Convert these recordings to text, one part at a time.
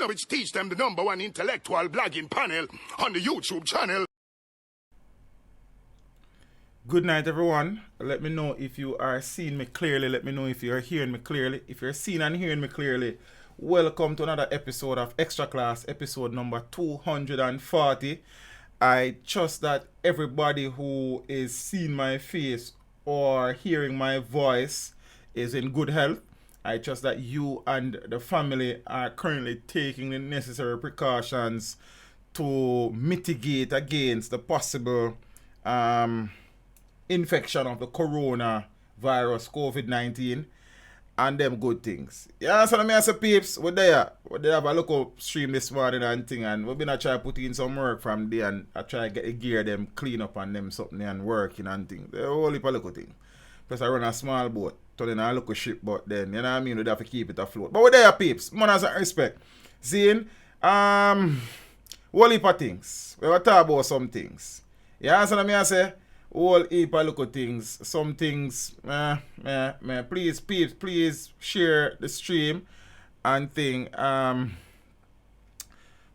which teach them the #1 intellectual blogging panel on the YouTube channel. Good night, everyone. Let me know if you are seeing me clearly. Let me know if you are hearing me clearly. If you're seeing and hearing me clearly, welcome to another episode of Extra Class, episode number 240. I trust that everybody who is seeing my face or hearing my voice is in good health. I trust that you and the family are currently taking the necessary precautions to mitigate against the possible infection of the coronavirus, COVID-19, and them good things. Yeah, so let me ask you peeps, we're there. We have a local stream this morning and thing, and we've been trying to put in some work from there and I try to get the gear them clean up and them something and working and things. The whole heap of little thing. Plus I run a small boat, turning a local ship, but then, you know what I mean, we'd have to keep it afloat. But we're there, peeps. Manners and respect. Seeing, whole heap of things. We will talk about some things. Yeah, so let me say, whole heap of little things. Some things, please, peeps, please share the stream and thing.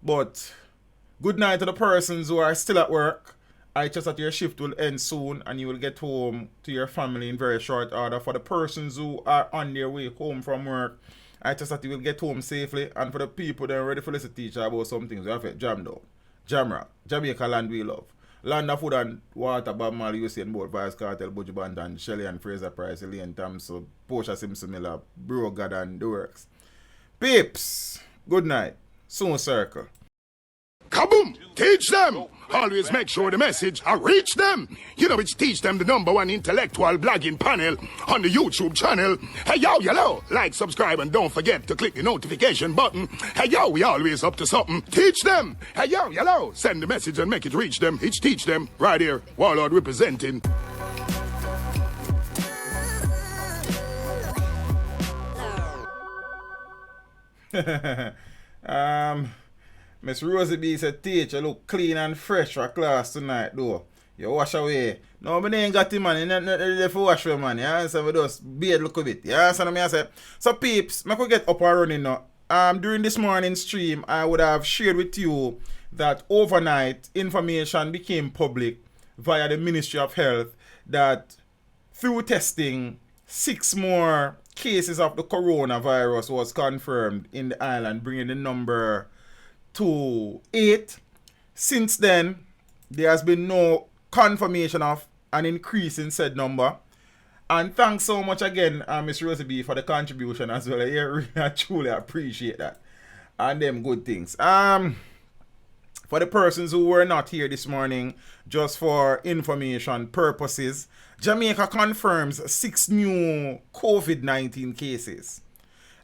But good night to the persons who are still at work. I trust that your shift will end soon and you will get home to your family in very short order. For the persons who are on their way home from work, I trust that you will get home safely. And for the people that are ready for listen to teach about some things, we have it jammed out. Jamrock, Jamaica land we love. Land of Food and Water, Bob Marley, Usain Bolt, Vice Cartel, Budgie Banton, Shelley and Fraser Price, Elaine Thompson, Portia Simpson Miller, Bro God and the works. Peeps, good night. Soon circle. Kaboom! Teach them! Always make sure the message reach them. You know which teach them the #1 intellectual blogging panel on the YouTube channel. Hey yo, yellow! Like, subscribe, and don't forget to click the notification button. Hey yo, we always up to something. Teach them! Hey yo, yellow! Send the message and make it reach them. It's teach them. Right here, Warlord representing. Miss Rosie B said, teacher, look clean and fresh for class tonight, though. You wash away. No, but they ain't got him, man. You not ready for wash away, man. Yeah, so we just beard look a bit. Yeah, so I say. So, peeps, I could get up and running now. During this morning's stream, I would have shared with you that overnight information became public via the Ministry of Health that through testing, 6 more cases of the coronavirus was confirmed in the island, bringing the number to 8. Since then, there has been no confirmation of an increase in said number. And thanks so much again, Miss Rosie B, for the contribution as well. I truly appreciate that. And them good things. For the persons who were not here this morning, just for information purposes, Jamaica confirms 6 new COVID-19 cases.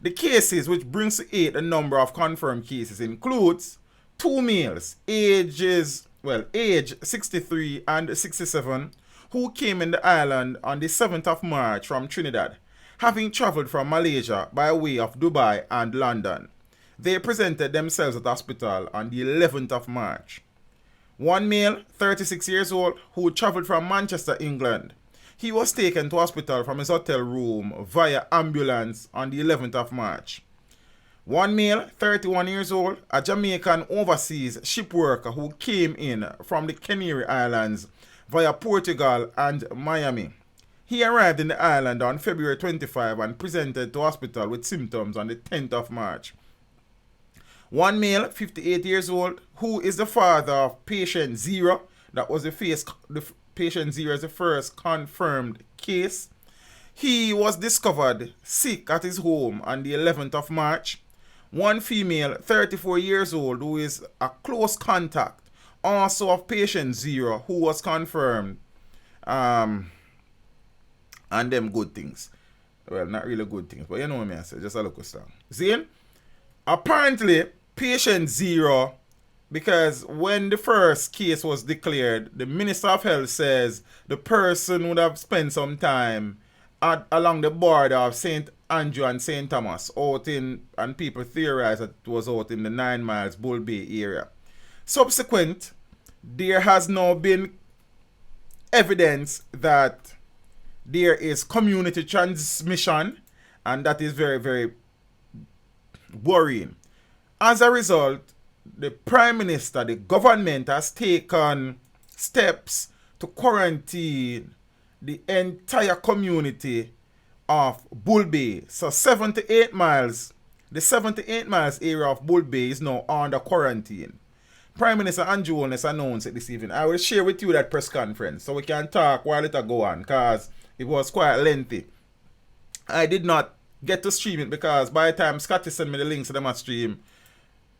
The cases, which brings to 8 the number of confirmed cases, includes 2 males, age 63 and 67, who came in the island on the 7th of March from Trinidad, having traveled from Malaysia by way of Dubai and London. They presented themselves at hospital on the 11th of March. 1 male, 36 years old, who traveled from Manchester, England. He was taken to hospital from his hotel room via ambulance on the 11th of March. 1 male, 31 years old, a Jamaican overseas ship worker who came in from the Canary Islands via Portugal and Miami. He arrived in the island on February 25 and presented to hospital with symptoms on the 10th of March. 1 male, 58 years old, who is the father of patient 0. That was patient 0 is the first confirmed case. He was discovered sick at his home on the 11th of March. 1 female, 34 years old, who is a close contact, also of patient 0, who was confirmed. And them good things. Well, not really good things, but you know what I say, just a look strong. See? Apparently, patient 0, because when the first case was declared, the Minister of Health says the person would have spent some time along the border of St. Andrew and St. Thomas, and people theorize that it was out in the 9 Miles Bull Bay area. Subsequent, there has now been evidence that there is community transmission, and that is very, very worrying. As a result, the Prime Minister, the government has taken steps to quarantine the entire community of Bull Bay. So 78 miles, the 78 miles area of Bull Bay is now under quarantine. Prime Minister Andrew Holness announced it this evening. I will share with you that press conference so we can talk while it go on, because it was quite lengthy. I did not get to stream it because by the time Scotty sent me the links to the stream,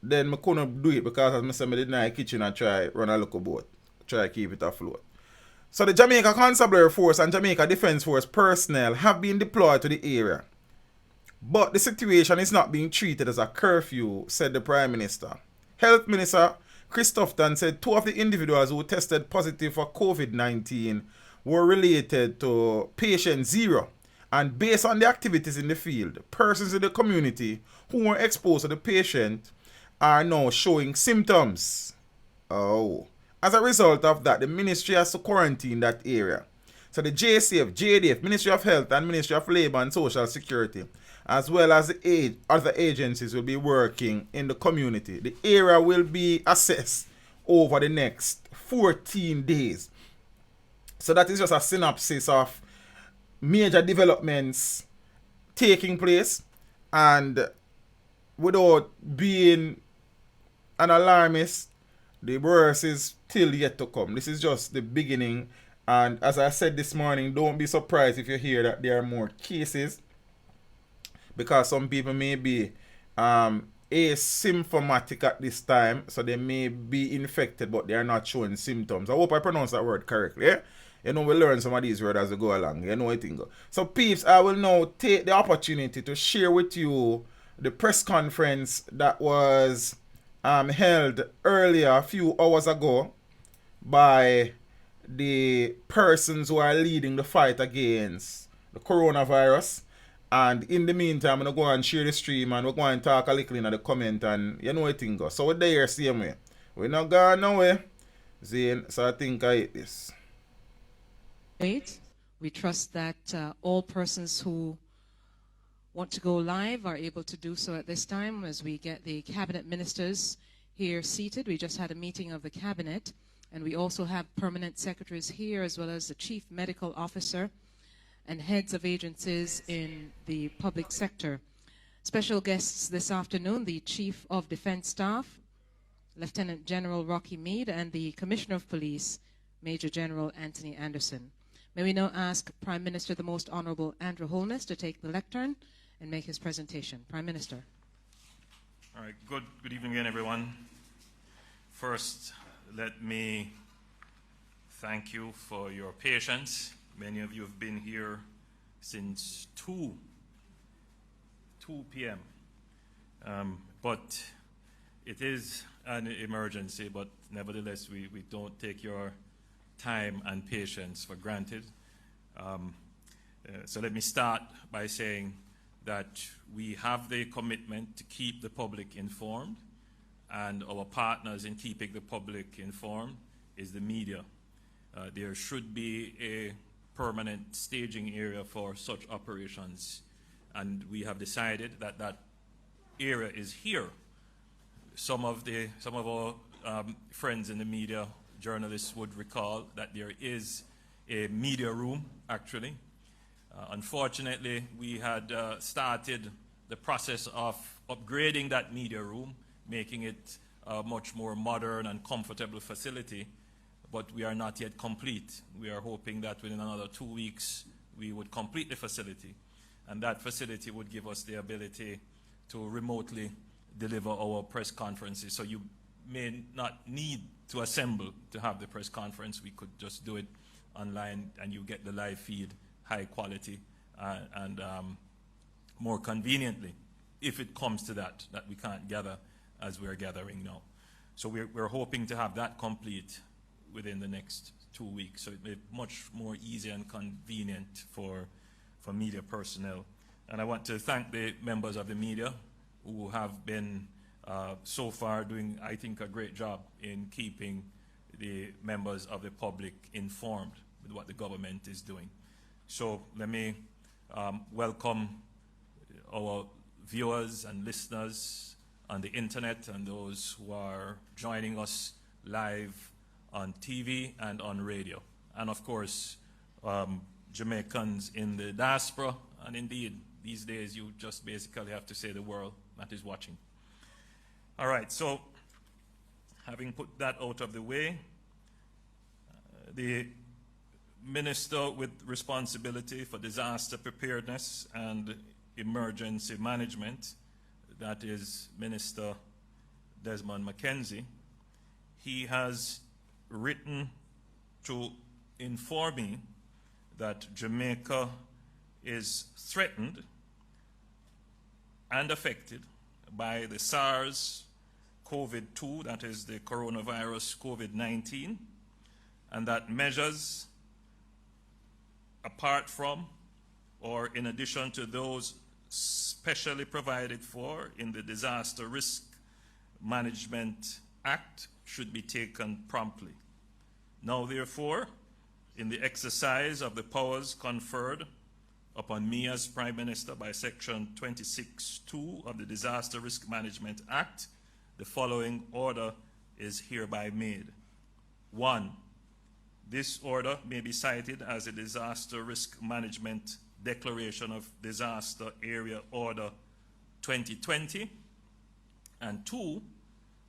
then I couldn't do it because as I said, I did not in the kitchen and try run a local boat, try to keep it afloat. So the Jamaica Constabulary Force and Jamaica Defence Force personnel have been deployed to the area. But the situation is not being treated as a curfew, said the Prime Minister. Health Minister Chris Tufton said 2 of the individuals who tested positive for COVID-19 were related to patient 0. And based on the activities in the field, persons in the community who were exposed to the patient are now showing symptoms. Oh. As a result of that, the ministry has to quarantine that area. So the JCF, JDF, Ministry of Health and Ministry of Labour and Social Security, as well as the other agencies will be working in the community. The area will be assessed over the next 14 days. So that is just a synopsis of major developments taking place, and without being an alarmist, the worst is still yet to come. This is just the beginning, and as I said this morning, don't be surprised if you hear that there are more cases, because some people may be asymptomatic at this time, so they may be infected but they are not showing symptoms. I hope I pronounced that word correctly. Yeah? You know, we learn some of these words as we go along. You know what I think. So, peeps, I will now take the opportunity to share with you the press conference that was held earlier, a few hours ago, by the persons who are leading the fight against the coronavirus. And in the meantime, I'm going to go and share the stream, and we're going to talk a little in the comment, and you know what I think. So, we're there same way. We're not going nowhere. So, I think I hate this. We trust that all persons who want to go live are able to do so at this time as we get the cabinet ministers here seated. We just had a meeting of the cabinet, and we also have permanent secretaries here, as well as the chief medical officer and heads of agencies in the public sector. Special guests this afternoon, the Chief of Defense Staff, Lieutenant General Rocky Meade, and the Commissioner of Police, Major General Anthony Anderson. May we now ask Prime Minister the Most Honourable Andrew Holness to take the lectern and make his presentation. Prime Minister. All right, good evening again, everyone. First, let me thank you for your patience. Many of you have been here since 2 p.m. But it is an emergency, but nevertheless, we don't take your time and patience for granted. So let me start by saying that we have the commitment to keep the public informed, and our partners in keeping the public informed is the media. There should be a permanent staging area for such operations, and we have decided that that area is here. Some of our friends in the media, journalists, would recall that there is a media room, actually. Unfortunately, we had started the process of upgrading that media room, making it a much more modern and comfortable facility, but we are not yet complete. We are hoping that within another 2 weeks, we would complete the facility, and that facility would give us the ability to remotely deliver our press conferences. So you may not need to assemble to have the press conference. We could just do it online, and you get the live feed, high quality, and more conveniently, if it comes to that we can't gather as we're gathering now. So we're hoping to have that complete within the next 2 weeks. So it may be much more easy and convenient for media personnel. And I want to thank the members of the media who have been so far doing, I think, a great job in keeping the members of the public informed with what the government is doing. So let me welcome our viewers and listeners on the internet and those who are joining us live on TV and on radio. And of course, Jamaicans in the diaspora, and indeed, these days you just basically have to say the world that is watching. All right, so having put that out of the way, the Minister with responsibility for disaster preparedness and emergency management, that is Minister Desmond McKenzie, he has written to inform me that Jamaica is threatened and affected by the SARS-CoV-2, that is the coronavirus COVID-19, and that measures apart from or in addition to those specially provided for in the Disaster Risk Management Act should be taken promptly. Now, therefore, in the exercise of the powers conferred upon me as Prime Minister by Section 26(2) of the Disaster Risk Management Act, the following order is hereby made. 1. This order may be cited as a Disaster Risk Management Declaration of Disaster Area Order 2020. And 2,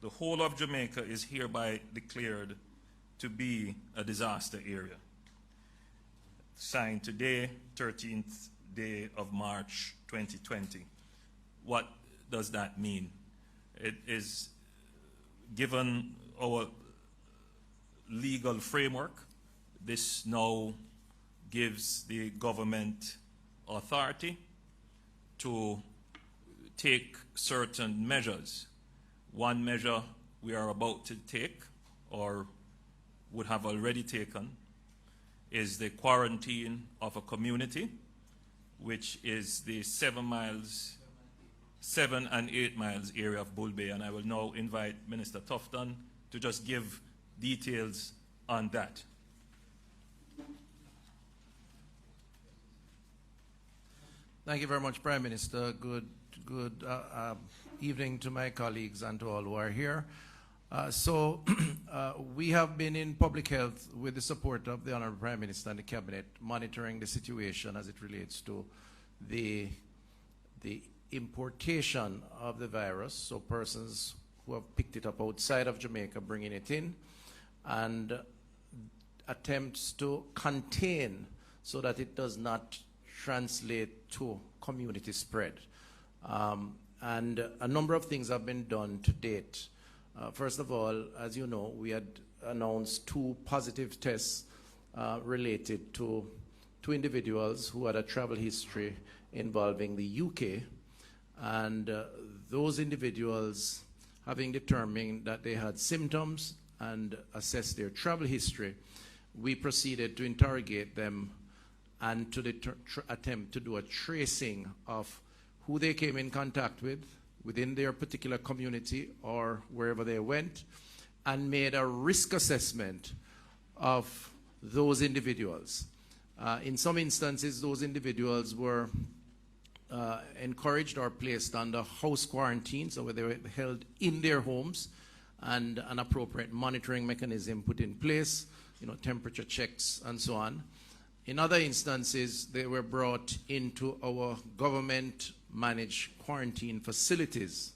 the whole of Jamaica is hereby declared to be a disaster area. Signed today, 13th day of March 2020. What does that mean? It is, given our legal framework, this now gives the government authority to take certain measures. One measure we are about to take, or would have already taken, is the quarantine of a community, which is the 7 and 8 miles area of Bull Bay. And I will now invite Minister Tufton to just give details on that. Thank you very much, Prime Minister. Good evening to my colleagues and to all who are here. We have been in public health with the support of the Honorable Prime Minister and the Cabinet, monitoring the situation as it relates to the importation of the virus, so persons who have picked it up outside of Jamaica bringing it in, and attempts to contain so that it does not translate to community spread. And a number of things have been done to date. First of all, as you know, we had announced 2 positive tests related to 2 individuals who had a travel history involving the UK. And those individuals, having determined that they had symptoms and assessed their travel history, we proceeded to interrogate them and to attempt to do a tracing of who they came in contact with within their particular community or wherever they went, and made a risk assessment of those individuals. In some instances, those individuals were encouraged or placed under house quarantine, so where they were held in their homes, and an appropriate monitoring mechanism put in place, temperature checks and so on. In other instances, they were brought into our government-managed quarantine facilities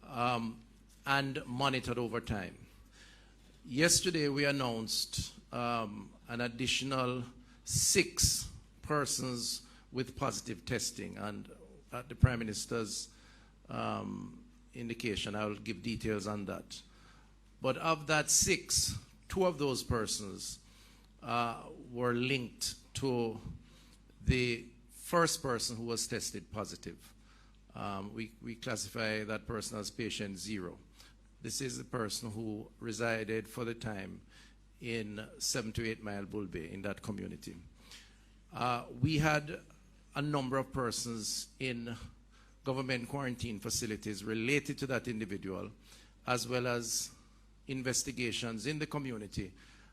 and monitored over time. Yesterday, we announced an additional 6 persons with positive testing, and at the Prime Minister's indication, I will give details on that. But of that 6, 2 of those persons were linked to the first person who was tested positive. We classify that person as patient 0. This is the person who resided for the time in 7 to 8 Mile Bull Bay in that community. We had a number of persons in government quarantine facilities related to that individual, as well as investigations in the community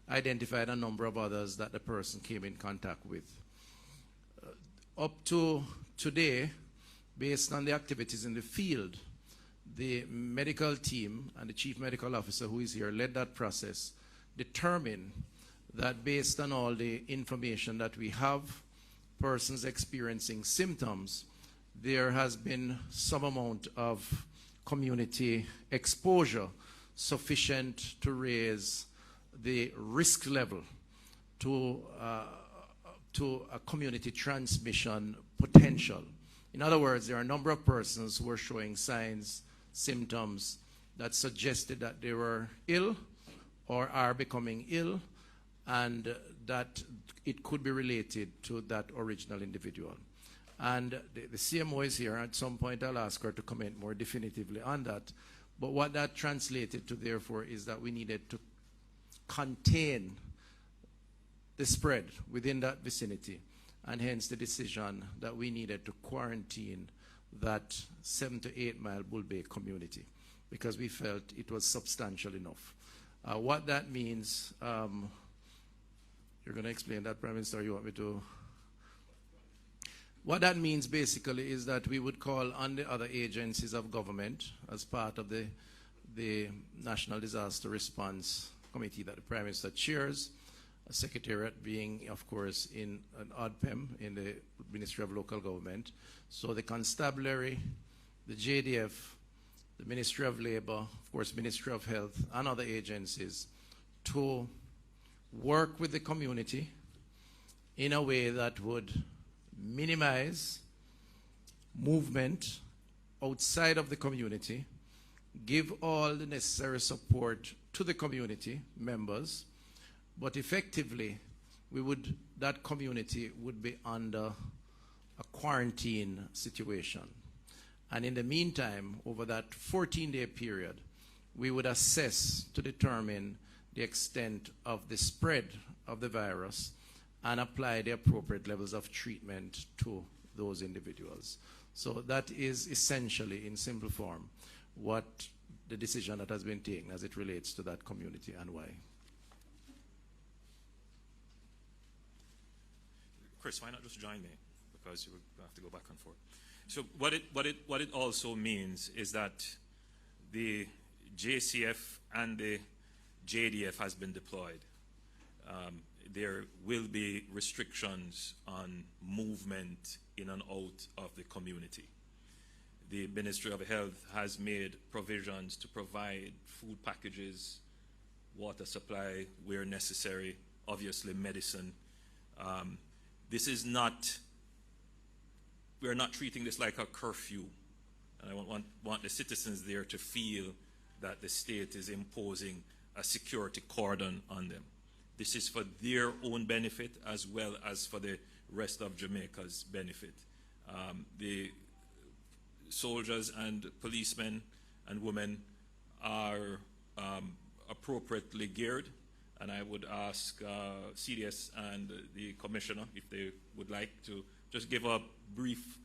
identified a number of others that the person came in contact with. Up to today, based on the activities in the field, the medical team and the chief medical officer who is here led that process, determined that based on all the information that we have, persons experiencing symptoms, there has been some amount of community exposure sufficient to raise the risk level to a community transmission potential. In other words, there are a number of persons who are showing signs, symptoms that suggested that they were ill or are becoming ill, and that it could be related to that original individual. And the CMO is here. At some point, I'll ask her to comment more definitively on that. But what that translated to, therefore, is that we needed to contain the spread within that vicinity, and hence the decision that we needed to quarantine that 7 to 8 mile Bull Bay community, because we felt it was substantial enough. What that means, you're going to explain that, Prime Minister, or you want me to? What that means basically is that we would call on the other agencies of government as part of the National Disaster Response Committee that the Prime Minister chairs, a secretariat being, of course, in an ODPEM in the Ministry of Local Government. So the Constabulary, the JDF, the Ministry of Labor, of course, Ministry of Health, and other agencies to work with the community in a way that would minimize movement outside of the community, give all the necessary support to the community members, but effectively that community would be under a quarantine situation. And in the meantime, over that 14-day period, we would assess to determine the extent of the spread of the virus and apply the appropriate levels of treatment to those individuals. So that is essentially, in simple form, what the decision that has been taken as it relates to that community and why. Chris, why not just join me? Because you will have to go back and forth. So what it also means is that the JCF and the JDF has been deployed. There will be restrictions on movement in and out of the community. The Ministry of Health has made provisions to provide food packages, water supply where necessary, obviously medicine. This is not, we're not treating this like a curfew. And I want the citizens there to feel that the state is imposing a security cordon on them. This is for their own benefit as well as for the rest of Jamaica's benefit. The soldiers and policemen and women are appropriately geared, and I would ask CDS and the Commissioner if they would like to just give a brief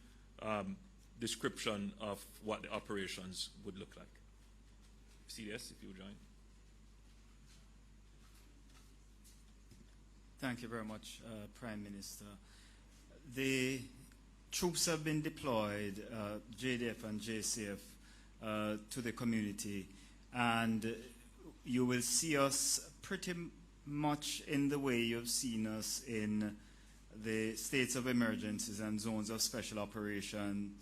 description of what the operations would look like. CDS, if you would join. Thank you very much, Prime Minister. The troops have been deployed, JDF and JCF, to the community, and you will see us pretty much in the way you've seen us in the states of emergencies and zones of special operation,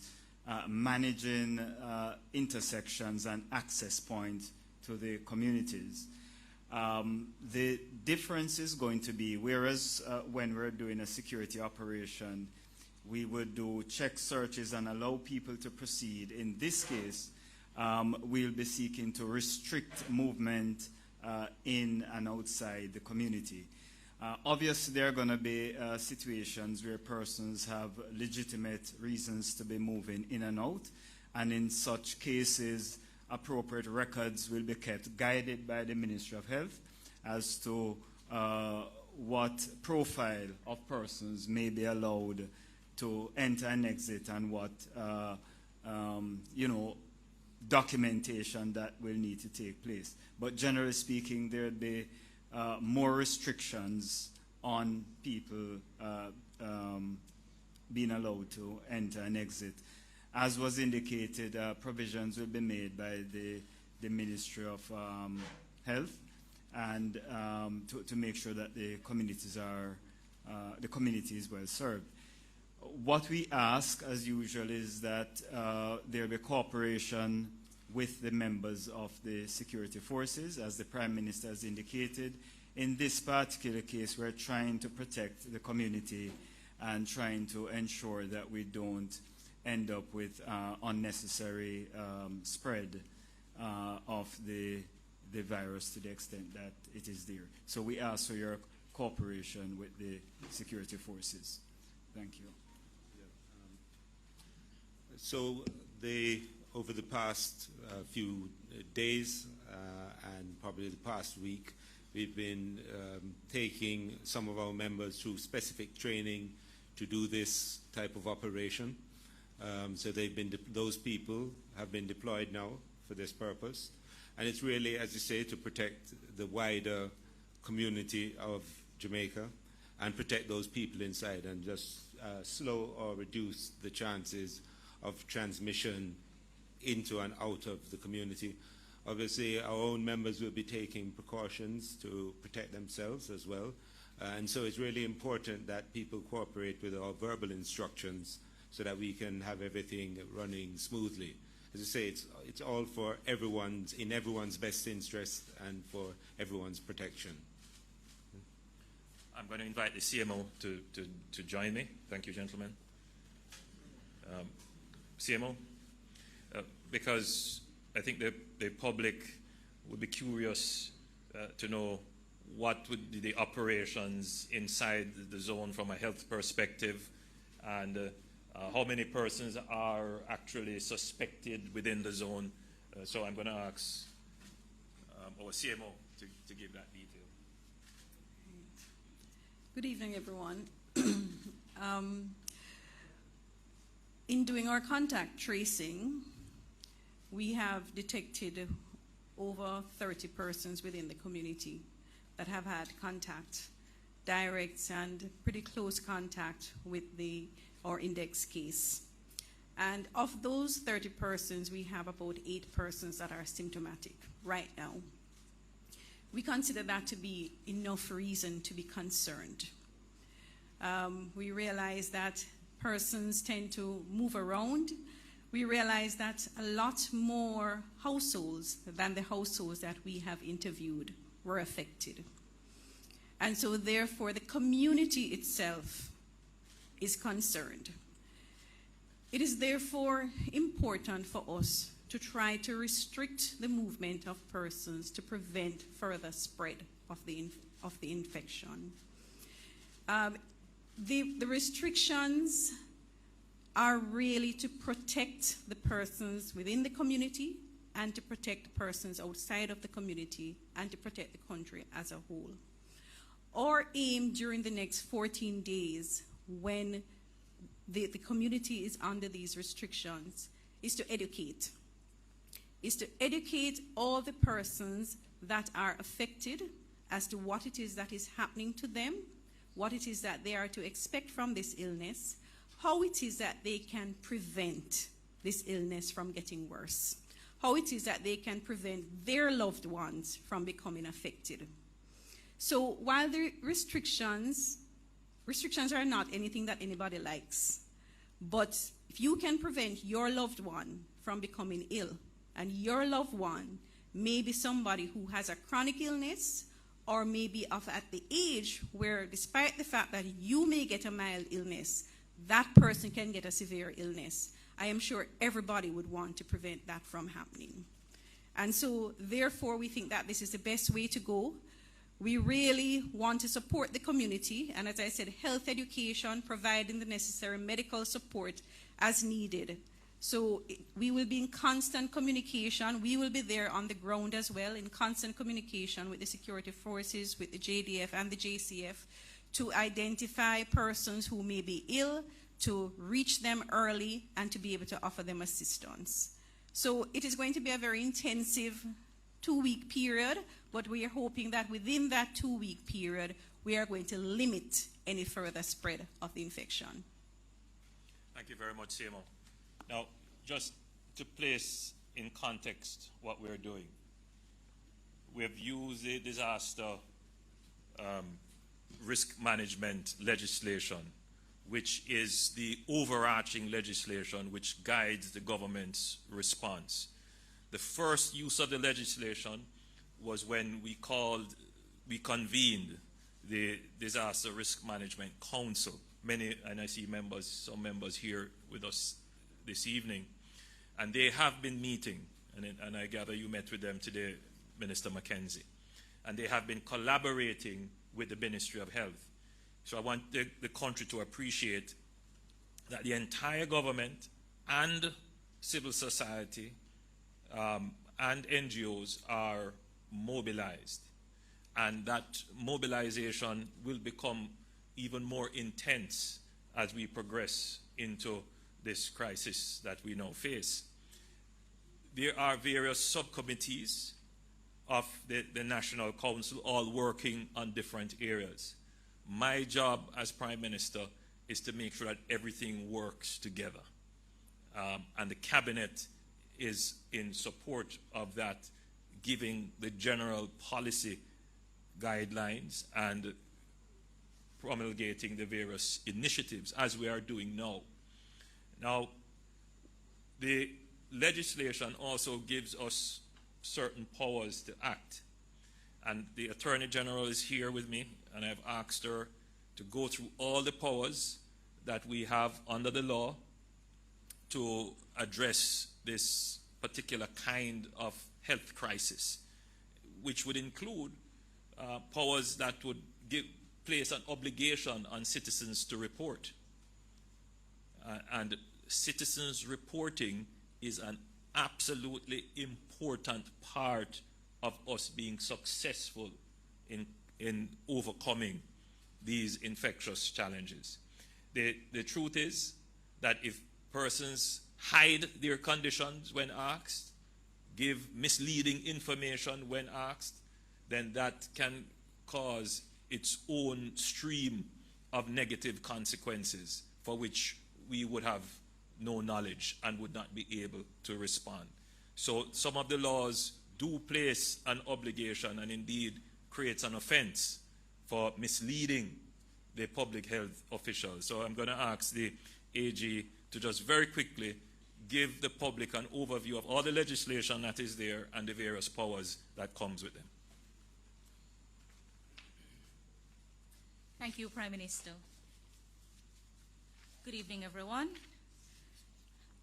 managing intersections and access points to the communities. The difference is going to be, whereas when we're doing a security operation, we would do check searches and allow people to proceed. In this case, we'll be seeking to restrict movement in and outside the community. Obviously, there are going to be situations where persons have legitimate reasons to be moving in and out, and in such cases, appropriate records will be kept, guided by the Ministry of Health as to what profile of persons may be allowed to enter and exit, and what documentation that will need to take place. But generally speaking, there will be more restrictions on people being allowed to enter and exit. As was indicated, provisions will be made by the Ministry of Health, and to make sure that the communities the community is well served. What we ask, as usual, is that there be cooperation with the members of the security forces, as the Prime Minister has indicated. In this particular case, we're trying to protect the community and trying to ensure that we don't end up with unnecessary spread of the virus to the extent that it is there. So we ask for your cooperation with the security forces. Thank you. So over the past few days and probably the past week, we've been taking some of our members through specific training to do this type of operation. So those people have been deployed now for this purpose. And it's really, as you say, to protect the wider community of Jamaica and protect those people inside and just slow or reduce the chances of transmission into and out of the community. Obviously, our own members will be taking precautions to protect themselves as well. And so it's really important that people cooperate with our verbal instructions so that we can have everything running smoothly. As I say, it's all for in everyone's best interest and for everyone's protection. I'm going to invite the CMO to join me. Thank you, gentlemen. CMO, because I think the public would be curious to know what would be the operations inside the zone from a health perspective, and how many persons are actually suspected within the zone. So I'm going to ask our CMO to give that detail. Good evening, everyone. In doing our contact tracing, we have detected over 30 persons within the community that have had contact, direct and pretty close contact with our index case. And of those 30 persons, we have about 8 persons that are symptomatic right now. We consider that to be enough reason to be concerned. We realize that persons tend to move around. We realize that a lot more households than the households that we have interviewed were affected. And so therefore the community itself is concerned. It is therefore important for us to try to restrict the movement of persons to prevent further spread of the infection. The restrictions are really to protect the persons within the community and to protect persons outside of the community and to protect the country as a whole. Our aim during the next 14 days when the community is under these restrictions is to educate. Is to educate all the persons that are affected as to what it is that is happening to them, what it is that they are to expect from this illness, how it is that they can prevent this illness from getting worse, how it is that they can prevent their loved ones from becoming affected. So while the restrictions are not anything that anybody likes, but if you can prevent your loved one from becoming ill, and your loved one may be somebody who has a chronic illness or maybe at the age where despite the fact that you may get a mild illness, that person can get a severe illness, I am sure everybody would want to prevent that from happening. And so therefore we think that this is the best way to go. We really want to support the community, and as I said, health education, providing the necessary medical support as needed. So we will be in constant communication. We will be there on the ground as well, in constant communication with the security forces, with the JDF and the JCF, to identify persons who may be ill, to reach them early, and to be able to offer them assistance. So it is going to be a very intensive 2-week period, but we are hoping that within that 2-week period, we are going to limit any further spread of the infection. Thank you very much, CMO. Now, just to place in context what we're doing, we've used the disaster risk management legislation, which is the overarching legislation which guides the government's response. The first use of the legislation was when we convened the Disaster Risk Management Council. Many, and I see some members here with us this evening, and they have been meeting, and I gather you met with them today, Minister Mackenzie, and they have been collaborating with the Ministry of Health. So I want the country to appreciate that the entire government and civil society and NGOs are mobilized, and that mobilization will become even more intense as we progress into this crisis that we now face. There are various subcommittees of the National Council all working on different areas. My job as Prime Minister is to make sure that everything works together. And the Cabinet is in support of that, giving the general policy guidelines and promulgating the various initiatives as we are doing now. Now, the legislation also gives us certain powers to act. And the Attorney General is here with me, and I've asked her to go through all the powers that we have under the law to address this particular kind of health crisis, which would include powers that would place an obligation on citizens to report. And citizens reporting is an absolutely important part of us being successful in overcoming these infectious challenges. The truth is that if persons hide their conditions when asked, give misleading information when asked, then that can cause its own stream of negative consequences for which we would have no knowledge and would not be able to respond. So some of the laws do place an obligation and indeed creates an offense for misleading the public health officials. So I'm going to ask the AG to just very quickly give the public an overview of all the legislation that is there and the various powers that comes with them. Thank you, Prime Minister. Good evening, everyone.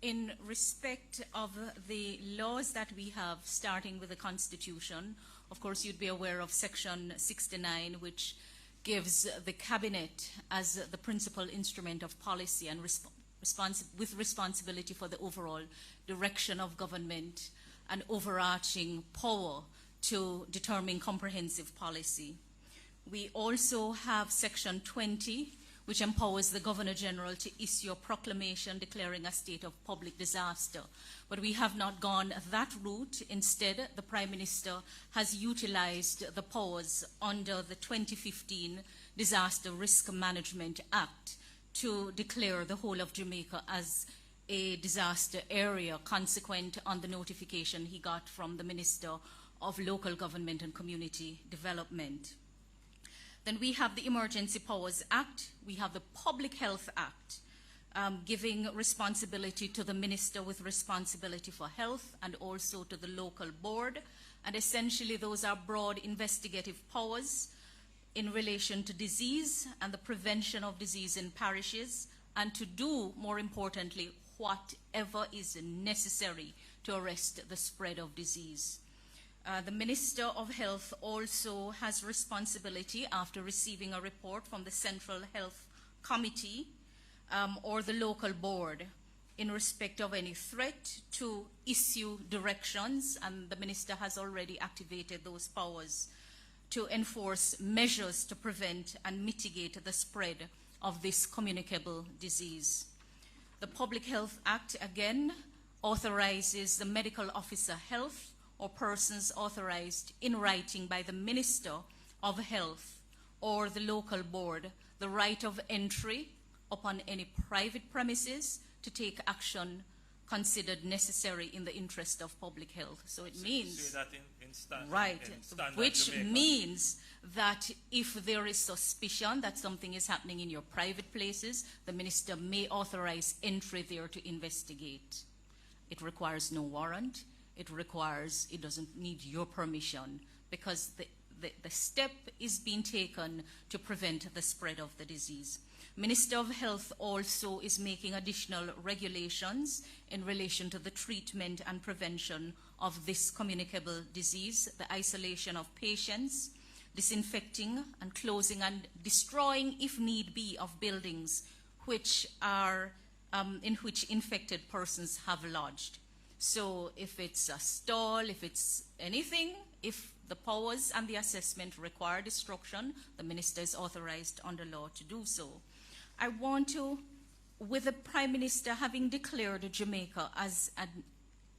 In respect of the laws that we have, starting with the Constitution, of course, you'd be aware of Section 69, which gives the Cabinet as the principal instrument of policy and with responsibility for the overall direction of government and overarching power to determine comprehensive policy. We also have Section 20, which empowers the Governor General to issue a proclamation declaring a state of public disaster. But we have not gone that route. Instead, the Prime Minister has utilized the powers under the 2015 Disaster Risk Management Act to declare the whole of Jamaica as a disaster area, consequent on the notification he got from the Minister of Local Government and Community Development. Then we have the Emergency Powers Act, we have the Public Health Act, giving responsibility to the Minister with responsibility for health and also to the local board. And essentially those are broad investigative powers in relation to disease and the prevention of disease in parishes, and to do, more importantly, whatever is necessary to arrest the spread of disease. The Minister of Health also has responsibility, after receiving a report from the Central Health Committee or the local board, in respect of any threat, to issue directions, and the Minister has already activated those powers to enforce measures to prevent and mitigate the spread of this communicable disease. The Public Health Act, again, authorizes the medical officer health or persons authorized in writing by the Minister of Health or the local board the right of entry upon any private premises to take action considered necessary in the interest of public health. So it means... Say that in standard, right, in standard which Jamaican. means that if there is suspicion that something is happening in your private places, the minister may authorize entry there to investigate. It requires no warrant. It doesn't need your permission, because the step is being taken to prevent the spread of the disease. Minister of Health also is making additional regulations in relation to the treatment and prevention of this communicable disease, the isolation of patients, disinfecting and closing and destroying, if need be, of buildings which are in which infected persons have lodged. So if it's a stall, if it's anything, if the powers and the assessment require destruction, the minister is authorized under law to do so. I want to, with the Prime Minister having declared Jamaica as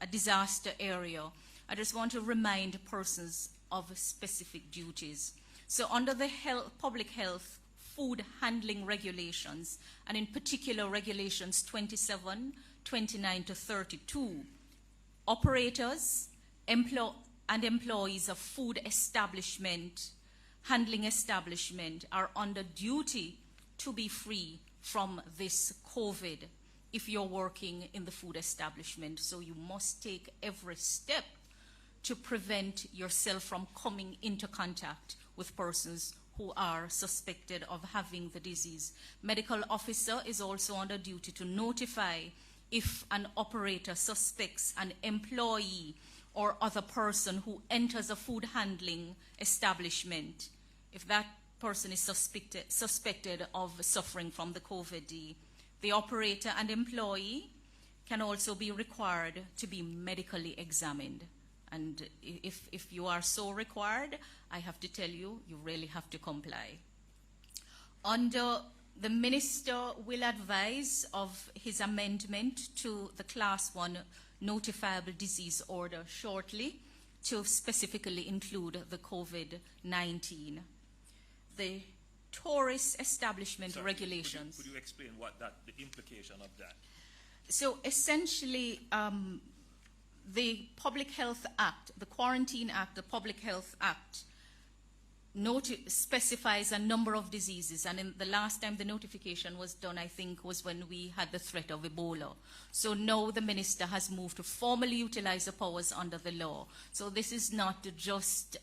a disaster area, I just want to remind persons of specific duties. So under the public health food handling regulations, and in particular regulations 27, 29 to 32, operators and employees of food establishment, handling establishment are under duty to be free from this COVID if you're working in the food establishment. So you must take every step to prevent yourself from coming into contact with persons who are suspected of having the disease. Medical officer is also under duty to notify if an operator suspects an employee or other person who enters a food handling establishment. If that person is suspected of suffering from the COVID, the operator and employee can also be required to be medically examined. And if you are so required, I have to tell you, you really have to comply. The minister will advise of his amendment to the Class 1 notifiable disease order shortly to specifically include the COVID-19. The tourist establishment regulations. Could you explain what the implication of that? So essentially, the Public Health Act, the Quarantine Act, the Public Health Act specifies a number of diseases, and in the last time the notification was done, I think, was when we had the threat of Ebola. So now the minister has moved to formally utilize the powers under the law. So this is not just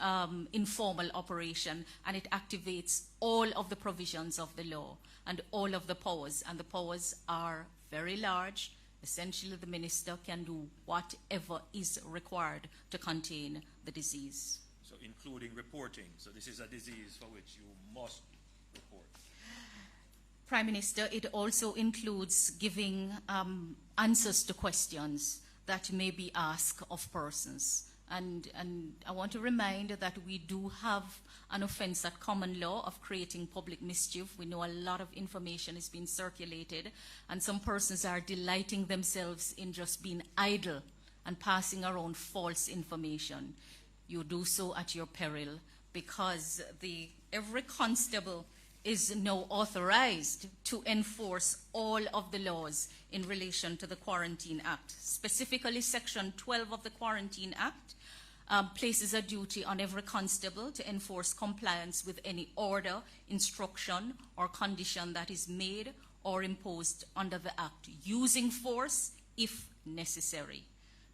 informal operation, and it activates all of the provisions of the law and all of the powers, and the powers are very large. Essentially, the minister can do whatever is required to contain the disease. So including reporting. So this is a disease for which you must report. Prime Minister, it also includes giving answers to questions that may be asked of persons. And I want to remind that we do have an offense at common law of creating public mischief. We know a lot of information is being circulated, and some persons are delighting themselves in just being idle and passing around false information. You do so at your peril, because every constable is now authorized to enforce all of the laws in relation to the Quarantine Act. Specifically, Section 12 of the Quarantine Act places a duty on every constable to enforce compliance with any order, instruction, or condition that is made or imposed under the Act, using force if necessary.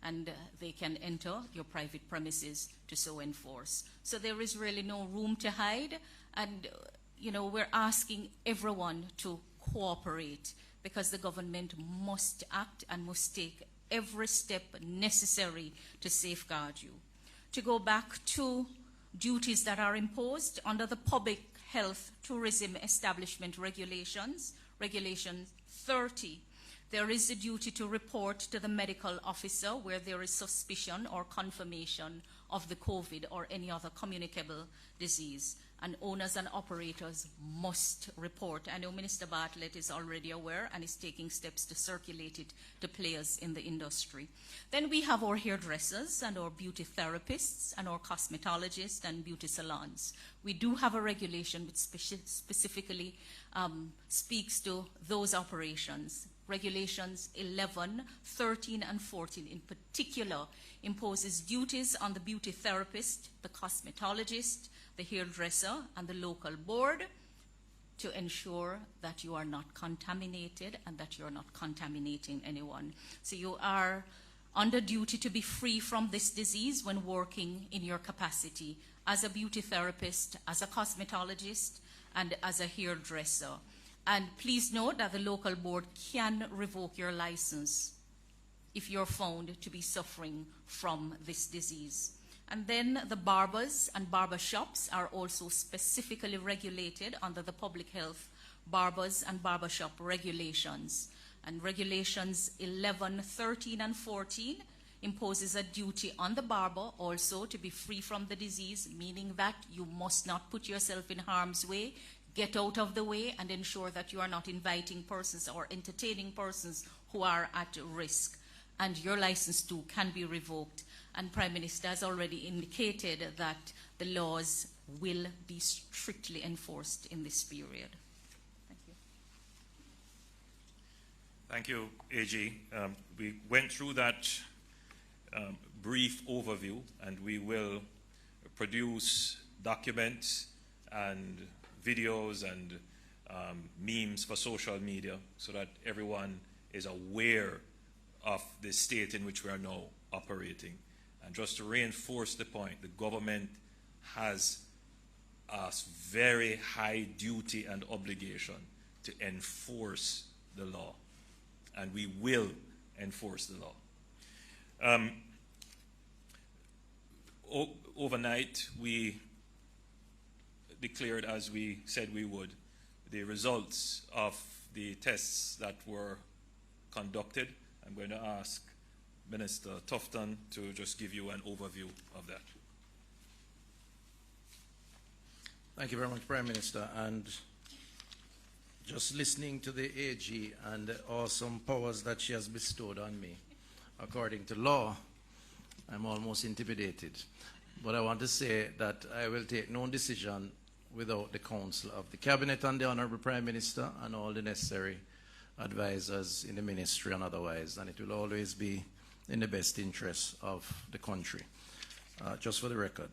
And they can enter your private premises to so enforce. So there is really no room to hide, and we're asking everyone to cooperate, because the government must act and must take every step necessary to safeguard you. To go back to duties that are imposed under the Public Health Tourism Establishment Regulations, Regulation 30, there is a duty to report to the medical officer where there is suspicion or confirmation of the COVID or any other communicable disease. And owners and operators must report. I know Minister Bartlett is already aware and is taking steps to circulate it to players in the industry. Then we have our hairdressers and our beauty therapists and our cosmetologists and beauty salons. We do have a regulation which specifically speaks to those operations. Regulations 11, 13, and 14 in particular imposes duties on the beauty therapist, the cosmetologist, the hairdresser, and the local board to ensure that you are not contaminated and that you are not contaminating anyone. So you are under duty to be free from this disease when working in your capacity as a beauty therapist, as a cosmetologist, and as a hairdresser. And please note that the local board can revoke your license if you're found to be suffering from this disease. And then the barbers and barber shops are also specifically regulated under the public health barbers and barbershop regulations. And regulations 11, 13, and 14 imposes a duty on the barber also to be free from the disease, meaning that you must not put yourself in harm's way, get out of the way, and ensure that you are not inviting persons or entertaining persons who are at risk. And your license too can be revoked. And Prime Minister has already indicated that the laws will be strictly enforced in this period. Thank you. Thank you, AG. We went through that brief overview, and we will produce documents and videos and memes for social media so that everyone is aware of the state in which we are now operating. And just to reinforce the point, the government has a very high duty and obligation to enforce the law, and we will enforce the law. Overnight, we declared, as we said we would, the results of the tests that were conducted. I'm going to ask Minister Tufton to just give you an overview of that. Thank you very much, Prime Minister. And just listening to the AG and the awesome powers that she has bestowed on me, according to law, I'm almost intimidated. But I want to say that I will take no decision without the counsel of the Cabinet and the Honourable Prime Minister and all the necessary advisors in the ministry and otherwise, and it will always be in the best interest of the country, just for the record.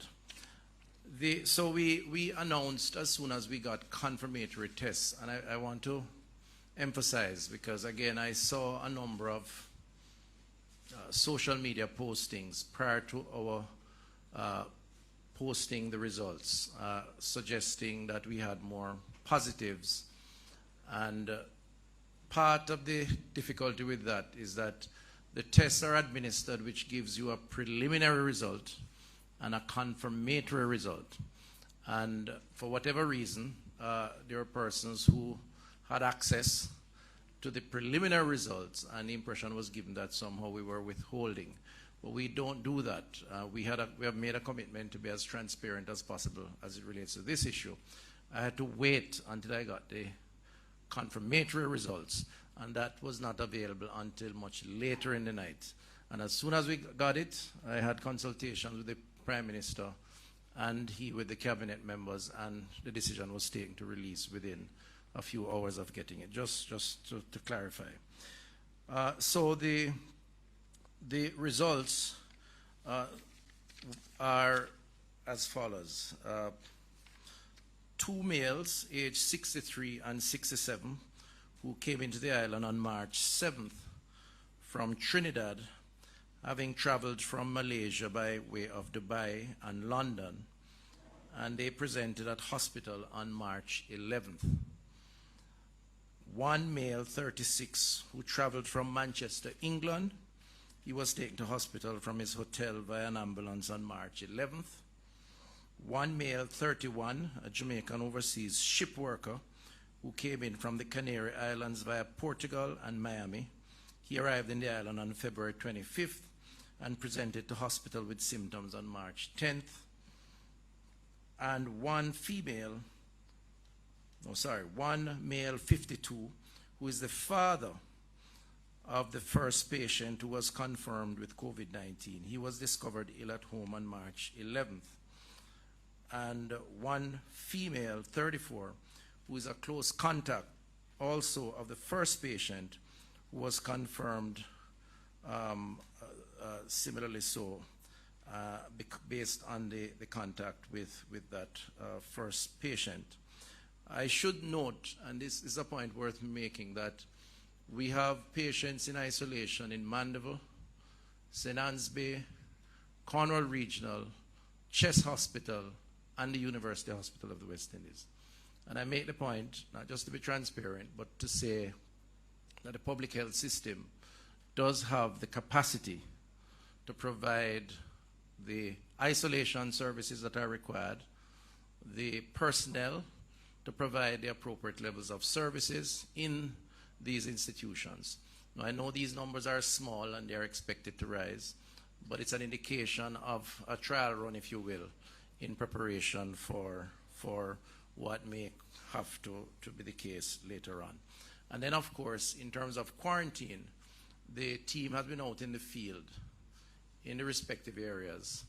So we announced as soon as we got confirmatory tests, and I want to emphasize, because again I saw a number of social media postings prior to our posting the results, suggesting that we had more positives. And part of the difficulty with that is that the tests are administered, which gives you a preliminary result and a confirmatory result. And for whatever reason, there are persons who had access to the preliminary results, and the impression was given that somehow we were withholding. But we don't do that. We have made a commitment to be as transparent as possible as it relates to this issue. I had to wait until I got the confirmatory results, and that was not available until much later in the night. And as soon as we got it, I had consultations with the Prime Minister and he with the Cabinet members, and the decision was taken to release within a few hours of getting it, just to clarify. So the results are as follows. 2 males aged 63 and 67 who came into the island on March 7th from Trinidad, having traveled from Malaysia by way of Dubai and London, and they presented at hospital on March 11th. 1 male, 36, who traveled from Manchester, England. He was taken to hospital from his hotel via an ambulance on March 11th. 1 male, 31, a Jamaican overseas ship worker who came in from the Canary Islands via Portugal and Miami. He arrived in the island on February 25th and presented to hospital with symptoms on March 10th. And 1 male, 52, who is the father of the first patient who was confirmed with COVID-19. He was discovered ill at home on March 11th. And 1 female, 34, who is a close contact also of the first patient was confirmed similarly so, based on the contact with that first patient. I should note, and this is a point worth making, that we have patients in isolation in Mandeville, St. Anne's Bay, Cornwall Regional, Chess Hospital, and the University Hospital of the West Indies. And I make the point, not just to be transparent, but to say that the public health system does have the capacity to provide the isolation services that are required, the personnel to provide the appropriate levels of services in these institutions. Now, I know these numbers are small and they are expected to rise, but it's an indication of a trial run, if you will, in preparation for what may have to be the case later on. And then, of course, in terms of quarantine, the team has been out in the field in the respective areas,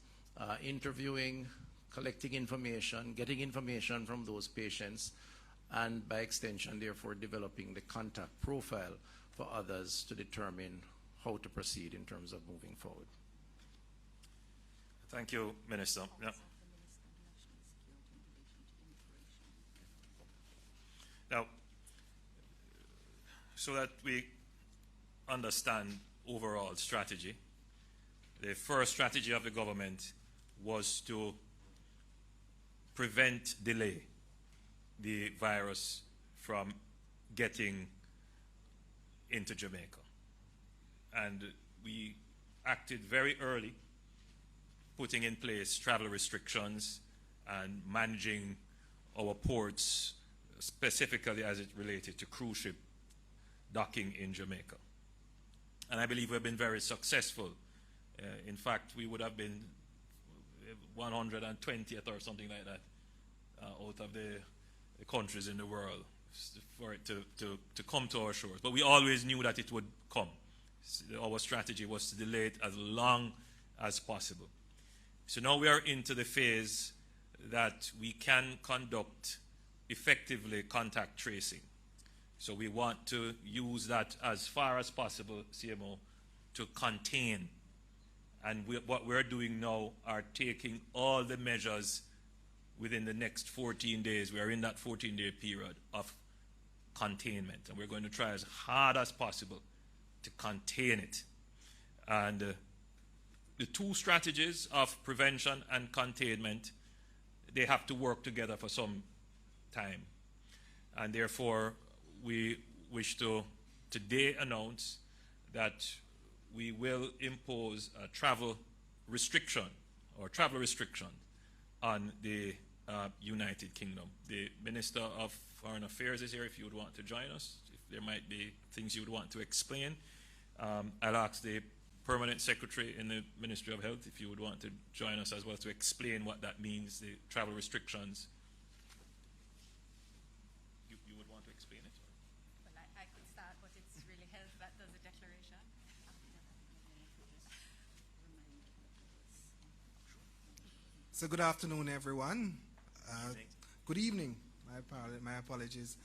interviewing, collecting information, getting information from those patients, and by extension, therefore, developing the contact profile for others to determine how to proceed in terms of moving forward. Thank you, Minister. Yeah. Now, so that we understand overall strategy, the first strategy of the government was to delay the virus from getting into Jamaica. And we acted very early, putting in place travel restrictions and managing our ports, specifically as it related to cruise ship docking in Jamaica. And I believe we've been very successful. In fact, we would have been 120th or something like that out of the countries in the world for it to come to our shores. But we always knew that it would come. Our strategy was to delay it as long as possible. So now we are into the phase that we can conduct effectively contact tracing. So we want to use that as far as possible, CMO, to contain. And what we're doing now are taking all the measures within the next 14 days. We are in that 14-day period of containment. And we're going to try as hard as possible to contain it. And the two strategies of prevention and containment, they have to work together for some time. And therefore, we wish to today announce that we will impose a travel restriction on the United Kingdom. The Minister of Foreign Affairs is here if you would want to join us, if there might be things you would want to explain. I'll ask the Permanent Secretary in the Ministry of Health if you would want to join us as well to explain what that means, the travel restrictions. You would want to explain it? Well, I could start, but it's really Health that does the declaration. So good afternoon, everyone. Good evening. My apologies.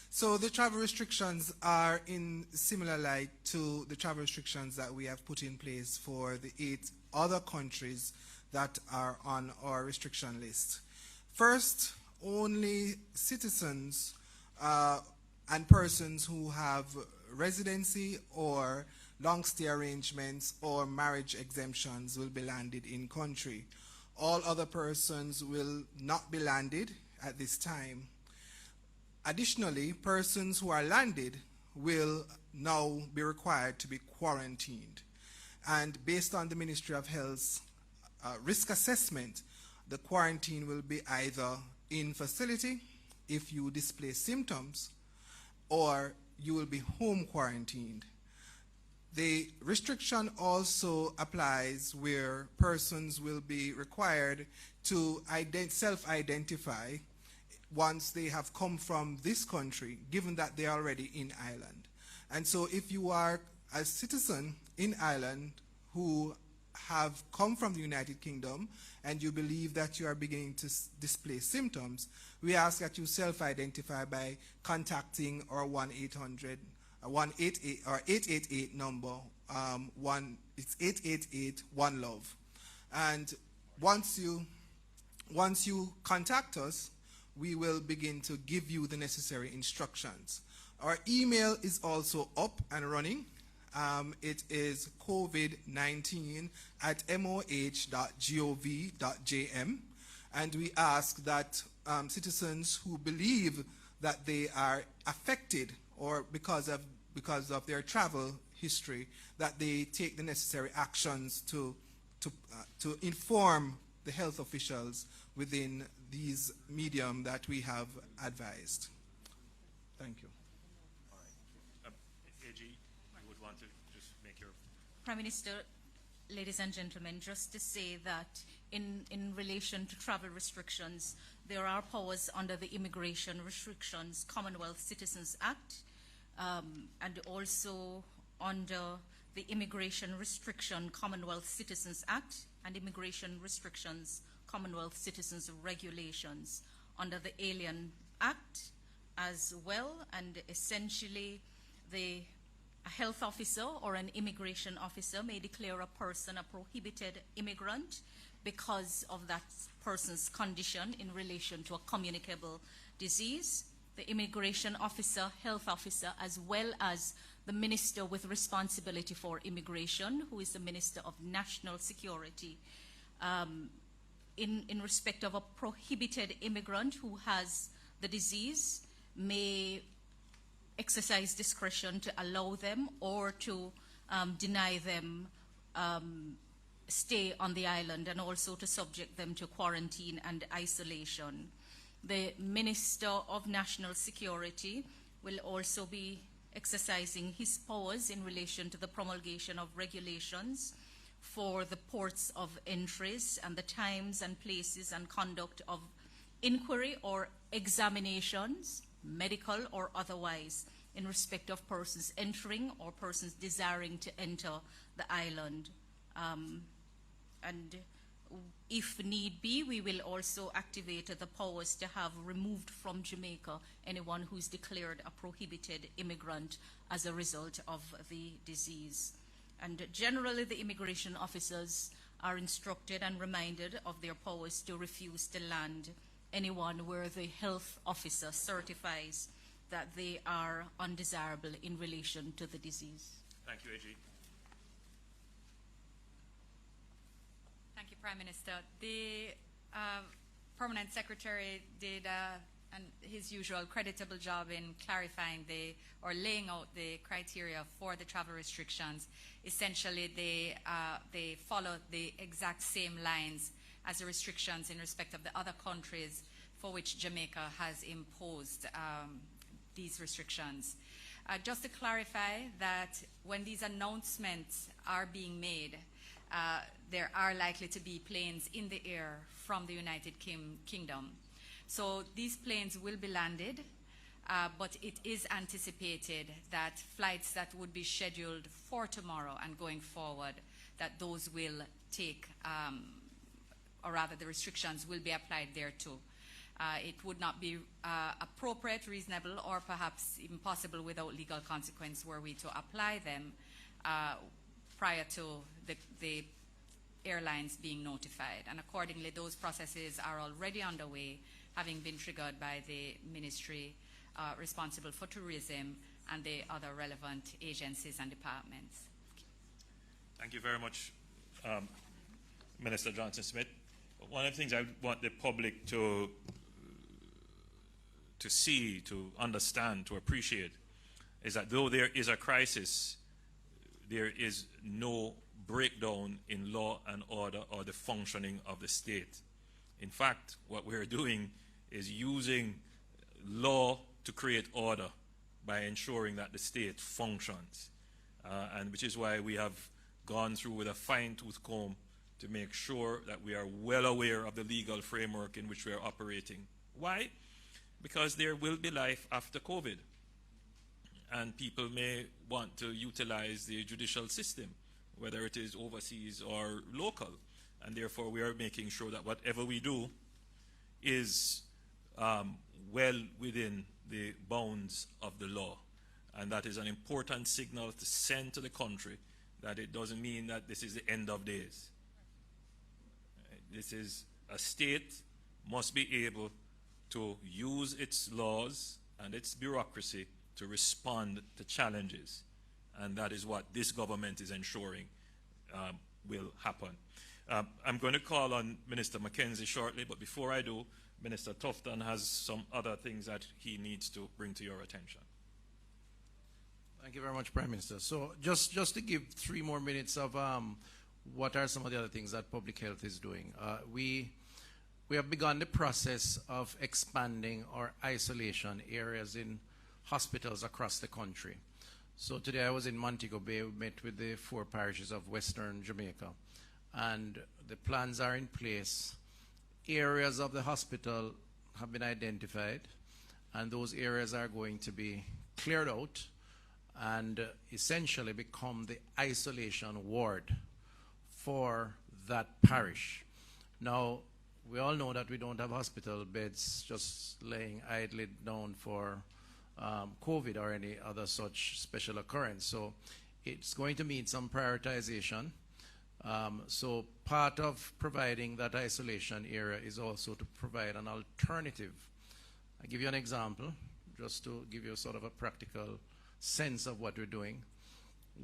So the travel restrictions are in similar light to the travel restrictions that we have put in place for the 8 other countries that are on our restriction list. First, only citizens and persons who have residency or long stay arrangements or marriage exemptions will be landed in country. All other persons will not be landed at this time. Additionally, persons who are landed will now be required to be quarantined. And based on the Ministry of Health's risk assessment, the quarantine will be either in facility if you display symptoms, or you will be home quarantined. The restriction also applies where persons will be required to self-identify once they have come from this country, given that they are already in Ireland. And so if you are a citizen in Ireland who have come from the United Kingdom and you believe that you are beginning to display symptoms, we ask that you self-identify by contacting our 1-800 a 188 or 888 number. It's 888 One Love. And once you contact us, we will begin to give you the necessary instructions. Our email is also up and running. It is covid19@moh.gov.jm, and we ask that citizens who believe that they are affected or because of their travel history, that they take the necessary actions to inform the health officials within these medium that we have advised. Thank you. AG, you would want to just make your... Prime Minister, ladies and gentlemen, just to say that in relation to travel restrictions, there are powers under the Immigration Restrictions Commonwealth Citizens Act, and also under the Immigration Restriction Commonwealth Citizens Act and Immigration Restrictions Commonwealth Citizens Regulations under the Alien Act as well. And essentially, a health officer or an immigration officer may declare a person a prohibited immigrant because of that person's condition in relation to a communicable disease. The immigration officer, health officer, as well as the minister with responsibility for immigration, who is the Minister of National Security, in respect of a prohibited immigrant who has the disease, may exercise discretion to allow them or to deny them stay on the island, and also to subject them to quarantine and isolation. The Minister of National Security will also be exercising his powers in relation to the promulgation of regulations for the ports of entries and the times and places and conduct of inquiry or examinations, medical or otherwise, in respect of persons entering or persons desiring to enter the island. And if need be, we will also activate the powers to have removed from Jamaica anyone who's declared a prohibited immigrant as a result of the disease. And generally, the immigration officers are instructed and reminded of their powers to refuse to land anyone where the health officer certifies that they are undesirable in relation to the disease. Thank you, AG. Thank you, Prime Minister. The Permanent Secretary did his usual creditable job in clarifying or laying out the criteria for the travel restrictions. Essentially, they follow the exact same lines as the restrictions in respect of the other countries for which Jamaica has imposed these restrictions. Just to clarify that when these announcements are being made, there are likely to be planes in the air from the United Kingdom. So these planes will be landed, but it is anticipated that flights that would be scheduled for tomorrow and going forward, that those will take, or rather the restrictions will be applied there too. It would not be appropriate, reasonable, or perhaps even possible without legal consequence were we to apply them prior to the airlines being notified. And accordingly, those processes are already underway, having been triggered by the ministry responsible for tourism and the other relevant agencies and departments. Thank you very much, Minister Johnson-Smith. One of the things I want the public to see, to understand, to appreciate, is that though there is a crisis, there is no breakdown in law and order or the functioning of the state. In fact, what we're doing is using law to create order by ensuring that the state functions. And which is why we have gone through with a fine-tooth comb to make sure that we are well aware of the legal framework in which we are operating. Why? Because there will be life after COVID. And people may want to utilize the judicial system, whether it is overseas or local. And therefore, we are making sure that whatever we do is well within the bounds of the law. And that is an important signal to send to the country that it doesn't mean that this is the end of days. This is a state must be able to use its laws and its bureaucracy to respond to challenges. And that is what this government is ensuring will happen. I'm going to call on Minister Mackenzie shortly, but before I do, Minister Tufton has some other things that he needs to bring to your attention. Thank you very much, Prime Minister. So just to give 3 more minutes of what are some of the other things that public health is doing. We have begun the process of expanding our isolation areas in hospitals across the country. So today I was in Montego Bay. We met with the 4 parishes of Western Jamaica, and the plans are in place. Areas of the hospital have been identified, and those areas are going to be cleared out and essentially become the isolation ward for that parish. Now, we all know that we don't have hospital beds just laying idly down for COVID or any other such special occurrence. So it's going to mean some prioritization. So part of providing that isolation area is also to provide an alternative. I'll give you an example, just to give you sort of a practical sense of what we're doing.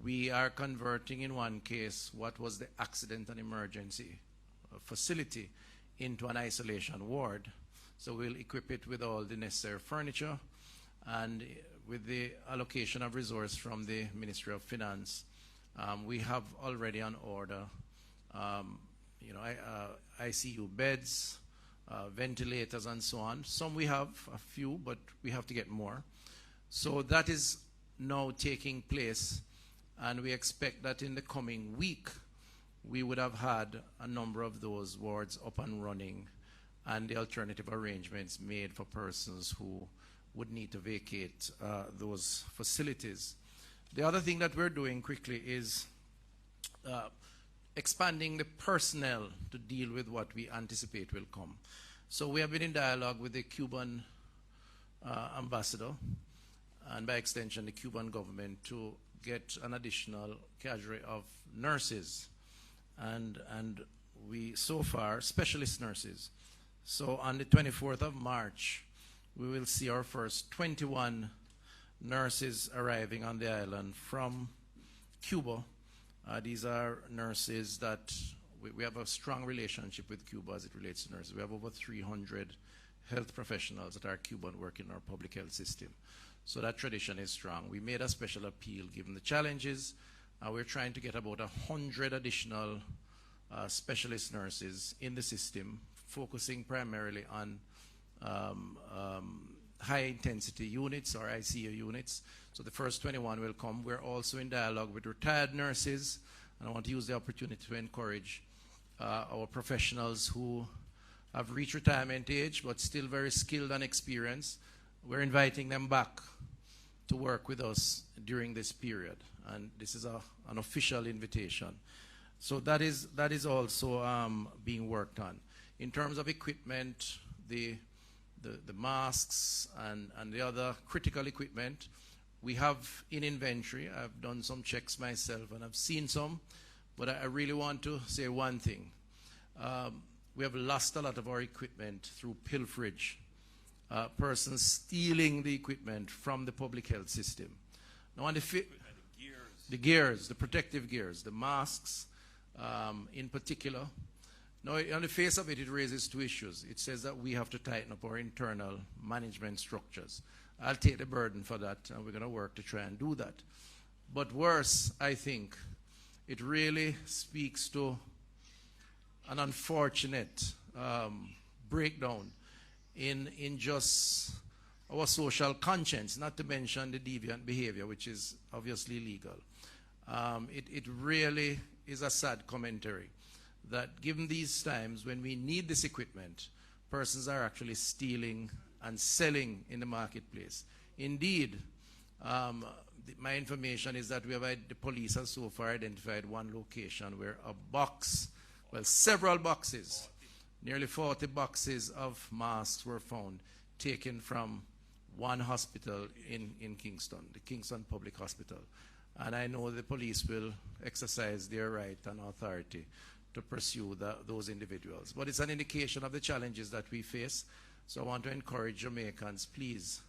We are converting in one case what was the accident and emergency facility into an isolation ward. So we'll equip it with all the necessary furniture, and with the allocation of resource from the Ministry of Finance, we have already on order ICU beds, ventilators and so on. Some we have, a few, but we have to get more. So that is now taking place, and we expect that in the coming week we would have had a number of those wards up and running and the alternative arrangements made for persons who would need to vacate those facilities. The other thing that we're doing quickly is expanding the personnel to deal with what we anticipate will come. So we have been in dialogue with the Cuban ambassador, and by extension the Cuban government, to get an additional cadre of nurses, and we so far specialist nurses. So on the 24th of March we will see our first 21 nurses arriving on the island from Cuba. These are nurses that we have a strong relationship with Cuba as it relates to nurses. We have over 300 health professionals that are Cuban working in our public health system. So that tradition is strong. We made a special appeal given the challenges. We're trying to get about 100 additional specialist nurses in the system, focusing primarily on high-intensity units or ICU units. So the first 21 will come. We're also in dialogue with retired nurses, and I want to use the opportunity to encourage our professionals who have reached retirement age but still very skilled and experienced. We're inviting them back to work with us during this period, and this is an official invitation. So that is also being worked on. In terms of equipment, the masks and the other critical equipment, we have in inventory. I've done some checks myself and I've seen some, but I really want to say one thing. We have lost a lot of our equipment through pilferage. Persons stealing the equipment from the public health system. Now on the gears, the protective gears, the masks in particular. Now on the face of it, it raises 2 issues. It says that we have to tighten up our internal management structures. I'll take the burden for that, and we're going to work to try and do that. But worse, I think, it really speaks to an unfortunate breakdown in just our social conscience, not to mention the deviant behavior, which is obviously illegal. It really is a sad commentary that given these times when we need this equipment, persons are actually stealing and selling in the marketplace. Indeed, my information is that the police has so far identified one location where several boxes, nearly 40 boxes of masks were found taken from one hospital in Kingston, the Kingston Public Hospital. And I know the police will exercise their right and authority to pursue those individuals. But it's an indication of the challenges that we face. So I want to encourage Jamaicans, please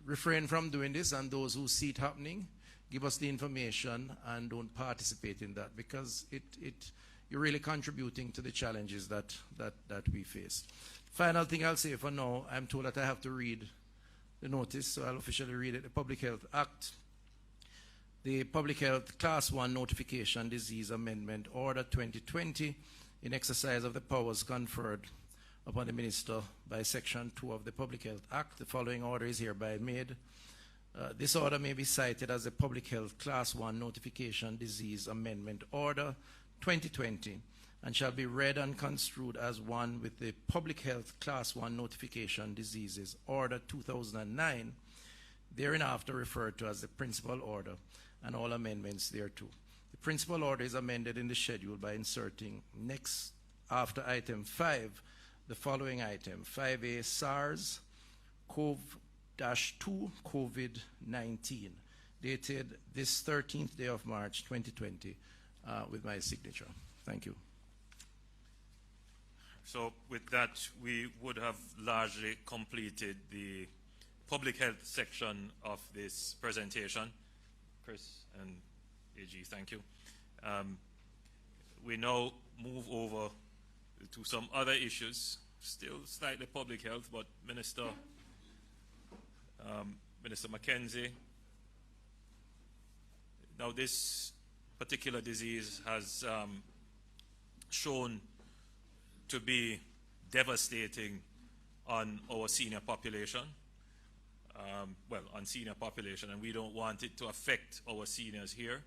refrain from doing this, and those who see it happening, give us the information and don't participate in that, because you're really contributing to the challenges that we face. Final thing I'll say for now, I'm told that I have to read the notice, so I'll officially read it. The Public Health Act, the Public Health Class 1 Notification Disease Amendment Order 2020, in exercise of the powers conferred upon the Minister by Section 2 of the Public Health Act. The following order is hereby made. This order may be cited as the Public Health Class 1 Notification Disease Amendment Order 2020, and shall be read and construed as one with the Public Health Class 1 Notification Diseases Order 2009, thereinafter referred to as the Principal Order, and all amendments thereto. The Principal Order is amended in the schedule by inserting next, after item 5, the following item: 5A SARS-CoV-2 COVID-19, dated this 13th day of March 2020, with my signature. Thank you. So with that, we would have largely completed the public health section of this presentation. Chris and AG, thank you. We now move over to some other issues, still slightly public health, but Minister Mackenzie, now this particular disease has shown to be devastating on our senior population, on senior population, and we don't want it to affect our seniors here.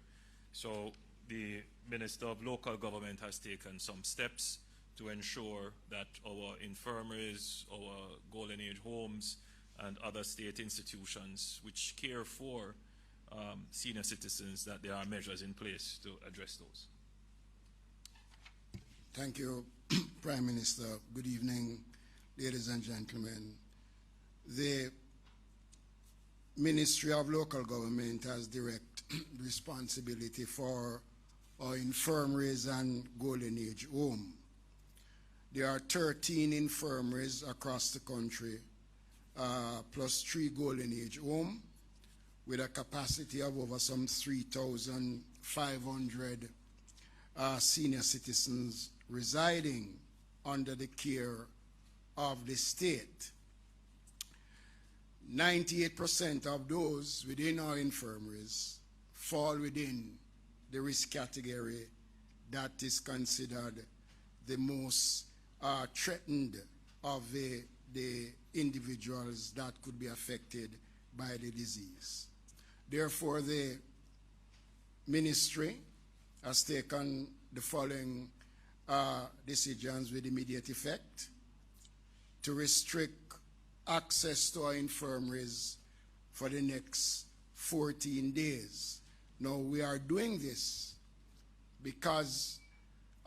So the Minister of Local Government has taken some steps to ensure that our infirmaries, our golden age homes, and other state institutions which care for senior citizens, that there are measures in place to address those. Thank you, Prime Minister. Good evening, ladies and gentlemen. The Ministry of Local Government has direct responsibility for our infirmaries and golden age home. There are 13 infirmaries across the country, plus 3 golden age home, with a capacity of over some 3,500 senior citizens residing under the care of the state. 98% of those within our infirmaries fall within the risk category that is considered the most threatened of the individuals that could be affected by the disease. Therefore, the ministry has taken the following decisions with immediate effect: to restrict access to our infirmaries for the next 14 days. Now, we are doing this because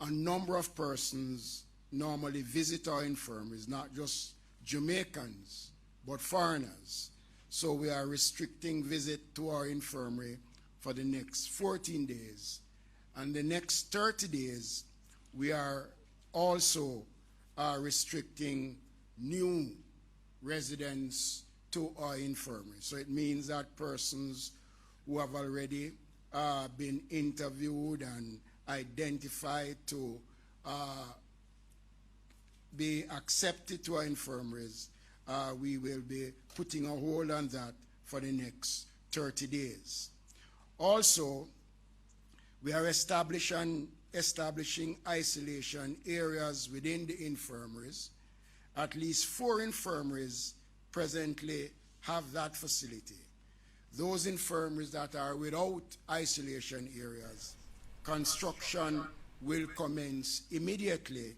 a number of persons normally visit our infirmaries, not just Jamaicans, but foreigners. So we are restricting visit to our infirmary for the next 14 days. And the next 30 days, we are also restricting new residents to our infirmary. So it means that persons who have already been interviewed and identified to be accepted to our infirmaries, we will be putting a hold on that for the next 30 days. Also, we are establishing isolation areas within the infirmaries. At least 4 infirmaries presently have that facility. Those infirmaries that are without isolation areas, construction will commence immediately,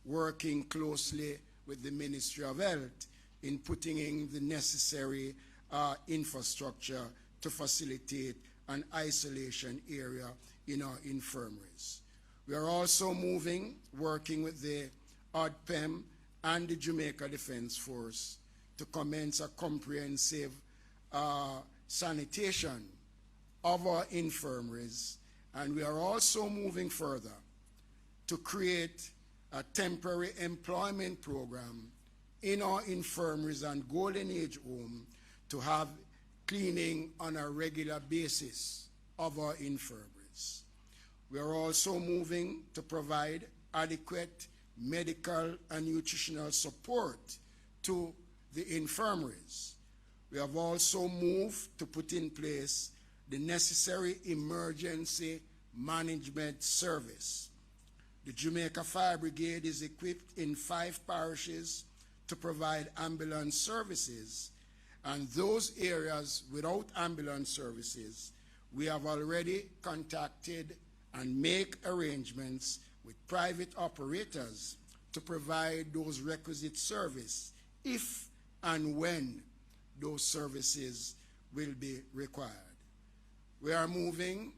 working closely with the Ministry of Health in putting in the necessary infrastructure to facilitate an isolation area in our infirmaries. We are also working with the ODPEM and the Jamaica Defense Force to commence a comprehensive sanitation of our infirmaries, and we are also moving further to create a temporary employment program in our infirmaries and Golden Age home to have cleaning on a regular basis of our infirmaries. We are also moving to provide adequate medical and nutritional support to the infirmaries. We have also moved to put in place the necessary emergency management service. The Jamaica Fire Brigade is equipped in 5 parishes to provide ambulance services, and those areas without ambulance services, we have already contacted and make arrangements with private operators to provide those requisite service if and when those services will be required. We are moving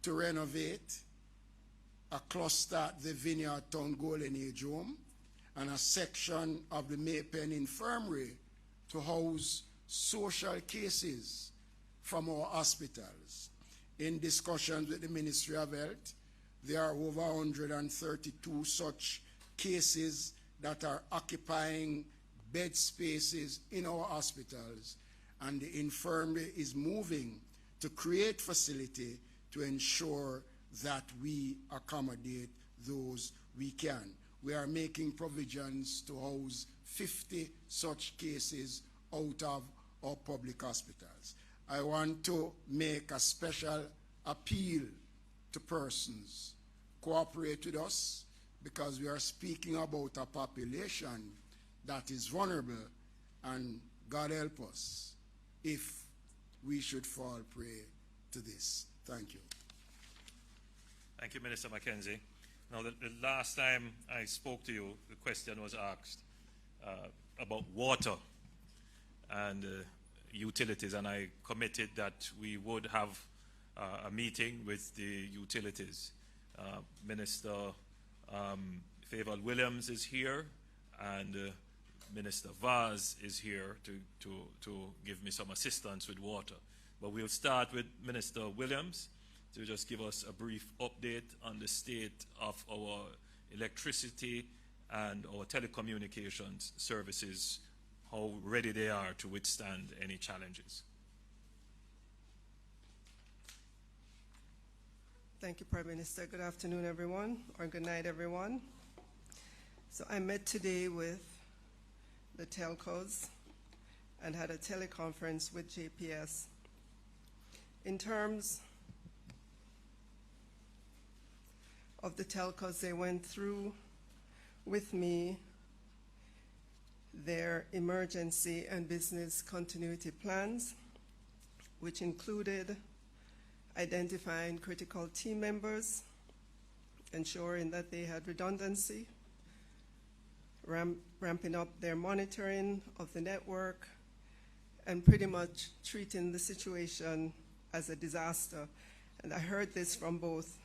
to renovate a cluster at the Vineyard Town Golden Age Home and a section of the Maypen Infirmary to house social cases from our hospitals. In discussions with the Ministry of Health, there are over 132 such cases that are occupying bed spaces in our hospitals, and the infirmary is moving to create facility to ensure that we accommodate those we can. We are making provisions to house 50 such cases out of our public hospitals. I want to make a special appeal to persons. Cooperate with us, because we are speaking about a population that is vulnerable, and God help us if we should fall prey to this. Thank you. Thank you, Minister Mackenzie. Now, the last time I spoke to you, the question was asked about water and utilities, and I committed that we would have a meeting with the utilities. Minister Favour Williams is here, and Minister Vaz is here to give me some assistance with water. But we'll start with Minister Williams to just give us a brief update on the state of our electricity and our telecommunications services, how ready they are to withstand any challenges. Thank you, Prime Minister. Good afternoon, everyone, or good night, everyone. So I met today with the telcos and had a teleconference with JPS. In terms of the telcos, they went through with me their emergency and business continuity plans, which included identifying critical team members, ensuring that they had redundancy, ramping up their monitoring of the network, and pretty much treating the situation as a disaster. And I heard this from both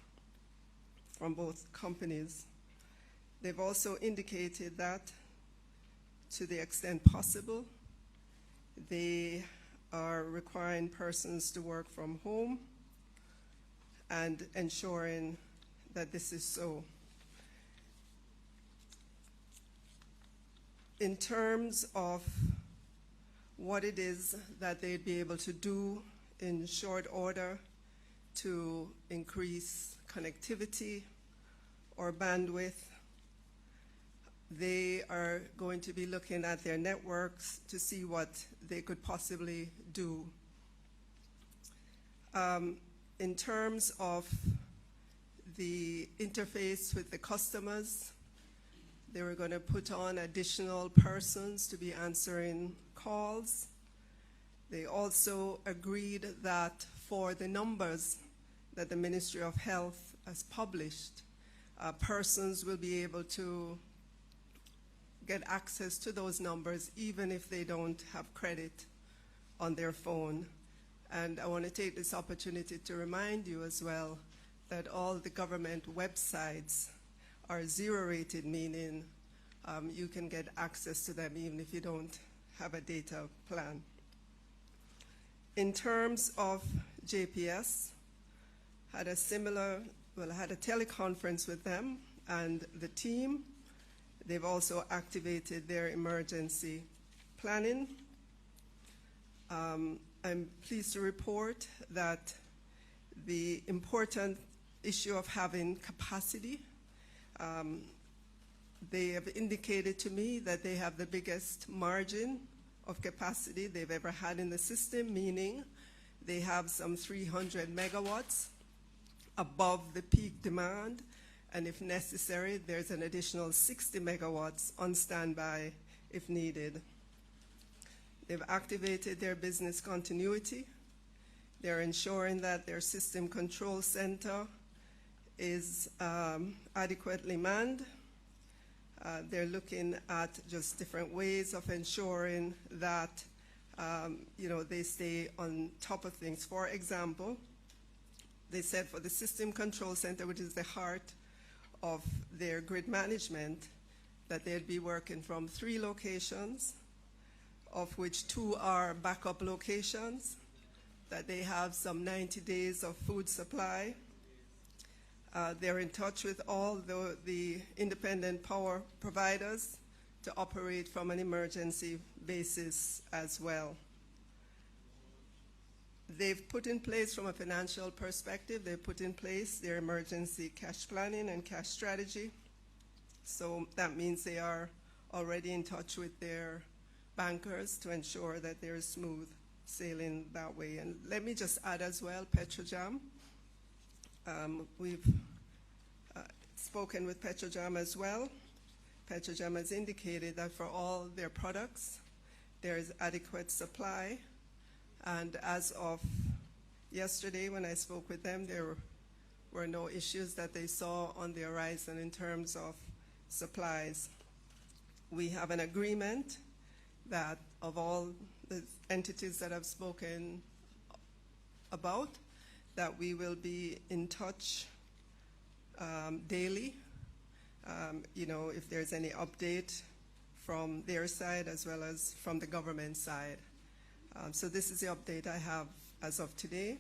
companies. They've also indicated that to the extent possible, they are requiring persons to work from home and ensuring that this is so. In terms of what it is that they'd be able to do in short order to increase connectivity or bandwidth, they are going to be looking at their networks to see what they could possibly do. In terms of the interface with the customers, they were going to put on additional persons to be answering calls. They also agreed that for the numbers that the Ministry of Health has published, persons will be able to get access to those numbers even if they don't have credit on their phone. And I want to take this opportunity to remind you as well that all the government websites are zero-rated, meaning you can get access to them even if you don't have a data plan. In terms of JPS, had a teleconference with them and the team. They've also activated their emergency planning. I'm pleased to report that the important issue of having capacity, they have indicated to me that they have the biggest margin of capacity they've ever had in the system, meaning they have some 300 megawatts above the peak demand, and if necessary, there's an additional 60 megawatts on standby if needed. They've activated their business continuity. They're ensuring that their system control center is adequately manned. They're looking at just different ways of ensuring that they stay on top of things. For example, they said for the system control center, which is the heart of their grid management, that they'd be working from 3 locations, of which 2 are backup locations, that they have some 90 days of food supply. They're in touch with all the independent power providers to operate from an emergency basis as well. They've put in place, from a financial perspective, they've put in place their emergency cash planning and cash strategy. So that means they are already in touch with their bankers to ensure that there's smooth sailing that way. And let me just add as well, Petrojam. We've spoken with Petrojam as well. Petrojam has indicated that for all their products, there is adequate supply. And as of yesterday, when I spoke with them, there were no issues that they saw on the horizon in terms of supplies. We have an agreement that of all the entities that I've spoken about, that we will be in touch daily, if there's any update from their side as well as from the government side. So this is the update I have as of today,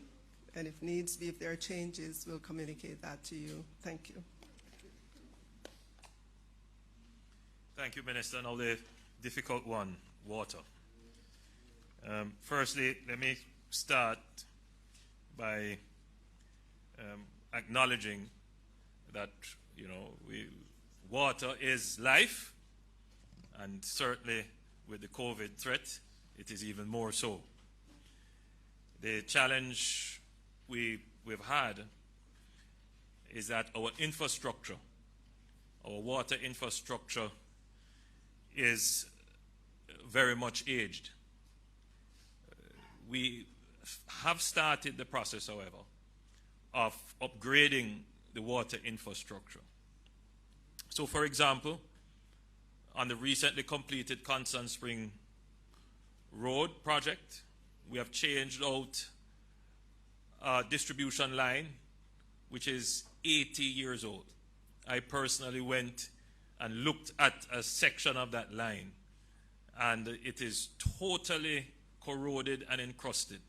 and if needs be, if there are changes, we'll communicate that to you. Thank you. Thank you, Minister. Now the difficult one, water. Firstly, let me start by acknowledging that water is life, and certainly with the COVID threat, it is even more so. The challenge we've had is that our infrastructure, our water infrastructure, is very much aged. We have started the process, however, of upgrading the water infrastructure. So, for example, on the recently completed Constant Spring Road project, we have changed out a distribution line which is 80 years old. I personally went and looked at a section of that line, and it is totally corroded and encrusted.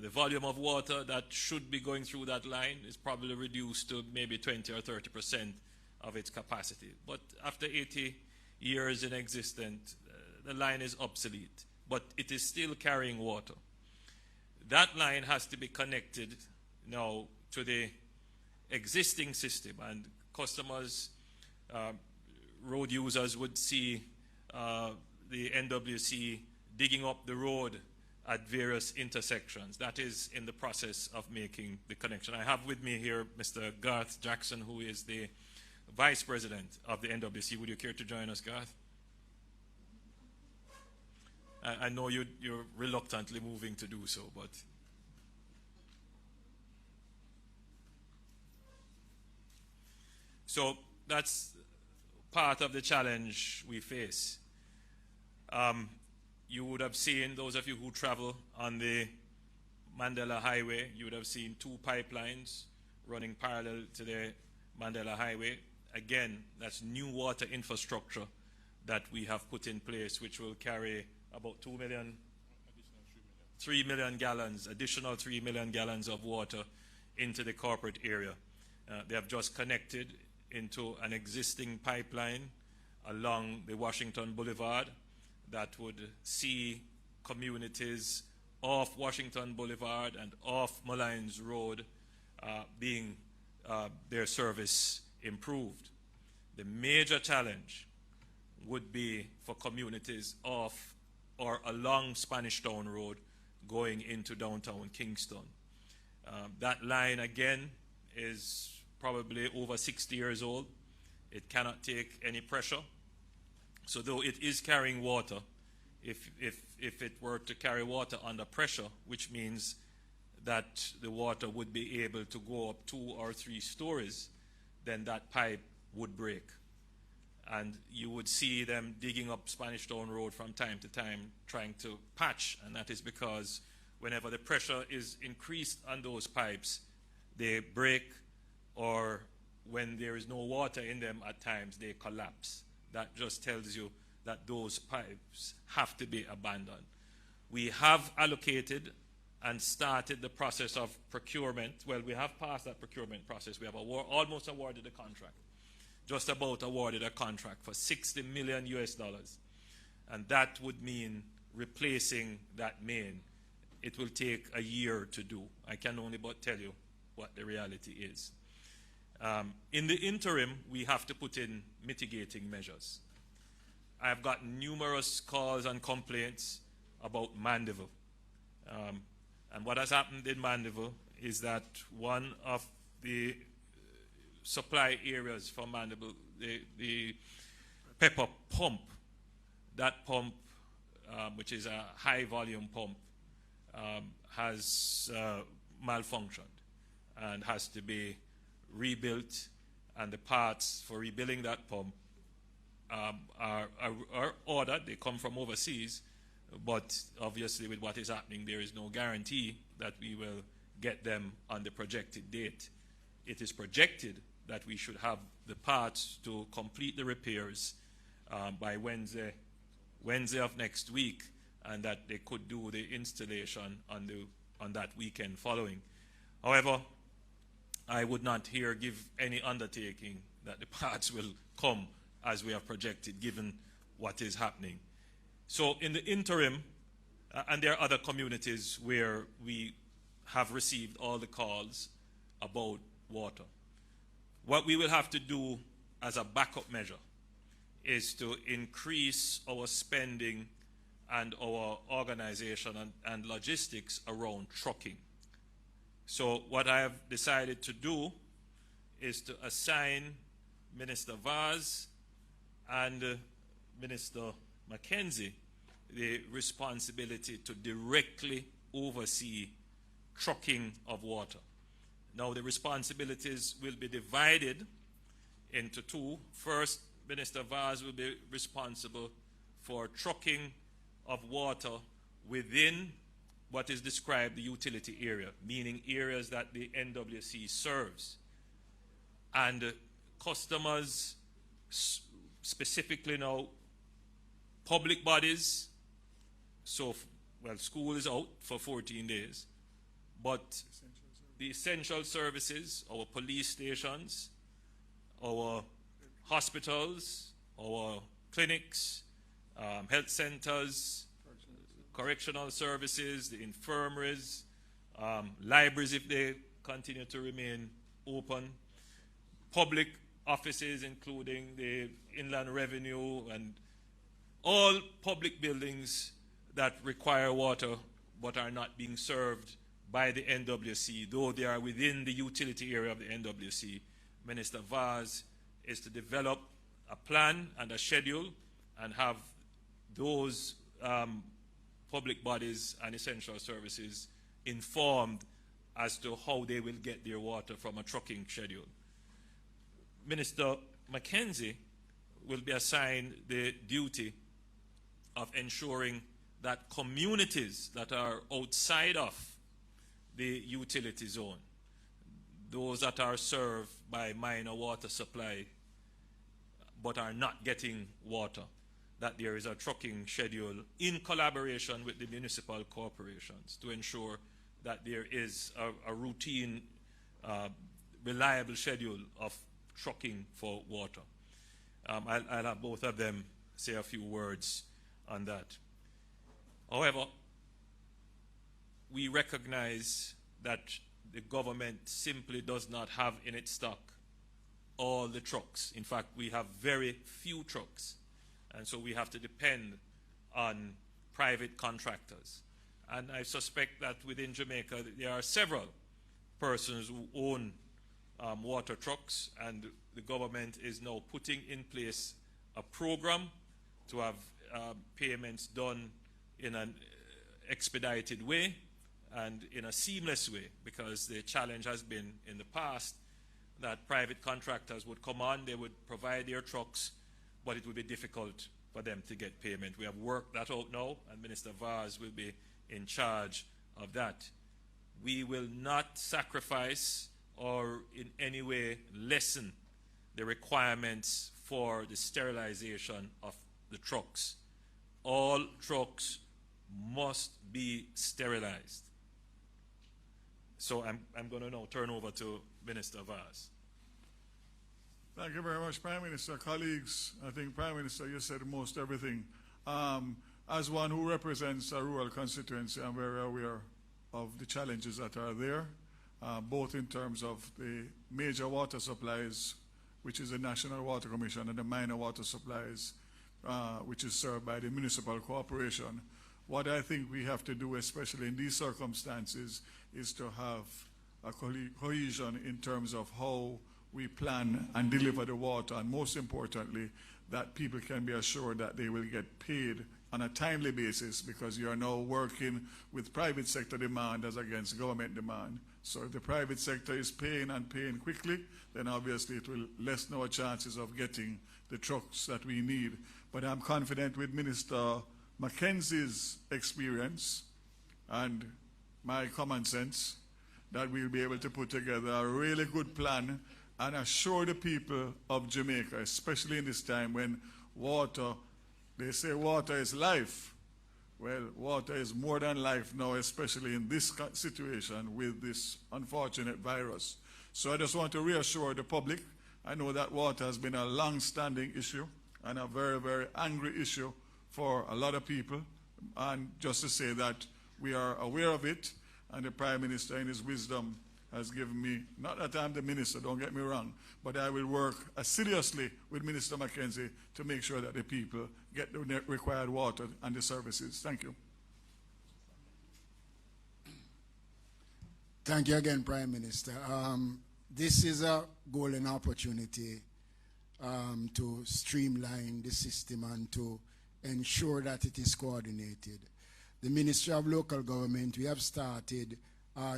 The volume of water that should be going through that line is probably reduced to maybe 20 or 30% of its capacity. But after 80 years in existence, the line is obsolete, but it is still carrying water. That line has to be connected now to the existing system, and customers, road users would see the NWC digging up the road at various intersections. That is in the process of making the connection. I have with me here Mr. Garth Jackson, who is the Vice President of the NWC. Would you care to join us, Garth? I know you're reluctantly moving to do so, but... So that's part of the challenge we face. You would have seen, those of you who travel on the Mandela Highway, you would have seen 2 pipelines running parallel to the Mandela Highway. Again, that's new water infrastructure that we have put in place, which will carry about 2 million, 3 million gallons, additional 3 million gallons of water into the corporate area. They have just connected into an existing pipeline along the Washington Boulevard that would see communities off Washington Boulevard and off Mullines Road being their service improved. The major challenge would be for communities off or along Spanish Town Road going into downtown Kingston. That line again is probably over 60 years old. It cannot take any pressure. So though it is carrying water, if it were to carry water under pressure, which means that the water would be able to go up 2 or 3 stories, then that pipe would break. And you would see them digging up Spanish Town Road from time to time trying to patch, and that is because whenever the pressure is increased on those pipes, they break, or when there is no water in them at times, they collapse. That just tells you that those pipes have to be abandoned. We have allocated and started the process of procurement. Well, we have passed that procurement process. We have almost awarded the contract. Just about awarded a contract for $60 million US. And that would mean replacing that main. It will take a year to do. I can only but tell you what the reality is. In the interim, we have to put in mitigating measures. I have gotten numerous calls and complaints about Mandeville. And what has happened in Mandeville is that one of the supply areas for Mandeville, the pepper pump, that pump, which is a high volume pump, has malfunctioned and has to be rebuilt, and the parts for rebuilding that pump are ordered. They come from overseas, but obviously with what is happening, there is no guarantee that we will get them on the projected date. It is projected that we should have the parts to complete the repairs by Wednesday of next week, and that they could do the installation on that weekend following. However, I would not here give any undertaking that the parts will come as we have projected, given what is happening. So in the interim, and there are other communities where we have received all the calls about water. What we will have to do as a backup measure is to increase our spending and our organization and logistics around trucking. So what I have decided to do is to assign Minister Vaz and Minister Mackenzie the responsibility to directly oversee trucking of water. Now the responsibilities will be divided into 2. First, Minister Vaz will be responsible for trucking of water within what is described the utility area, meaning areas that the NWC serves. And customers, specifically now, public bodies, so, well, school is out for 14 days, but the essential services, our police stations, our hospitals, our clinics, health centers, correctional services, the infirmaries, libraries if they continue to remain open, public offices including the Inland Revenue, and all public buildings that require water but are not being served by the NWC, though they are within the utility area of the NWC. Minister Vaz is to develop a plan and a schedule and have those public bodies and essential services informed as to how they will get their water from a trucking schedule. Minister Mackenzie will be assigned the duty of ensuring that communities that are outside of the utility zone, those that are served by minor water supply but are not getting water, that there is a trucking schedule in collaboration with the municipal corporations to ensure that there is a routine, reliable schedule of trucking for water. I'll have both of them say a few words on that. However, we recognize that the government simply does not have in its stock all the trucks. In fact, we have very few trucks, and so we have to depend on private contractors. And I suspect that within Jamaica there are several persons who own water trucks, and the government is now putting in place a program to have payments done in an expedited way and in a seamless way, because the challenge has been in the past that private contractors would come on, they would provide their trucks, but it would be difficult for them to get payment. We have worked that out now, and Minister Vaz will be in charge of that. We will not sacrifice or in any way lessen the requirements for the sterilization of the trucks. All trucks must be sterilized. So I'm going to now turn over to Minister Vaz. Thank you very much, Prime Minister. Colleagues, I think, Prime Minister, you said most everything. As one who represents a rural constituency, I'm very aware of the challenges that are there, both in terms of the major water supplies, which is the National Water Commission, and the minor water supplies, which is served by the municipal corporation. What I think we have to do, especially in these circumstances, is to have a cohesion in terms of how we plan and deliver the water, and most importantly, that people can be assured that they will get paid on a timely basis, because you are now working with private sector demand as against government demand. So if the private sector is paying and paying quickly, then obviously it will lessen our chances of getting the trucks that we need. But I'm confident with Minister Mackenzie's experience and my common sense that we'll be able to put together a really good plan and assure the people of Jamaica, especially in this time when water, they say water is life. Well, water is more than life now, especially in this situation with this unfortunate virus. So I just want to reassure the public. I know that water has been a long-standing issue and a very, very angry issue for a lot of people. And just to say that we are aware of it, and the Prime Minister in his wisdom has given me, not that I'm the minister, don't get me wrong, but I will work assiduously with Minister Mackenzie to make sure that the people get the required water and the services. Thank you. Thank you again, Prime Minister. This is a golden opportunity to streamline the system and to ensure that it is coordinated. The Ministry of Local Government, we have started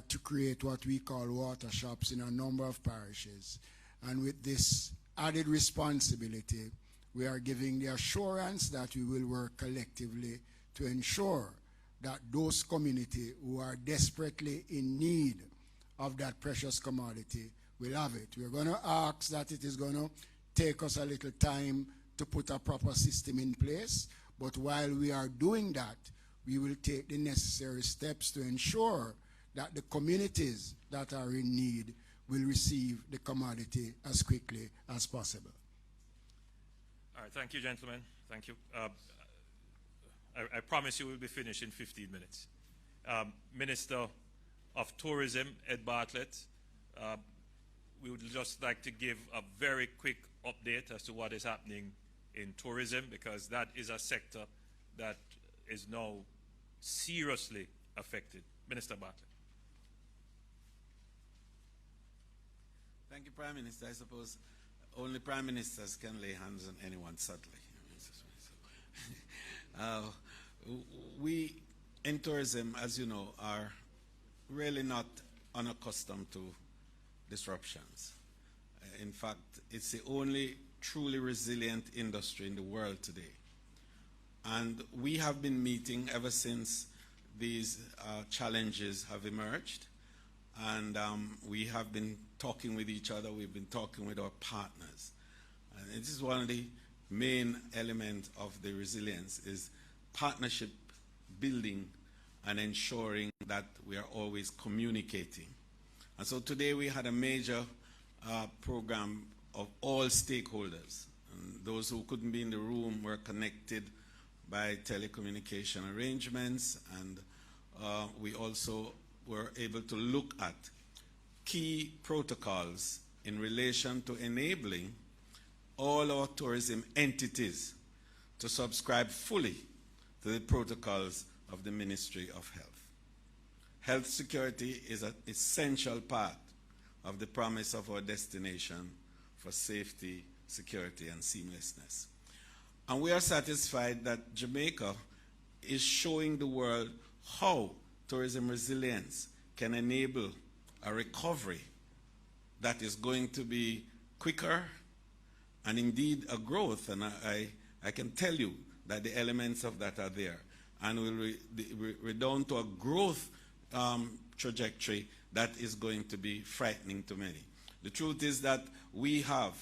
to create what we call water shops in a number of parishes. And with this added responsibility, we are giving the assurance that we will work collectively to ensure that those communities who are desperately in need of that precious commodity will have it. We're going to ask that it is going to take us a little time to put a proper system in place, but while we are doing that, we will take the necessary steps to ensure that the communities that are in need will receive the commodity as quickly as possible. All right, thank you, gentlemen. Thank you. I promise you we'll be finished in 15 minutes. Minister of Tourism, Ed Bartlett, we would just like to give a very quick update as to what is happening in tourism, because that is a sector that is now seriously affected. Minister Bartlett. Thank you, Prime Minister. I suppose only Prime Ministers can lay hands on anyone subtly. We in tourism, as you know, are really not unaccustomed to disruptions. In fact, it's the only truly resilient industry in the world today. And we have been meeting ever since these challenges have emerged. And we have been talking with each other. We've been talking with our partners. And this is one of the main element of the resilience is partnership building and ensuring that we are always communicating. And so today we had a major program of all stakeholders. And those who couldn't be in the room were connected by telecommunication arrangements, and we also were able to look at key protocols in relation to enabling all our tourism entities to subscribe fully to the protocols of the Ministry of Health. Health security is an essential part of the promise of our destination for safety, security, and seamlessness. And we are satisfied that Jamaica is showing the world how tourism resilience can enable a recovery that is going to be quicker and indeed a growth. And I can tell you that the elements of that are there. And we're down to a growth trajectory that is going to be frightening to many. The truth is that we have,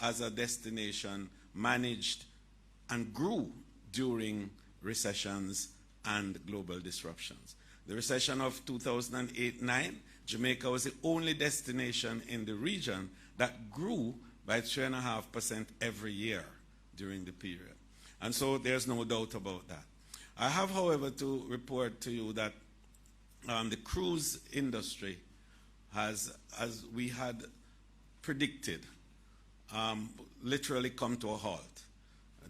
as a destination, managed and grew during recessions and global disruptions. The recession of 2008-9, Jamaica was the only destination in the region that grew by 3.5% every year during the period. And so there's no doubt about that. I have, however, to report to you that the cruise industry has, as we had predicted, literally come to a halt.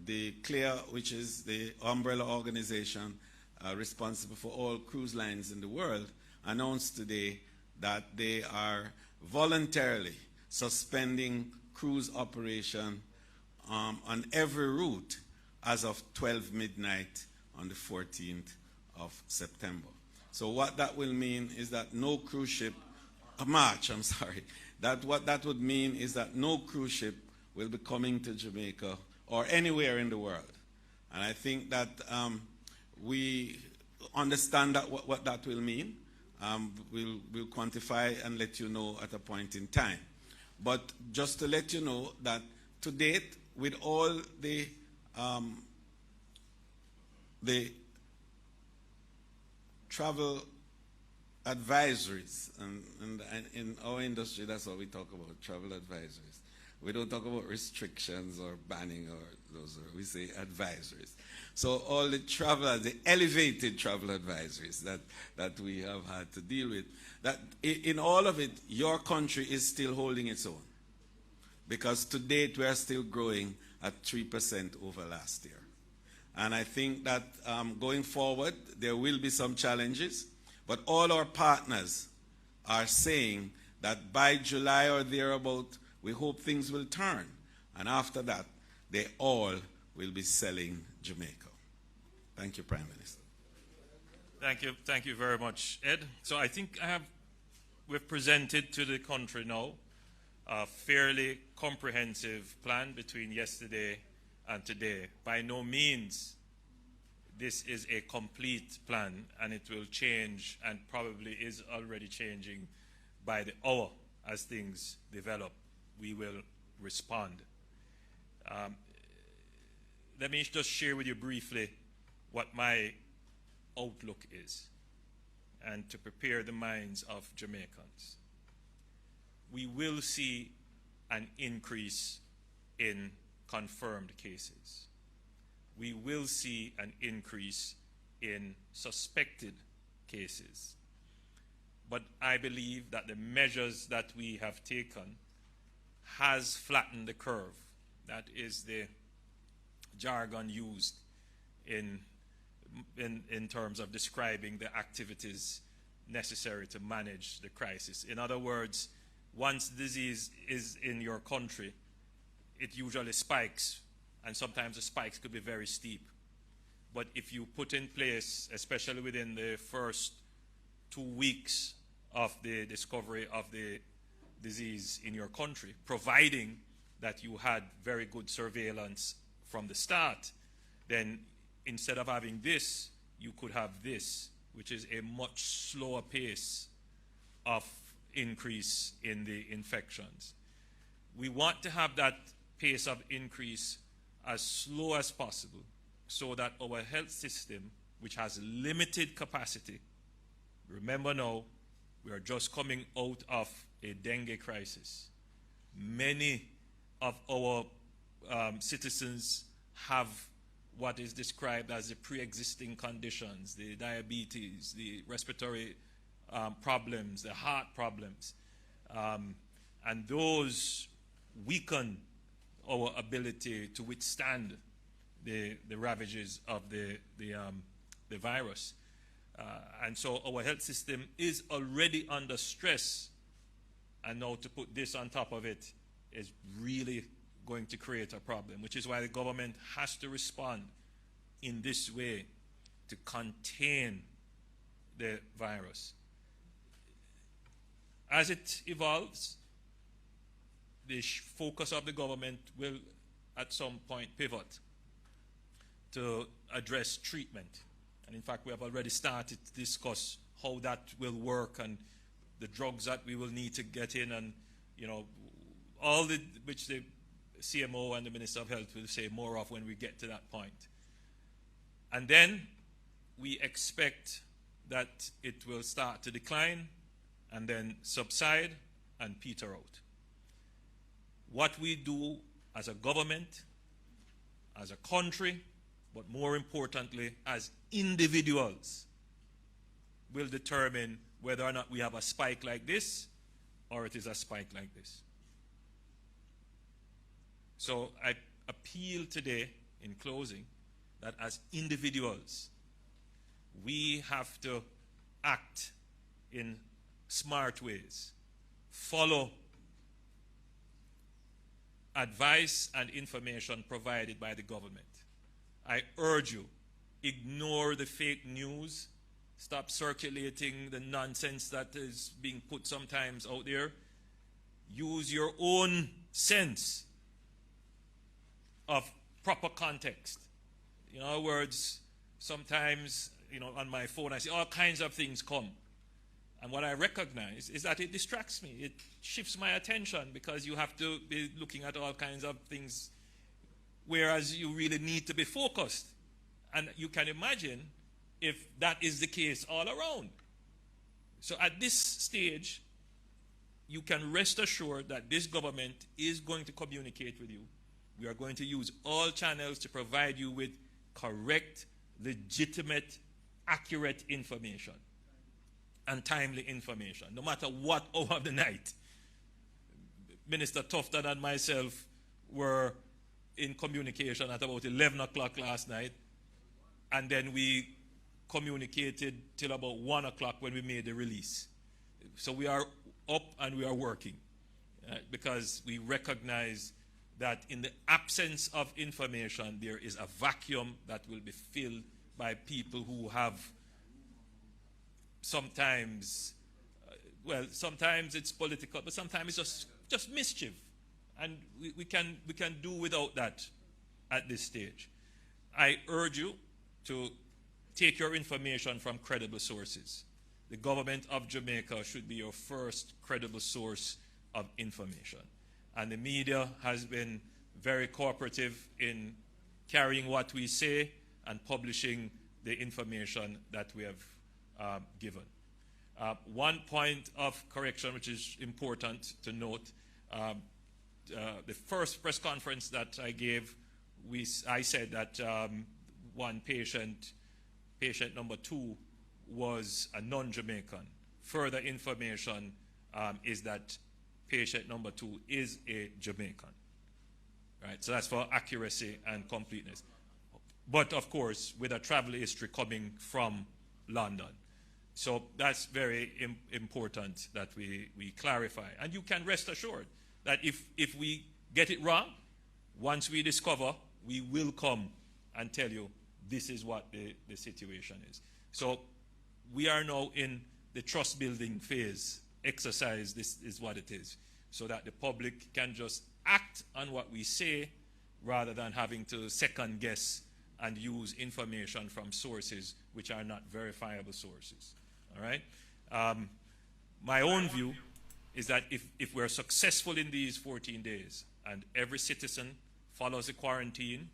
The CLEAR, which is the umbrella organization responsible for all cruise lines in the world, announced today that they are voluntarily suspending cruise operation on every route as of 12 midnight on the 14th of September. So what that will mean is that no cruise ship, March, I'm sorry, what that would mean is that no cruise ship will be coming to Jamaica or anywhere in the world. And I think that we understand that what that will mean. We'll quantify and let you know at a point in time. But just to let you know that to date, with all the travel advisories, and in our industry, that's what we talk about, travel advisories. We don't talk about restrictions or banning or those, we say advisories. So all the travel, the elevated travel advisories that we have had to deal with, that in all of it, your country is still holding its own. Because to date, we are still growing at 3% over last year. And I think that going forward, there will be some challenges, but all our partners are saying that by July or thereabout, we hope things will turn. And after that, they all will be selling Jamaica. Thank you, Prime Minister. Thank you very much, Ed. So I think we've presented to the country now a fairly comprehensive plan between yesterday and today. By no means this is a complete plan, and it will change and probably is already changing by the hour as things develop. We will respond. Let me just share with you briefly what my outlook is, and to prepare the minds of Jamaicans. We will see an increase in confirmed cases. We will see an increase in suspected cases. But I believe that the measures that we have taken has flattened the curve. That is the jargon used in terms of describing the activities necessary to manage the crisis. In other words, once disease is in your country, it usually spikes, and sometimes the spikes could be very steep. But if you put in place, especially within the first 2 weeks of the discovery of the disease in your country, providing that you had very good surveillance from the start, then instead of having this, you could have this, which is a much slower pace of increase in the infections. We want to have that pace of increase as slow as possible so that our health system, which has limited capacity, remember now, we are just coming out of a dengue crisis. Many of our citizens have what is described as the pre-existing conditions, the diabetes, the respiratory problems, the heart problems. And those weaken our ability to withstand the ravages of the virus. And so our health system is already under stress, and now to put this on top of it is really going to create a problem, which is why the government has to respond in this way to contain the virus. As it evolves, the focus of the government will at some point pivot to address treatment. And in fact, we have already started to discuss how that will work and the drugs that we will need to get in, and all which the CMO and the Minister of Health will say more of when we get to that point. And then we expect that it will start to decline and then subside and peter out. What we do as a government, as a country, but more importantly as individuals, will determine whether or not we have a spike like this or it is a spike like this. So I appeal today in closing that as individuals, we have to act in smart ways, follow advice and information provided by the government. I urge you, ignore the fake news, stop circulating the nonsense that is being put sometimes out there. Use your own sense of proper context. In other words, sometimes, on my phone I see all kinds of things come. And what I recognize is that it distracts me. It shifts my attention because you have to be looking at all kinds of things, whereas you really need to be focused. And you can imagine if that is the case all around. So at this stage, you can rest assured that this government is going to communicate with you. We are going to use all channels to provide you with correct, legitimate, accurate information and timely information, no matter what hour of the night. Minister Tufton and myself were in communication at about 11 o'clock last night, and then we communicated till about 1 o'clock when we made the release. So we are up and we are working because we recognize that in the absence of information, there is a vacuum that will be filled by people who have sometimes, sometimes it's political, but sometimes it's just mischief. And we can do without that at this stage. I urge you to take your information from credible sources. The government of Jamaica should be your first credible source of information. And the media has been very cooperative in carrying what we say and publishing the information that we have given. One point of correction, which is important to note, the first press conference that I gave, I said that one patient number 2, was a non-Jamaican. Further information is that patient number 2 is a Jamaican. Right? So that's for accuracy and completeness. But of course, with a travel history coming from London. So that's very important that we clarify. And you can rest assured that if we get it wrong, once we discover, we will come and tell you this is what the situation is. So we are now in the trust building phase exercise. This is what it is, so that the public can just act on what we say rather than having to second guess and use information from sources which are not verifiable sources. All right? My own view is that if we're successful in these 14 days and every citizen follows the quarantine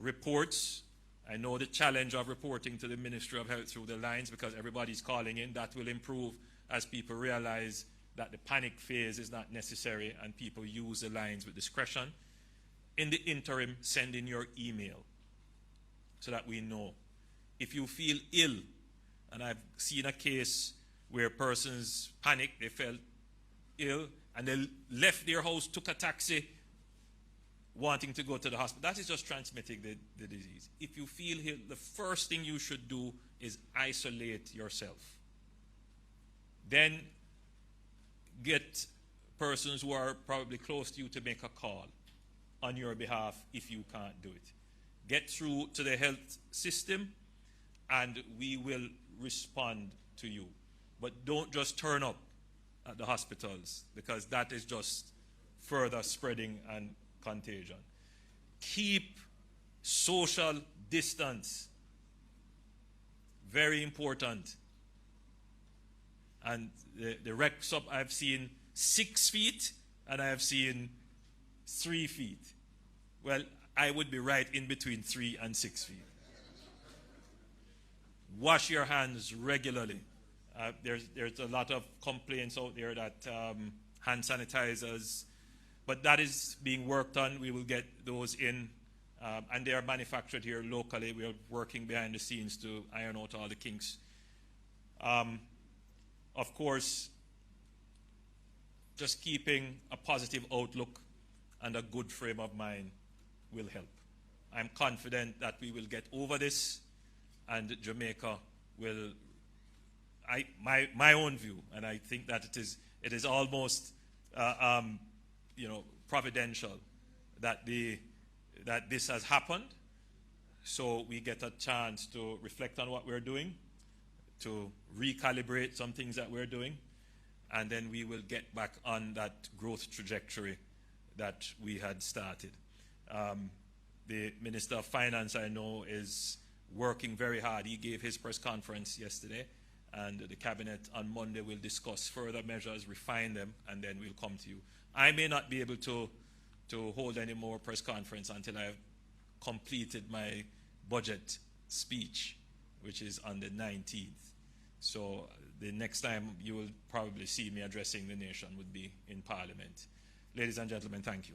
reports. I know the challenge of reporting to the Ministry of Health through the lines because everybody's calling in. That will improve as people realize that the panic phase is not necessary and people use the lines with discretion. In the interim, send in your email so that we know. If you feel ill, and I've seen a case where persons panicked, they felt ill, and they left their house, took a taxi, wanting to go to the hospital. That is just transmitting the disease. If you feel ill, the first thing you should do is isolate yourself. Then get persons who are probably close to you to make a call on your behalf if you can't do it. Get through to the health system and we will respond to you. But don't just turn up at the hospitals because that is just further spreading and contagion. Keep social distance. Very important. And the recs up, I've seen 6 feet and I have seen 3 feet. Well, I would be right in between 3 and 6 feet. Wash your hands regularly. There's a lot of complaints out there that hand sanitizers, but that is being worked on. We will get those in, and they are manufactured here locally. We are working behind the scenes to iron out all the kinks. Of course, just keeping a positive outlook and a good frame of mind will help. I'm confident that we will get over this and Jamaica will, my own view, and I think that it is almost providential that this has happened, so we get a chance to reflect on what we're doing, to recalibrate some things that we're doing, and then we will get back on that growth trajectory that we had started. The Minister of Finance, I know, is working very hard. He gave his press conference yesterday, and the Cabinet on Monday will discuss further measures, refine them, and then we'll come to you. I may not be able to hold any more press conference until I've completed my budget speech, which is on the 19th. So the next time you will probably see me addressing the nation would be in Parliament. Ladies and gentlemen, thank you.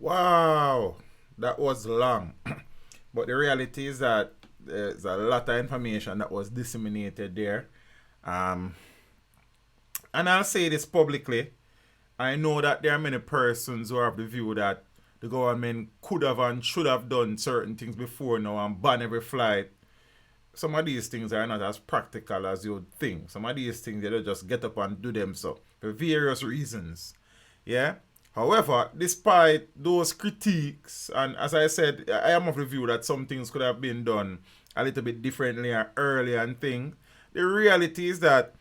Wow, that was long. But the reality is that there's a lot of information that was disseminated there. And I'll say this publicly. I know that there are many persons who have the view that the government could have and should have done certain things before now and ban every flight. Some of these things are not as practical as you would think. Some of these things, they don't just get up and do them so for various reasons. Yeah? However, despite those critiques, and as I said, I am of the view that some things could have been done a little bit differently and earlier and things. The reality is that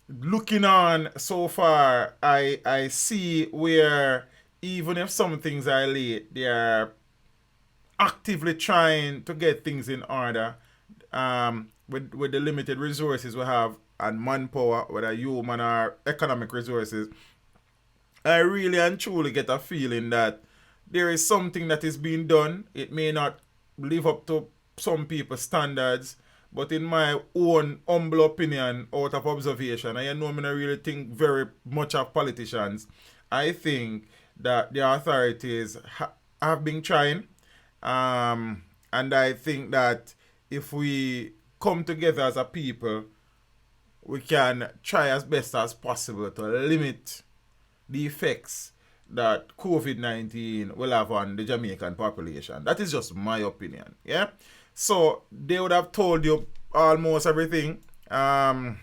looking on so far, I see where even if some things are late, they are actively trying to get things in order with the limited resources we have and manpower, whether human or economic resources. I really and truly get a feeling that there is something that is being done. It may not live up to some people's standards, but in my own humble opinion, out of observation, I know I don't really think very much of politicians. I think that the authorities have been trying, and I think that if we come together as a people, we can try as best as possible to limit the effects that COVID-19 will have on the Jamaican population. That is just my opinion. Yeah. So they would have told you almost everything. Not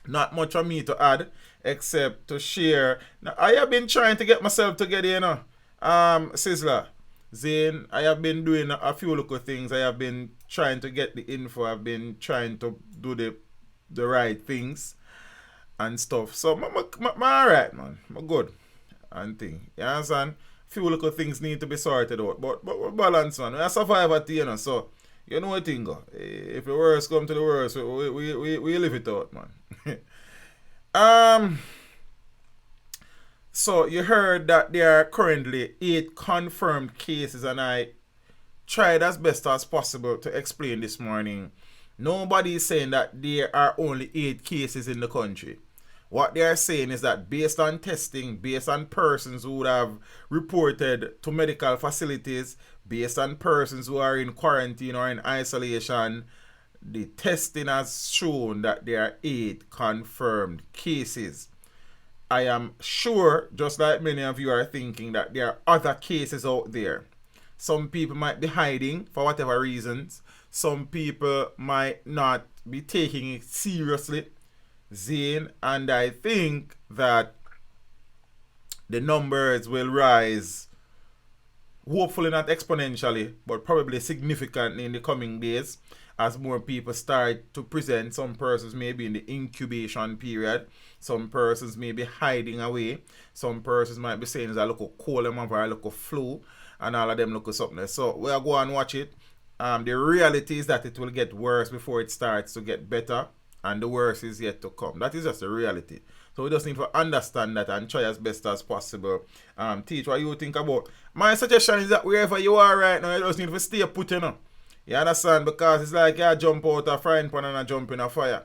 much for me to add except to share. Now, I have been trying to get myself together, you know. Sizzler, Zane, I have been doing a few little things. I have been trying to get the info. I've been trying to do the right things and stuff. So I'm alright, man. I'm good. And thing. You understand? Few little things need to be sorted out. But we're balanced, man. We're survivors, you know. So you know what thing go. If the worst come to the worst, we live it out, man. So you heard that there are currently 8 confirmed cases, and I tried as best as possible to explain this morning. Nobody is saying that there are only 8 cases in the country. What they are saying is that based on testing, based on persons who would have reported to medical facilities, based on persons who are in quarantine or in isolation, the testing has shown that there are 8 confirmed cases. I am sure, just like many of you are thinking, that there are other cases out there. Some people might be hiding for whatever reasons. Some people might not be taking it seriously, Zane, and I think that the numbers will rise, hopefully not exponentially, but probably significantly in the coming days as more people start to present. Some persons may be in the incubation period. Some persons may be hiding away. Some persons might be saying it's a little cold or a little flu, and all of them look something. So we'll go and watch it. The reality is that it will get worse before it starts to get better, and the worst is yet to come. That is just the reality. So we just need to understand that and try as best as possible. Teach what you think about. My suggestion is that wherever you are right now, you just need to stay put, you know. You understand? Because it's like you jump out a frying pan and a jump in a fire.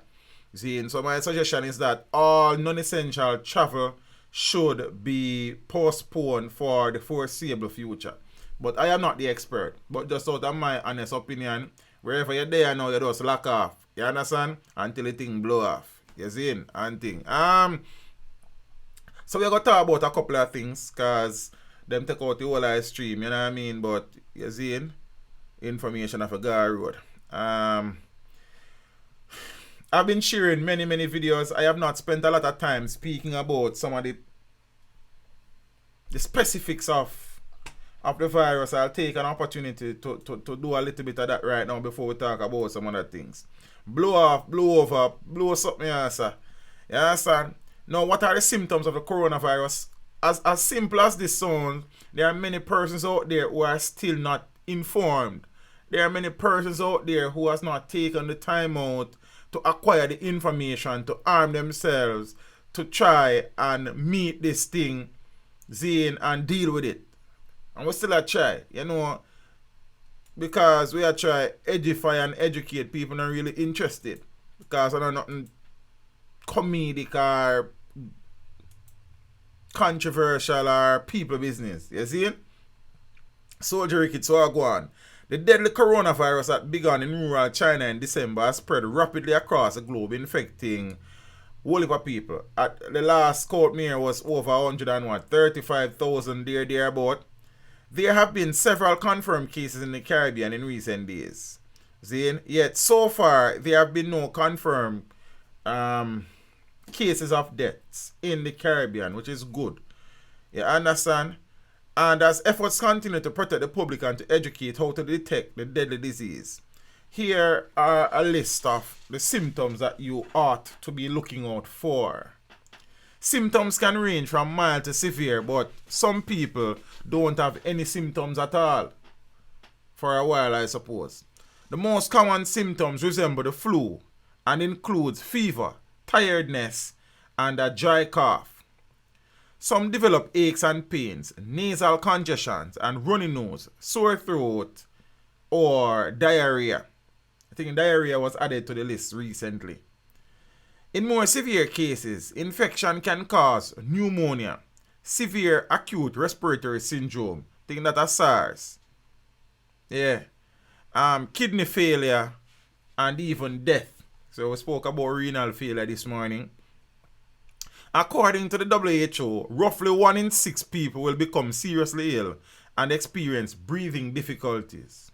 See, so my suggestion is that all non-essential travel should be postponed for the foreseeable future. But I am not the expert. But just out of my honest opinion, wherever you're there now, you just lock off. You understand? Until the thing blow off. You see? And thing. So we're going to talk about a couple of things, because them take out the whole live stream, you know what I mean? But you see? Information of a guy road. I've been sharing many videos. I have not spent a lot of time speaking about some of the specifics of the virus. I'll take an opportunity to do a little bit of that right now before we talk about some other things. Blow off, blow over, blow something else. You understand? Now, what are the symptoms of the coronavirus? As simple as this sounds, there are many persons out there who are still not informed. There are many persons out there who has not taken the time out to acquire the information, to arm themselves, to try and meet this thing, Zane, and deal with it. And we still a try, you know, because we are try edify and educate people not really interested. Because I know nothing comedic or controversial or people business. You see? Soldier Ricketts, so I go on. The deadly coronavirus that began in rural China in December has spread rapidly across the globe, infecting whole heap of people. At the last count here was over 135,000 thereabout. There have been several confirmed cases in the Caribbean in recent days. Yet so far there have been no confirmed cases of deaths in the Caribbean, which is good. You understand? And as efforts continue to protect the public and to educate how to detect the deadly disease, here are a list of the symptoms that you ought to be looking out for. Symptoms can range from mild to severe, but some people don't have any symptoms at all for a while, I suppose. The most common symptoms resemble the flu and includes fever, tiredness, and a dry cough. Some develop aches and pains, nasal congestions, and runny nose, sore throat, or diarrhea. I think diarrhea was added to the list recently. In more severe cases, infection can cause pneumonia, severe acute respiratory syndrome, I think that's SARS. Yeah. Kidney failure, and even death. So we spoke about renal failure this morning. According to the WHO, roughly 1 in 6 people will become seriously ill and experience breathing difficulties.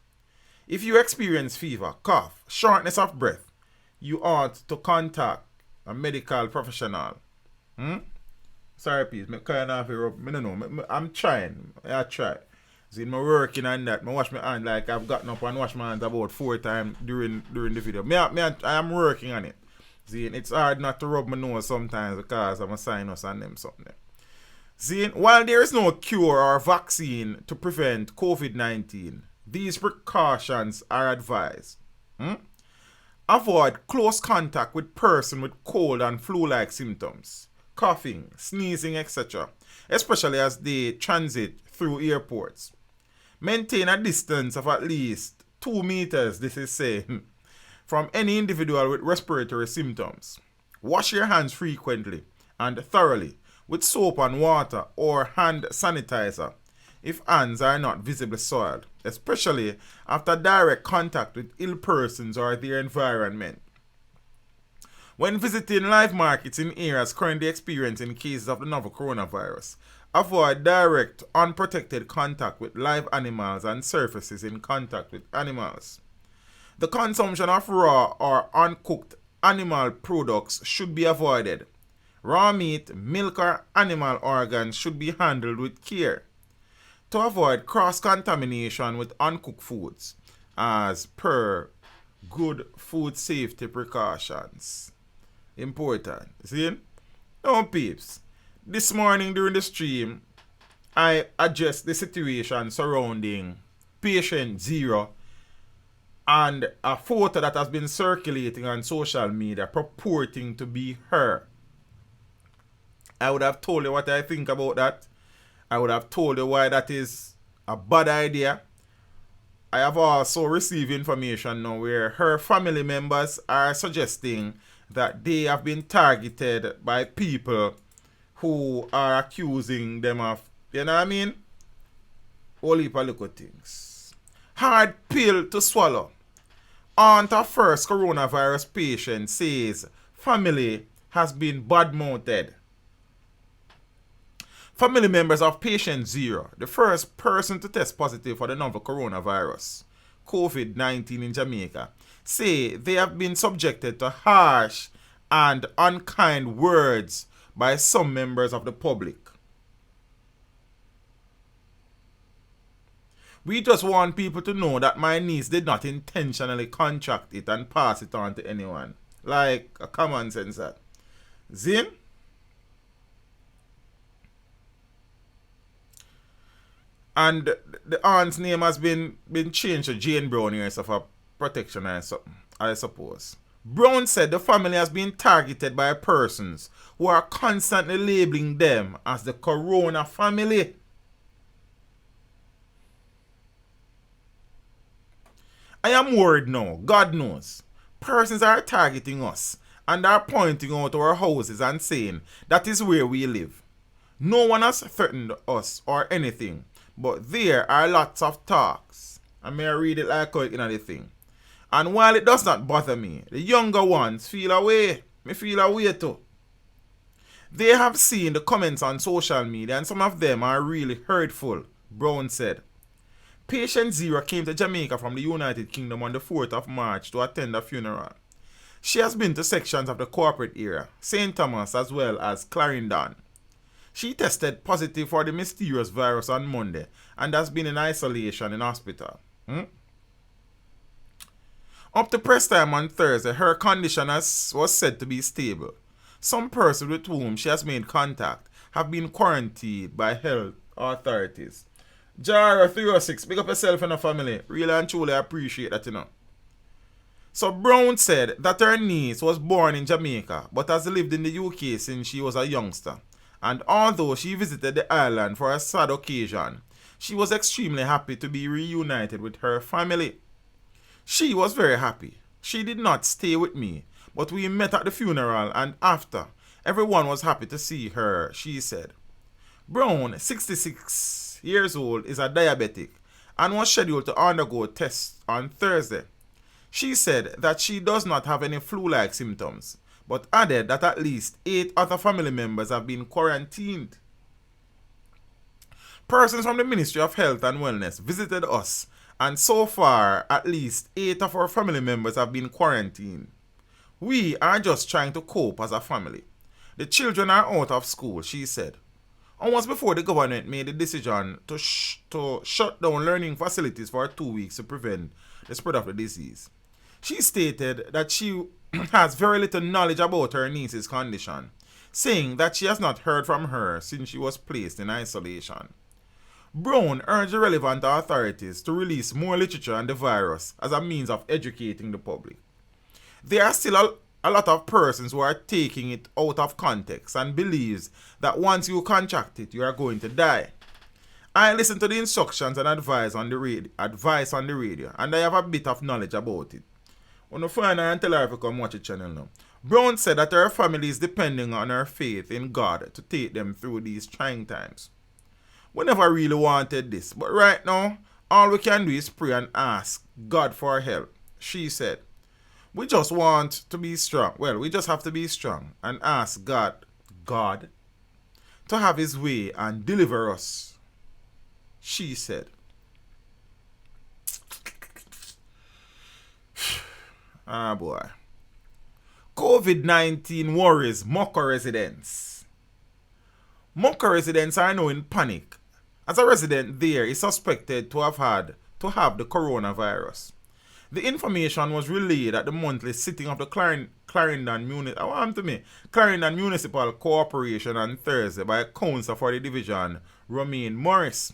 If you experience fever, cough, shortness of breath, you ought to contact a medical professional. Sorry, please. I'm trying. I try. See, I'm working on that. I wash my hand like I've gotten up and washed my hands about 4 times during the video. I am working on it. See, it's hard not to rub my nose sometimes because I'm a sinus and them something. See, while there is no cure or vaccine to prevent COVID-19, these precautions are advised. Avoid close contact with person with cold and flu-like symptoms. coughing, sneezing, etc., especially as they transit through airports. Maintain a distance of at least 2 meters, this is saying, from any individual with respiratory symptoms. Wash your hands frequently and thoroughly with soap and water or hand sanitizer if hands are not visibly soiled, especially after direct contact with ill persons or their environment. When visiting live markets in areas currently experiencing cases of the novel coronavirus, avoid direct, unprotected contact with live animals and surfaces in contact with animals. The consumption of raw or uncooked animal products should be avoided. Raw meat, milk, or animal organs should be handled with care to avoid cross-contamination with uncooked foods, as per good food safety precautions. Important. See? Now, peeps, this morning during the stream, I addressed the situation surrounding patient 0 and a photo that has been circulating on social media purporting to be her. I would have told you what I think about that. I would have told you why that is a bad idea. I have also received information now where her family members are suggesting that they have been targeted by people who are accusing them of, you know what I mean? Whole heap of little things. Hard pill to swallow. Aunt of first coronavirus patient says family has been bad-mouthed. Family members of patient 0, the first person to test positive for the novel coronavirus, COVID-19 in Jamaica, say they have been subjected to harsh and unkind words by some members of the public. We just want people to know that my niece did not intentionally contract it and pass it on to anyone. Like a common sense that. Zin? And the aunt's name has been changed to Jane Brown here so for protection or something, I suppose. Brown said the family has been targeted by persons who are constantly labeling them as the Corona family. I am worried now, God knows. Persons are targeting us and are pointing out our houses and saying that is where we live. No one has threatened us or anything, but there are lots of talks. I may read it like out in the thing. And while it does not bother me, the younger ones feel away. Me feel away too. They have seen the comments on social media and some of them are really hurtful, Brown said. Patient 0 came to Jamaica from the United Kingdom on the 4th of March to attend a funeral. She has been to sections of the corporate area, St. Thomas as well as Clarendon. She tested positive for the mysterious virus on Monday and has been in isolation in hospital. Up to press time on Thursday, her condition was said to be stable. Some persons with whom she has made contact have been quarantined by health authorities. Jara 306, pick up yourself and your family. Really and truly appreciate that, you know. So Brown said that her niece was born in Jamaica but has lived in the UK since she was a youngster. And although she visited the island for a sad occasion, she was extremely happy to be reunited with her family. She was very happy. She did not stay with me, but we met at the funeral and after, everyone was happy to see her, she said. Brown, 66 years old, is a diabetic and was scheduled to undergo tests on Thursday. She said that she does not have any flu-like symptoms, but added that at least 8 other family members have been quarantined. Persons from the Ministry of Health and Wellness visited us, and so far, at least 8 of our family members have been quarantined. We are just trying to cope as a family. The children are out of school, she said. Almost before the government made the decision to shut down learning facilities for 2 weeks to prevent the spread of the disease. She stated that she has very little knowledge about her niece's condition, saying that she has not heard from her since she was placed in isolation. Brown urged the relevant authorities to release more literature on the virus as a means of educating the public. There are still a lot of persons who are taking it out of context and believes that once you contract it, you are going to die. I listen to the instructions and advice on the radio, and I have a bit of knowledge about it. On the phone, and tell her if you come watch the channel now. Brown said that her family is depending on her faith in God to take them through these trying times. We never really wanted this, but right now, all we can do is pray and ask God for help, she said. We just want to be strong. Well, we just have to be strong and ask God to have his way and deliver us, she said. Ah, boy. COVID-19 worries Mocha residents. Mocha residents are now in panic, as a resident there is suspected to have the coronavirus. The information was relayed at the monthly sitting of the Clarendon Municipal Corporation on Thursday by a councillor for the division, Romain Morris.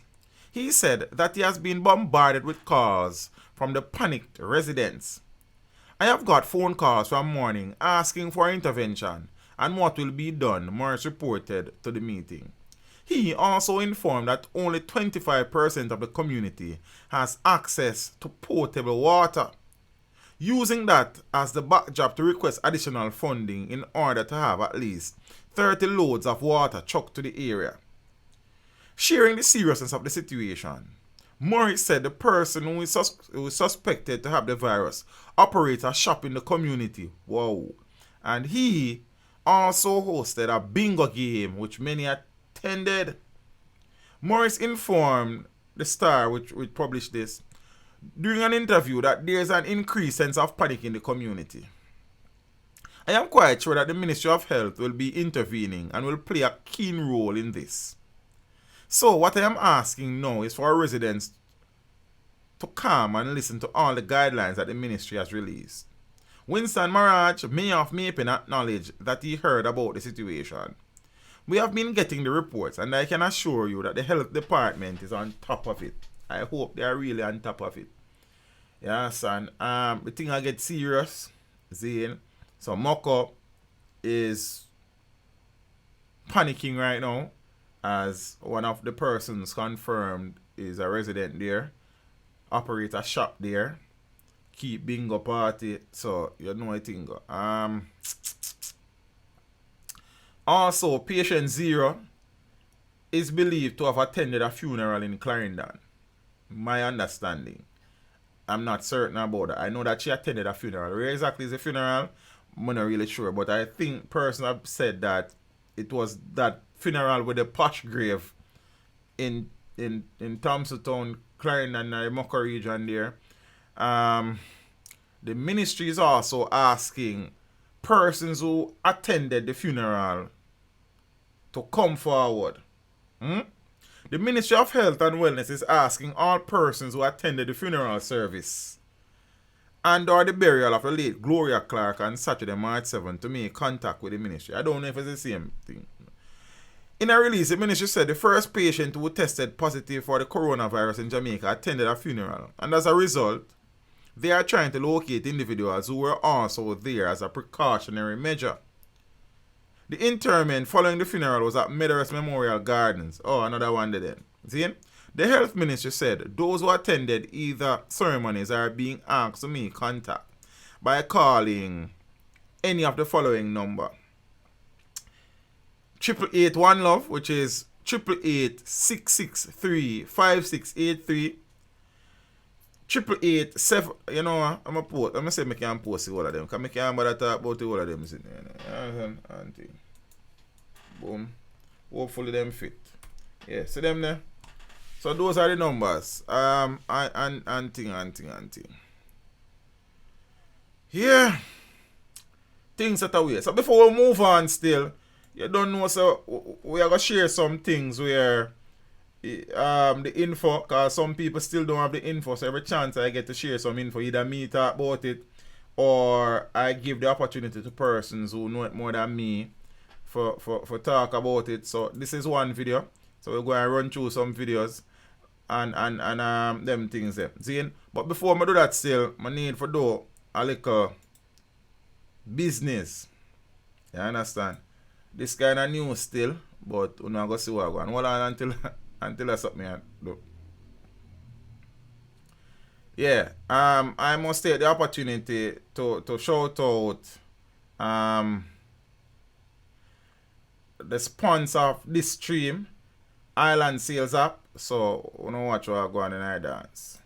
He said that he has been bombarded with calls from the panicked residents. I have got phone calls from morning asking for intervention and what will be done, Morris reported to the meeting. He also informed that only 25% of the community has access to potable water, using that as the backdrop to request additional funding in order to have at least 30 loads of water trucked to the area. Sharing the seriousness of the situation, Morris said the person who is suspected to have the virus operates a shop in the community. Whoa. And he also hosted a bingo game which many attended. Morris informed the Star, which published this, during an interview that there is an increased sense of panic in the community. I am quite sure that the Ministry of Health will be intervening and will play a keen role in this. So what I am asking now is for our residents to come and listen to all the guidelines that the ministry has released. Winston Marach, Mayor of Mapping, acknowledged that he heard about the situation. We have been getting the reports, and I can assure you that the health department is on top of it. I hope they are really on top of it. Yes, and the thing I get serious, Zane. So Moko is panicking right now, as one of the persons confirmed is a resident there, operate a shop there, keep bingo party, so you know I think. Also, patient 0 is believed to have attended a funeral in Clarendon. My understanding. I'm not certain about that. I know that she attended a funeral. Where exactly is the funeral? I'm not really sure, but I think person have said that it was that funeral with the posh grave in Thompson, Clarendon, and the Mocha region there. The ministry is also asking persons who attended the funeral to come forward. The Ministry of Health and Wellness is asking all persons who attended the funeral service and or the burial of the late Gloria Clark on Saturday, March 7 to make contact with the ministry. I don't know if it's the same thing. In a release, the ministry said the first patient who tested positive for the coronavirus in Jamaica attended a funeral, and as a result, they are trying to locate individuals who were also there as a precautionary measure. The interment following the funeral was at Meadows Memorial Gardens. Oh, another one then. See? The health ministry said those who attended either ceremonies are being asked to make contact by calling any of the following number. 888 love, which is 888-663-5683. 888-7. You know what? I'm going to say I can post all of them. Because I can't bother talk about all of them. Boom. Hopefully them fit. Yeah, see them there? So those are the numbers. And thing. Yeah. Things that are weird. So before we move on still, you don't know, so we are going to share some things where the info, because some people still don't have the info, so every chance I get to share some info, either me talk about it or I give the opportunity to persons who know it more than me for talk about it. So this is one video, so we're going to run through some videos and them things there. See? But before I do that still, I need for do a little business. You understand? This kind of new still, but we're not going to see what going on. Hold on until I something I do. Yeah, I must take the opportunity to shout out the sponsor of this stream, Island Sales App. So, we know what we're going in our dance.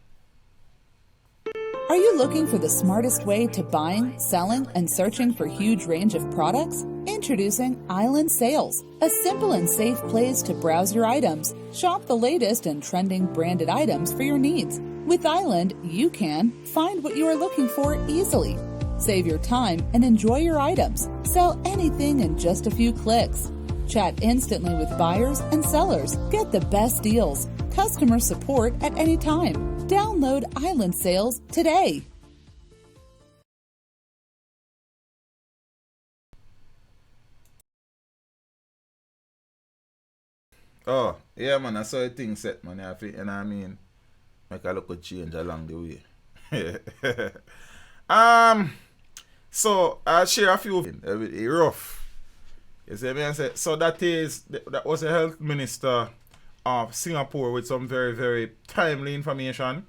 Are you looking for the smartest way to buying, selling, and searching for a huge range of products? Introducing Island Sales, a simple and safe place to browse your items, shop the latest and trending branded items for your needs. With Island, you can find what you are looking for easily, save your time, and enjoy your items. Sell anything in just a few clicks. Chat instantly with buyers and sellers. Get the best deals. Customer support at any time. Download Island Sales today. Oh, yeah, man, I saw a thing set, man. And I mean, make a look at change along the way. So I'll share a few things. Rough. You see me? I say, so that was a health minister of Singapore with some very, very timely information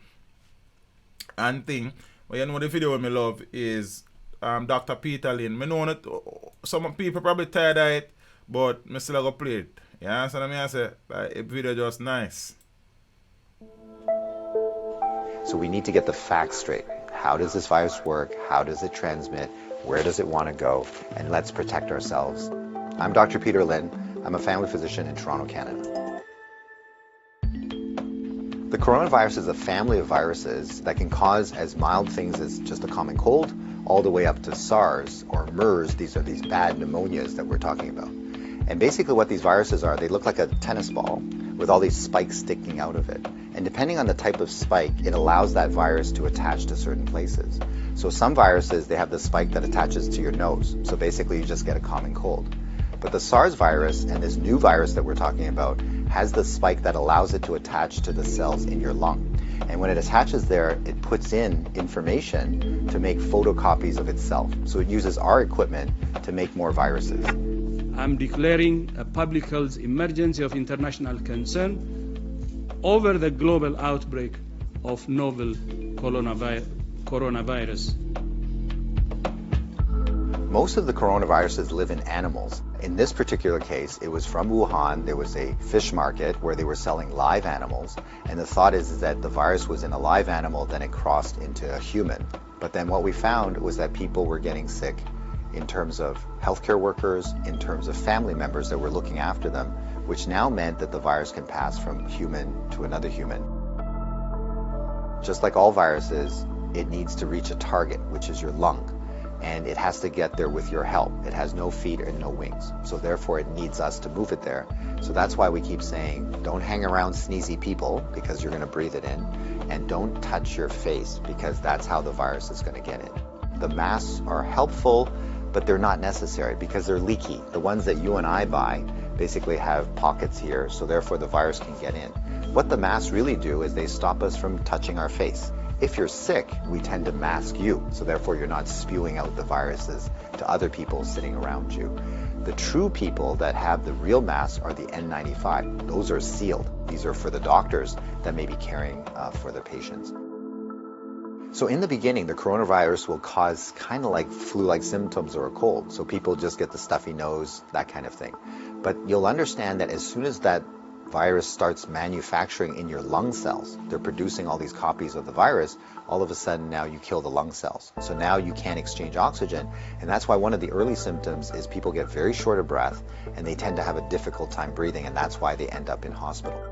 and thing. But you know the video me love is Dr. Peter Lynn. I know that some people probably tired of it, but I still go play it. You understand what I mean? I say, like, the video just nice. So we need to get the facts straight. How does this virus work? How does it transmit? Where does it want to go? And let's protect ourselves. I'm Dr. Peter Lynn. I'm a family physician in Toronto, Canada. The coronavirus is a family of viruses that can cause as mild things as just a common cold, all the way up to SARS or MERS. These are these bad pneumonias that we're talking about. And basically what these viruses are, they look like a tennis ball with all these spikes sticking out of it. And depending on the type of spike, it allows that virus to attach to certain places. So some viruses, they have the spike that attaches to your nose. So basically you just get a common cold. But the SARS virus and this new virus that we're talking about has the spike that allows it to attach to the cells in your lung. And when it attaches there, it puts in information to make photocopies of itself. So it uses our equipment to make more viruses. I'm declaring a public health emergency of international concern over the global outbreak of novel coronavirus. Most of the coronaviruses live in animals. In this particular case, it was from Wuhan. There was a fish market where they were selling live animals. And the thought is that the virus was in a live animal, then it crossed into a human. But then what we found was that people were getting sick in terms of healthcare workers, in terms of family members that were looking after them, which now meant that the virus can pass from human to another human. Just like all viruses, it needs to reach a target, which is your lung. And it has to get there with your help. It has no feet and no wings. So therefore it needs us to move it there. So that's why we keep saying, don't hang around sneezy people because you're gonna breathe it in. And don't touch your face because that's how the virus is gonna get in. The masks are helpful, but they're not necessary because they're leaky. The ones that you and I buy basically have pockets here, so therefore the virus can get in. What the masks really do is they stop us from touching our face. If you're sick, we tend to mask you, so therefore you're not spewing out the viruses to other people sitting around you. The true people that have the real masks are the N95. Those are sealed. These are for the doctors that may be caring for their patients. So in the beginning, the coronavirus will cause kind of like flu-like symptoms or a cold. So people just get the stuffy nose, that kind of thing. But you'll understand that as soon as that virus starts manufacturing in your lung cells, they're producing all these copies of the virus, all of a sudden now you kill the lung cells. So now you can't exchange oxygen. And that's why one of the early symptoms is people get very short of breath and they tend to have a difficult time breathing, and that's why they end up in hospital.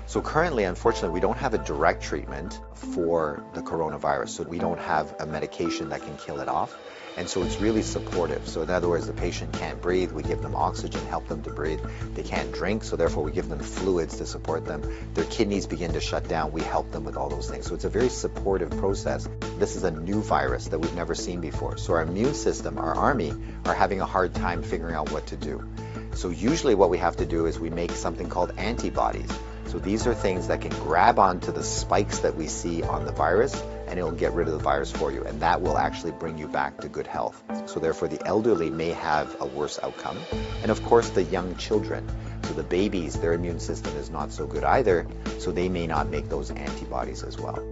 So currently, unfortunately, we don't have a direct treatment for the coronavirus. So we don't have a medication that can kill it off. And so it's really supportive. So in other words, the patient can't breathe, we give them oxygen, help them to breathe. They can't drink, so therefore we give them fluids to support them. Their kidneys begin to shut down, we help them with all those things. So it's a very supportive process. This is a new virus that we've never seen before. So our immune system, our army, are having a hard time figuring out what to do. So usually what we have to do is we make something called antibodies. So these are things that can grab onto the spikes that we see on the virus, and it'll get rid of the virus for you, and that will actually bring you back to good health. So therefore the elderly may have a worse outcome, and of course the young children. So the babies, their immune system is not so good either, so they may not make those antibodies as well.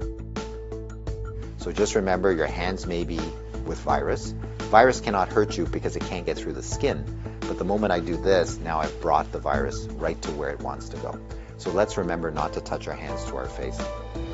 So just remember, your hands may be with virus. Virus cannot hurt you because it can't get through the skin, but the moment I do this, now I've brought the virus right to where it wants to go. So let's remember not to touch our hands to our face.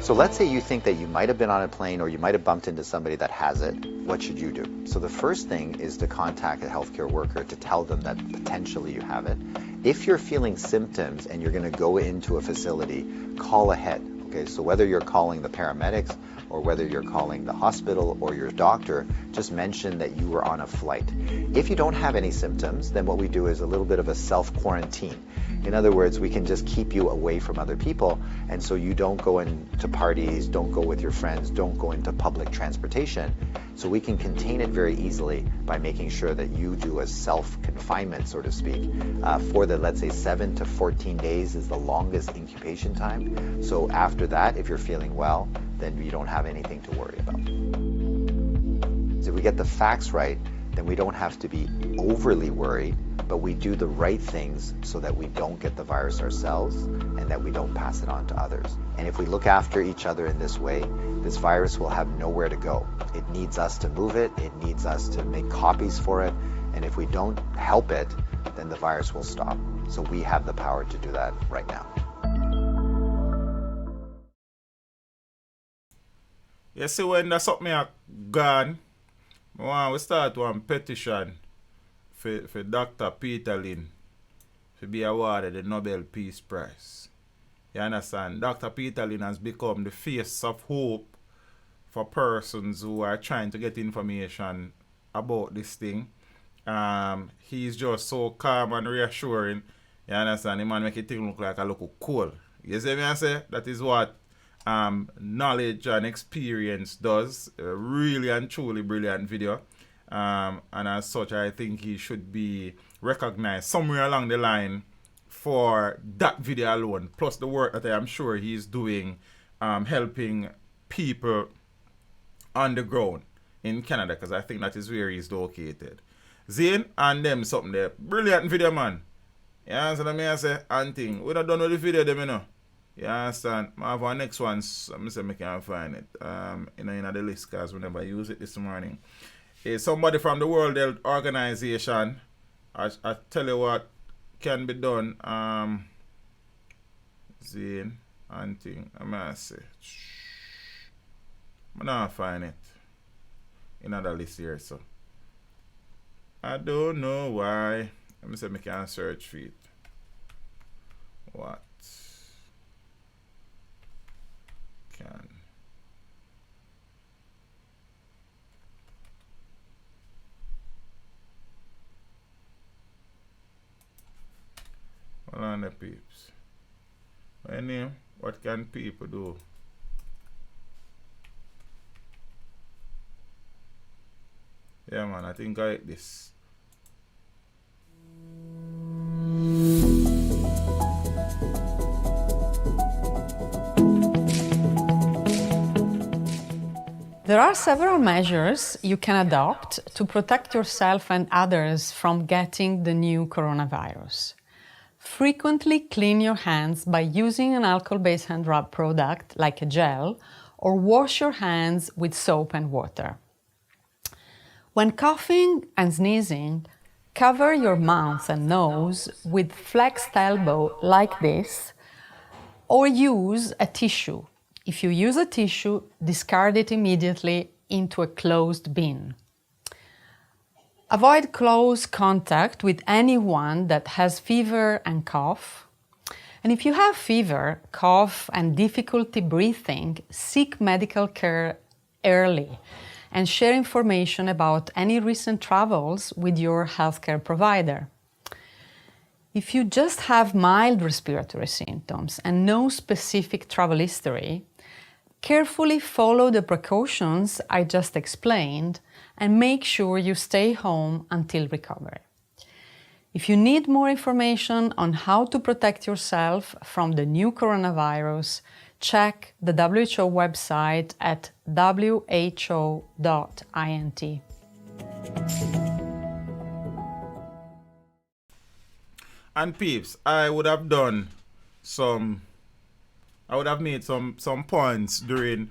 So let's say you think that you might have been on a plane or you might have bumped into somebody that has it. What should you do? So the first thing is to contact a healthcare worker to tell them that potentially you have it. If you're feeling symptoms and you're going to go into a facility, call ahead. Okay, so whether you're calling the paramedics or whether you're calling the hospital or your doctor, just mention that you were on a flight. If you don't have any symptoms, then what we do is a little bit of a self-quarantine. In other words, we can just keep you away from other people, and so you don't go into parties, don't go with your friends, don't go into public transportation. So we can contain it very easily by making sure that you do a self-confinement, so to speak, for the, let's say, 7 to 14 days is the longest incubation time. So after that, if you're feeling well, then you don't have anything to worry about. So if we get the facts right, then we don't have to be overly worried, but we do the right things so that we don't get the virus ourselves and that we don't pass it on to others. And if we look after each other in this way, this virus will have nowhere to go. It needs us to move it, it needs us to make copies for it, and if we don't help it, then the virus will stop. So we have the power to do that right now. You see, when there's something gone, we start one petition for Dr. Peter Lynn to be awarded the Nobel Peace Prize. You understand? Dr. Peter Lynn has become the face of hope for persons who are trying to get information about this thing. He's just so calm and reassuring. You understand? The man make it look like a local cool. You see me I say? That is what knowledge and experience does. Really and truly brilliant video. And as such, I think he should be recognized somewhere along the line for that video alone, plus the work that I am sure he's doing, helping people on the ground in Canada, because I think that is where he's located. Zane and them something there. Brilliant video, man. You understand what I say? And thing. We don't done with the video them, you know. You understand? I have our next one. I'm say I can't find it. In the list, because we never use it this morning. Somebody from the World Health Organization. I tell you what can be done. Zane and thing. I'm gonna say. I don't find it in another list here, so I don't know why. Let me say I can search for it. What can hold on the peeps. What can people do? Yeah, man, I think I hit this. There are several measures you can adopt to protect yourself and others from getting the new coronavirus. Frequently clean your hands by using an alcohol-based hand rub product like a gel, or wash your hands with soap and water. When coughing and sneezing, cover your mouth and nose with flexed elbow like this, or use a tissue. If you use a tissue, discard it immediately into a closed bin. Avoid close contact with anyone that has fever and cough. And if you have fever, cough, and difficulty breathing, seek medical care early and share information about any recent travels with your healthcare provider. If you just have mild respiratory symptoms and no specific travel history, carefully follow the precautions I just explained and make sure you stay home until recovery. If you need more information on how to protect yourself from the new coronavirus, check the WHO website at who.int. And peeps, I would have made some points during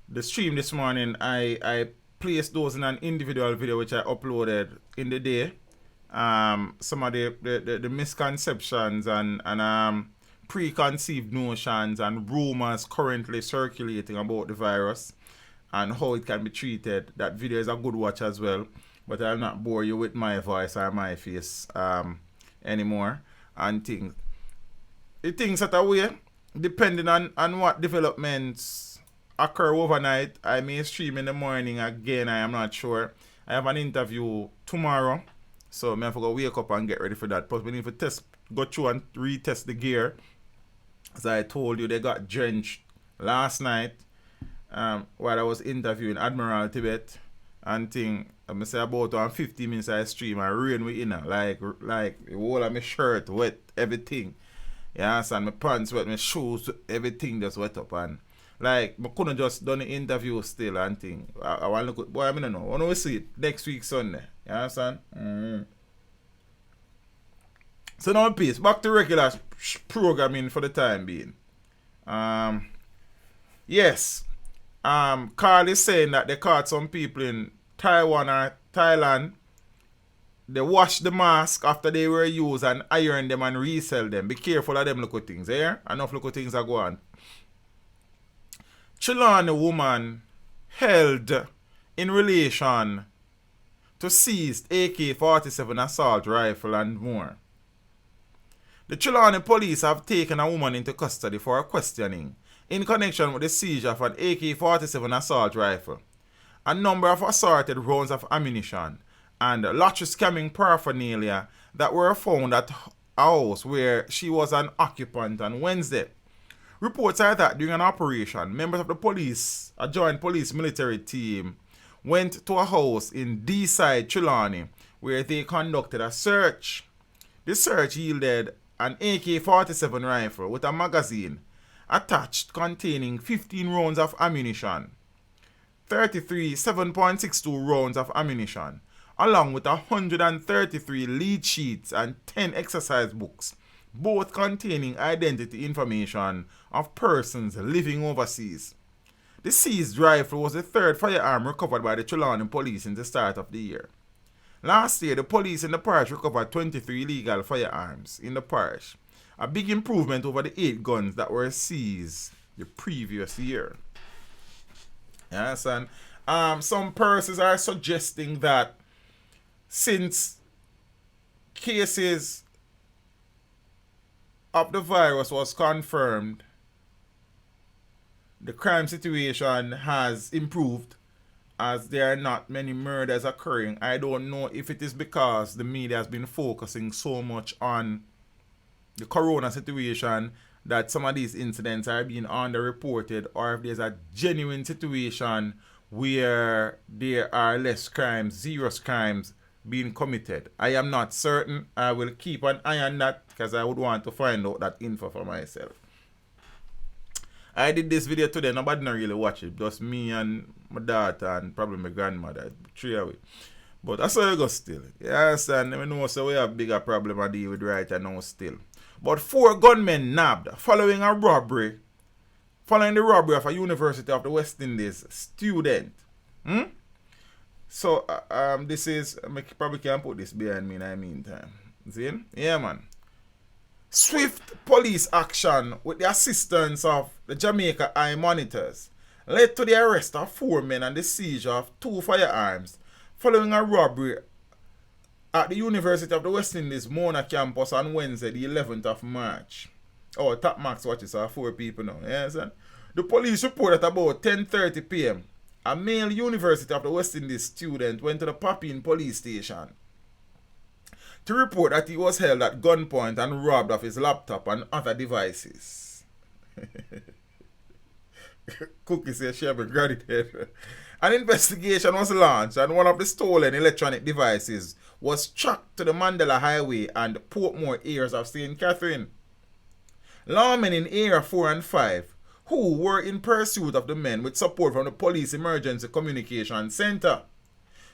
the stream this morning. I placed those in an individual video which I uploaded in the day. Some of the misconceptions and preconceived notions and rumors currently circulating about the virus and how it can be treated. That video is a good watch as well, but I'll not bore you with my voice or my face anymore and things. The things that are way, depending on what developments occur overnight. I may stream in the morning again, I am not sure. I have an interview tomorrow, so I have to go wake up and get ready for that. Plus we need to go through and retest the gear. As I told you, they got drenched last night while I was interviewing Admiral Tibet and thing. I say about 50 minutes I stream and rain with inner, like the whole of my shirt wet, everything. Yes, and my pants wet, my shoes, everything just wet up, and like I couldn't just done the interview still and thing. I want to look at, boy, I don't know. I want to see it next week Sunday. You understand? So now peace. Back to regular programming for the time being. Yes. Carl is saying that they caught some people in Taiwan or Thailand. They wash the mask after they were used and iron them and resell them. Be careful of them little things, eh? Enough little things are going on. Trelawney woman held in relation to seized AK-47 assault rifle and more. The Trelawney police have taken a woman into custody for a questioning in connection with the seizure of an AK-47 assault rifle, a number of assorted rounds of ammunition, and lottery scamming paraphernalia that were found at a house where she was an occupant on Wednesday. Reports are that during an operation, members of the police, a joint police military team, went to a house in D-side Trelawney where they conducted a search. The search yielded an AK-47 rifle with a magazine attached containing 15 rounds of ammunition, 33 7.62 rounds of ammunition, along with 133 lead sheets and 10 exercise books, both containing identity information of persons living overseas. The seized rifle was the third firearm recovered by the Trelawney police in the start of the year. Last year, the police in the parish recovered 23 illegal firearms in the parish, a big improvement over the 8 guns that were seized the previous year. Yes, and some persons are suggesting that since cases of the virus was confirmed, the crime situation has improved as there are not many murders occurring. I don't know if it is because the media has been focusing so much on the corona situation that some of these incidents are being underreported, or if there's a genuine situation where there are less crimes, zero crimes being committed. I am not certain. I will keep an eye on that because I would want to find out that info for myself. I did this video today, nobody not really watch it. Just me and my daughter and probably my grandmother. 3 away. But that's how it goes still. You understand? I know so we have bigger problem to deal with right now still. But 4 gunmen nabbed following the robbery of a University of the West Indies student. So this is, I probably can put this behind me in the meantime. See? Yeah, man. Swift police action with the assistance of the Jamaica Eye Monitors led to the arrest of 4 men and the seizure of 2 firearms following a robbery at the University of the West Indies Mona campus on Wednesday, the 11th of March. Oh, Top Max watches, so 4 people now. Yes, and the police report at about 10:30 p.m. a male University of the West Indies student went to the Papine police station to report that he was held at gunpoint and robbed of his laptop and other devices. Cookie says she have a gratitude. An investigation was launched and one of the stolen electronic devices was tracked to the Mandela Highway and Portmore areas of St. Catherine. Lawmen in Area 4 and 5, who were in pursuit of the men with support from the Police Emergency Communication Center,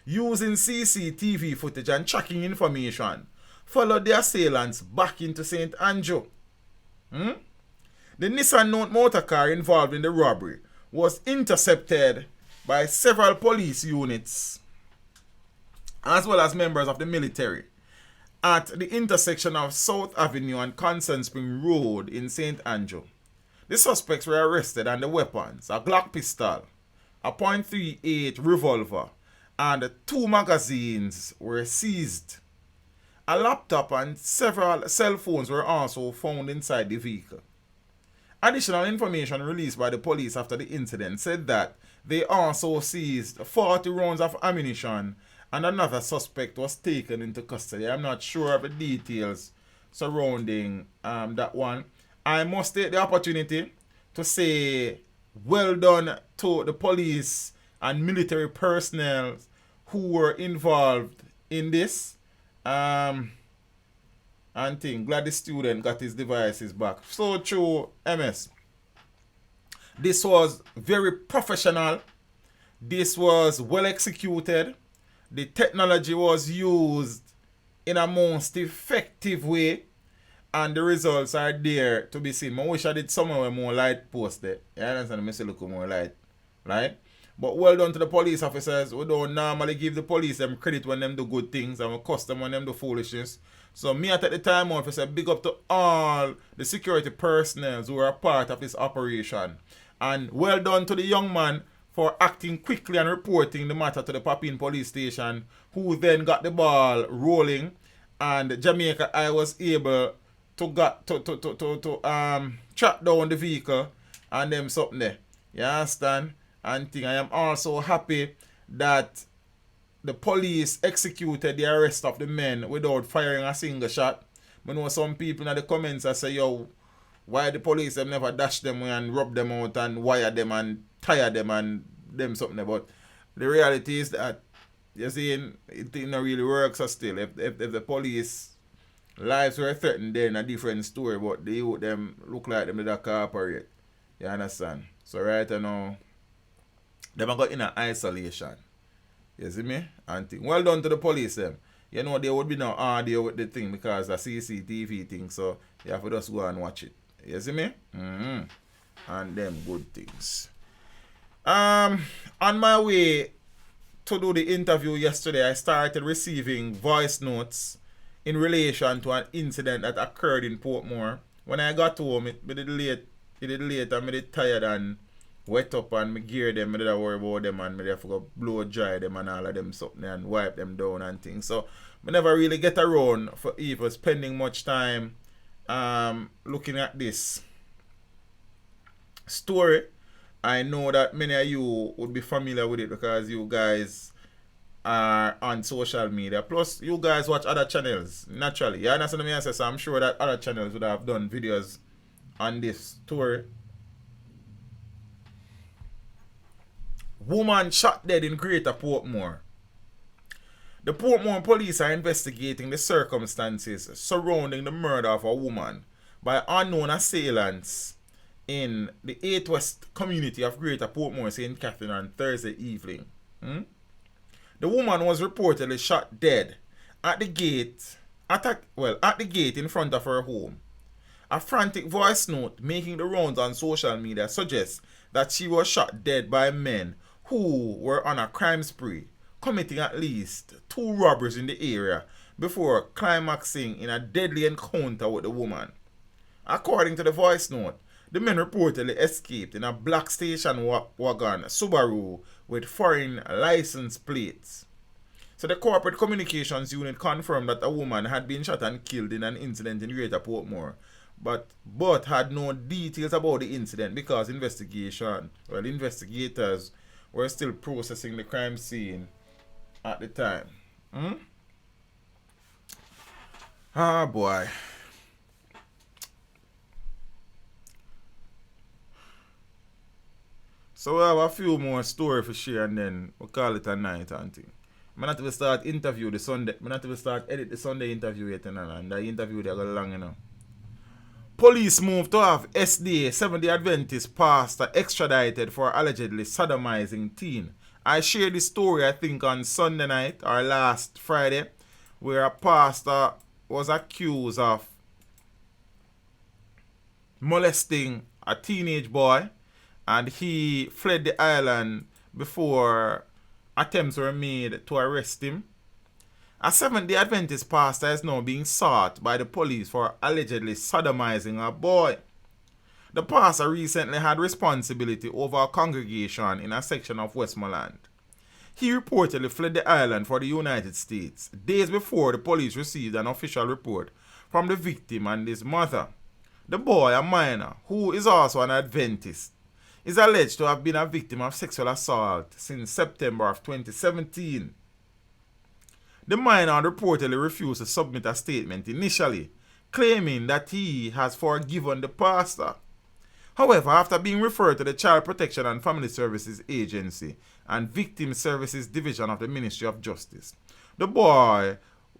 using CCTV footage and tracking information, followed the assailants back into St. Andrew. The Nissan Note motor car involved in the robbery was intercepted by several police units as well as members of the military at the intersection of South Avenue and Constant Spring Road in St. Andrew. The suspects were arrested and the weapons, a Glock pistol, a .38 revolver, and 2 magazines were seized. A laptop and several cell phones were also found inside the vehicle. Additional information released by the police after the incident said that they also seized 40 rounds of ammunition and another suspect was taken into custody. I'm not sure of the details surrounding that one. I must take the opportunity to say well done to the police and military personnel who were involved in this. And glad the student got his devices back. So true, MS. This was very professional. This was well executed. The technology was used in a most effective way. And the results are there to be seen. I wish I did somewhere more light posted. You understand? I say look more light. Right? But well done to the police officers. We don't normally give the police them credit when them do good things and we cuss them when them do foolishness. So me at the time out to say big up to all the security personnel who are a part of this operation. And well done to the young man for acting quickly and reporting the matter to the Papine police station, who then got the ball rolling, and Jamaica I was able to track down the vehicle and them something there. You understand? And I am also happy that the police executed the arrest of the men without firing a single shot. I know some people in the comments that say, yo, why the police them never dash them and rub them out and wire them and tire them and them something. But the reality is that, you see, it not really works still. If the police lives were threatened, then a different story. But the youth them look like them that cooperate. You understand? So right now, them got in isolation. You see me? And thing. Well done to the police them. You know there would be no audio with the thing because the CCTV thing. So you have to just go and watch it. You see me? And them good things. On my way to do the interview yesterday, I started receiving voice notes in relation to an incident that occurred in Portmore. When I got home, it did late and I did tired and wet up and me gear them, I didn't worry about them and I have to go blow dry them and all of them something and wipe them down and things. So I never really get around for even spending much time looking at this story. I know that many of you would be familiar with it because you guys are on social media. Plus, you guys watch other channels, naturally. You understand me? So I'm sure that other channels would have done videos on this story. Woman shot dead in Greater Portmore. The Portmore police are investigating the circumstances surrounding the murder of a woman by unknown assailants in the 8th West community of Greater Portmore, St. Catherine on Thursday evening. The woman was reportedly shot dead at the gate in front of her home. A frantic voice note making the rounds on social media suggests that she was shot dead by men who were on a crime spree, committing at least 2 robberies in the area before climaxing in a deadly encounter with the woman. According to the voice note, the men reportedly escaped in a black station wagon Subaru with foreign license plates. So the corporate communications unit confirmed that a woman had been shot and killed in an incident in Greater Portmore, but had no details about the incident because investigators were still processing the crime scene at the time. Ah, boy. So we have a few more stories for share and then we'll call it a night and thing. I'm not even start interview the Sunday. I'm not even start edit the Sunday interview yet and the interview they got long, you know. Police move to have SDA, Seventh-day Adventist pastor, extradited for allegedly sodomizing teen. I shared this story, I think, on Sunday night or last Friday, where a pastor was accused of molesting a teenage boy, and he fled the island before attempts were made to arrest him. A Seventh-day Adventist pastor is now being sought by the police for allegedly sodomizing a boy. The pastor recently had responsibility over a congregation in a section of Westmoreland. He reportedly fled the island for the United States days before the police received an official report from the victim and his mother. The boy, a minor, who is also an Adventist, is alleged to have been a victim of sexual assault since September of 2017. The minor reportedly refused to submit a statement initially, claiming that he has forgiven the pastor. However, after being referred to the Child Protection and Family Services Agency and Victim Services Division of the Ministry of Justice, the boy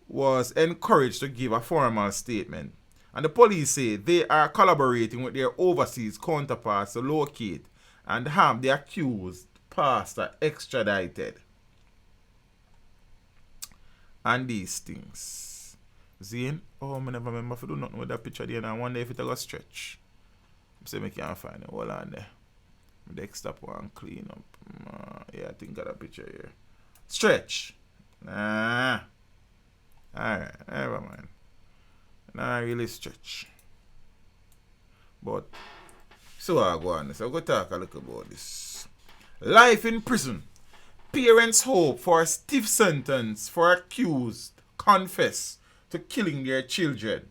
was encouraged to give a formal statement, and the police say they are collaborating with their overseas counterparts to locate and have the accused pastor extradited. And these things. Zane, oh, I never remember if I do nothing with that picture there, and I wonder if it will stretch. I say I can't find it. Hold on there. My desktop one clean up. Yeah, I think I got a picture here. Stretch. Nah. Alright, never mind. Nah, really stretch. But, so I go on this. I'll go talk a little about this. Life in prison. Parents hope for a stiff sentence for accused confess to killing their children.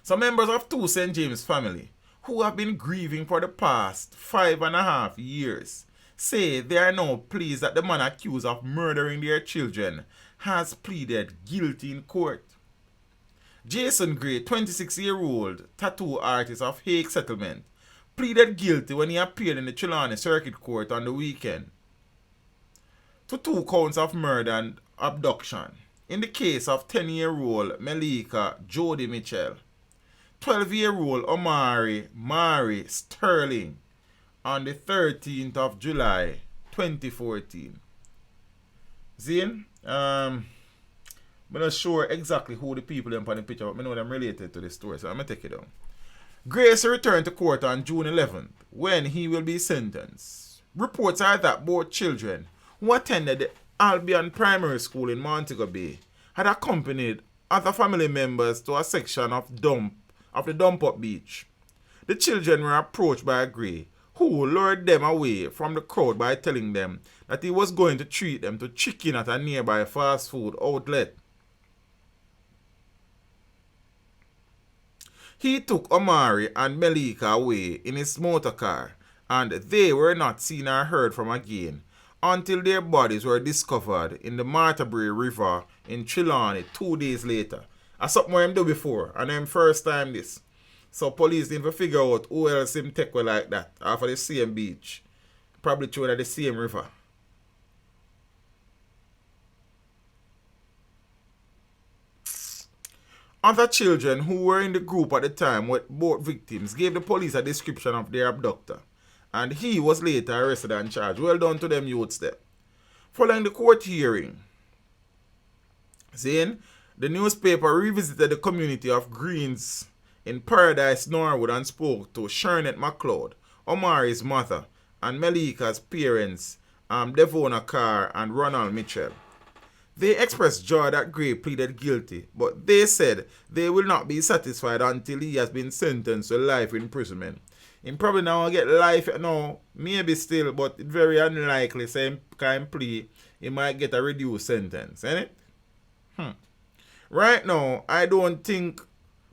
Some members of two St. James family, who have been grieving for the past 5.5 years, say they are now pleased that the man accused of murdering their children has pleaded guilty in court. Jason Gray, 26-year-old tattoo artist of Hague Settlement, pleaded guilty when he appeared in the Trelawney Circuit Court on the weekend to 2 counts of murder and abduction in the case of 10-year-old Melika Jody Mitchell, 12-year-old Omari Mari Sterling on the 13th of July 2014. Zane, I'm not sure exactly who the people in the picture, but I know them related to this story, so I'm going to take it down. Grace returned to court on June 11th, when he will be sentenced. Reports are that both children, who attended the Albion Primary School in Montego Bay, had accompanied other family members to a section of the dump-up beach. The children were approached by Gray, who lured them away from the crowd by telling them that he was going to treat them to chicken at a nearby fast food outlet. He took Omari and Melika away in his motor car, and they were not seen or heard from again until their bodies were discovered in the Martabury River in Trelawney 2 days later. That's something I do before, and I'm first time this. So police didn't figure out who else him take away like that off of the same beach. Probably through at the same river. Other children who were in the group at the time with both victims gave the police a description of their abductor, and he was later arrested and charged. Well done to them youths there. Following the court hearing, Zane, the newspaper revisited the community of Greens in Paradise, Norwood, and spoke to Shernet McLeod, Omari's mother, and Melika's parents, Devona Carr and Ronald Mitchell. They expressed joy that Gray pleaded guilty, but they said they will not be satisfied until he has been sentenced to life imprisonment. He probably now get life, no, maybe still, but very unlikely, same kind plea, he might get a reduced sentence, ain't it? Right now, I don't think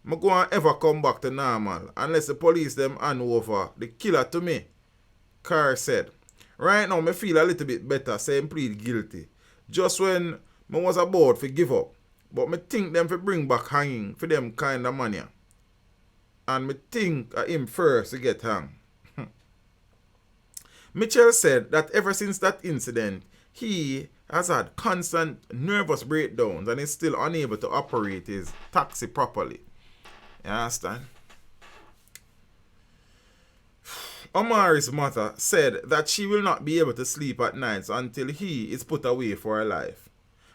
I'm going to ever come back to normal unless the police them hand over the killer to me, Carr said. Right now, I feel a little bit better, saying plead guilty. Just when I was about to give up, but I think them to bring back hanging for them kind of money. And I think him first to get hung. Mitchell said that ever since that incident, he has had constant nervous breakdowns and is still unable to operate his taxi properly. You understand? Omari's mother said that she will not be able to sleep at nights until he is put away for her life.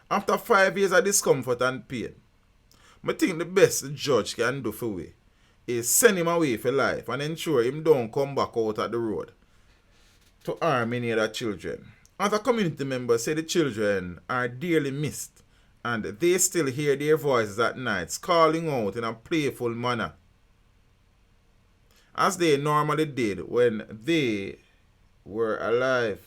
After 5 years of discomfort and pain, I think the best the judge can do for we is send him away for life and ensure him don't come back out at the road to harm any other children. Other community members say the children are dearly missed and they still hear their voices at nights calling out in a playful manner, as they normally did when they were alive.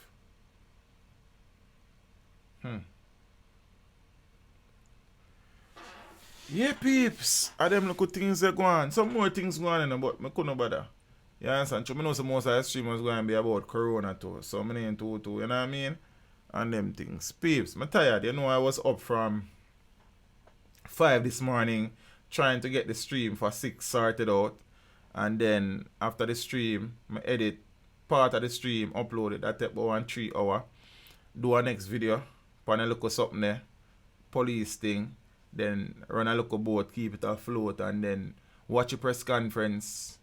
Yeah, peeps. Are them little things that go on. Some more things go on, but I couldn't bother. You understand? I know some most of the stream was going to be about Corona too. So I ain't too, you know what I mean? And them things. Peeps, I'm tired. You know, I was up from 5 this morning trying to get the stream for 6 sorted out. And then after the stream, I edit part of the stream, upload it. That take about 3 hours. Do a next video. Pan a look at something there. Police thing. Then run a look at boat, keep it afloat, and then watch a press conference,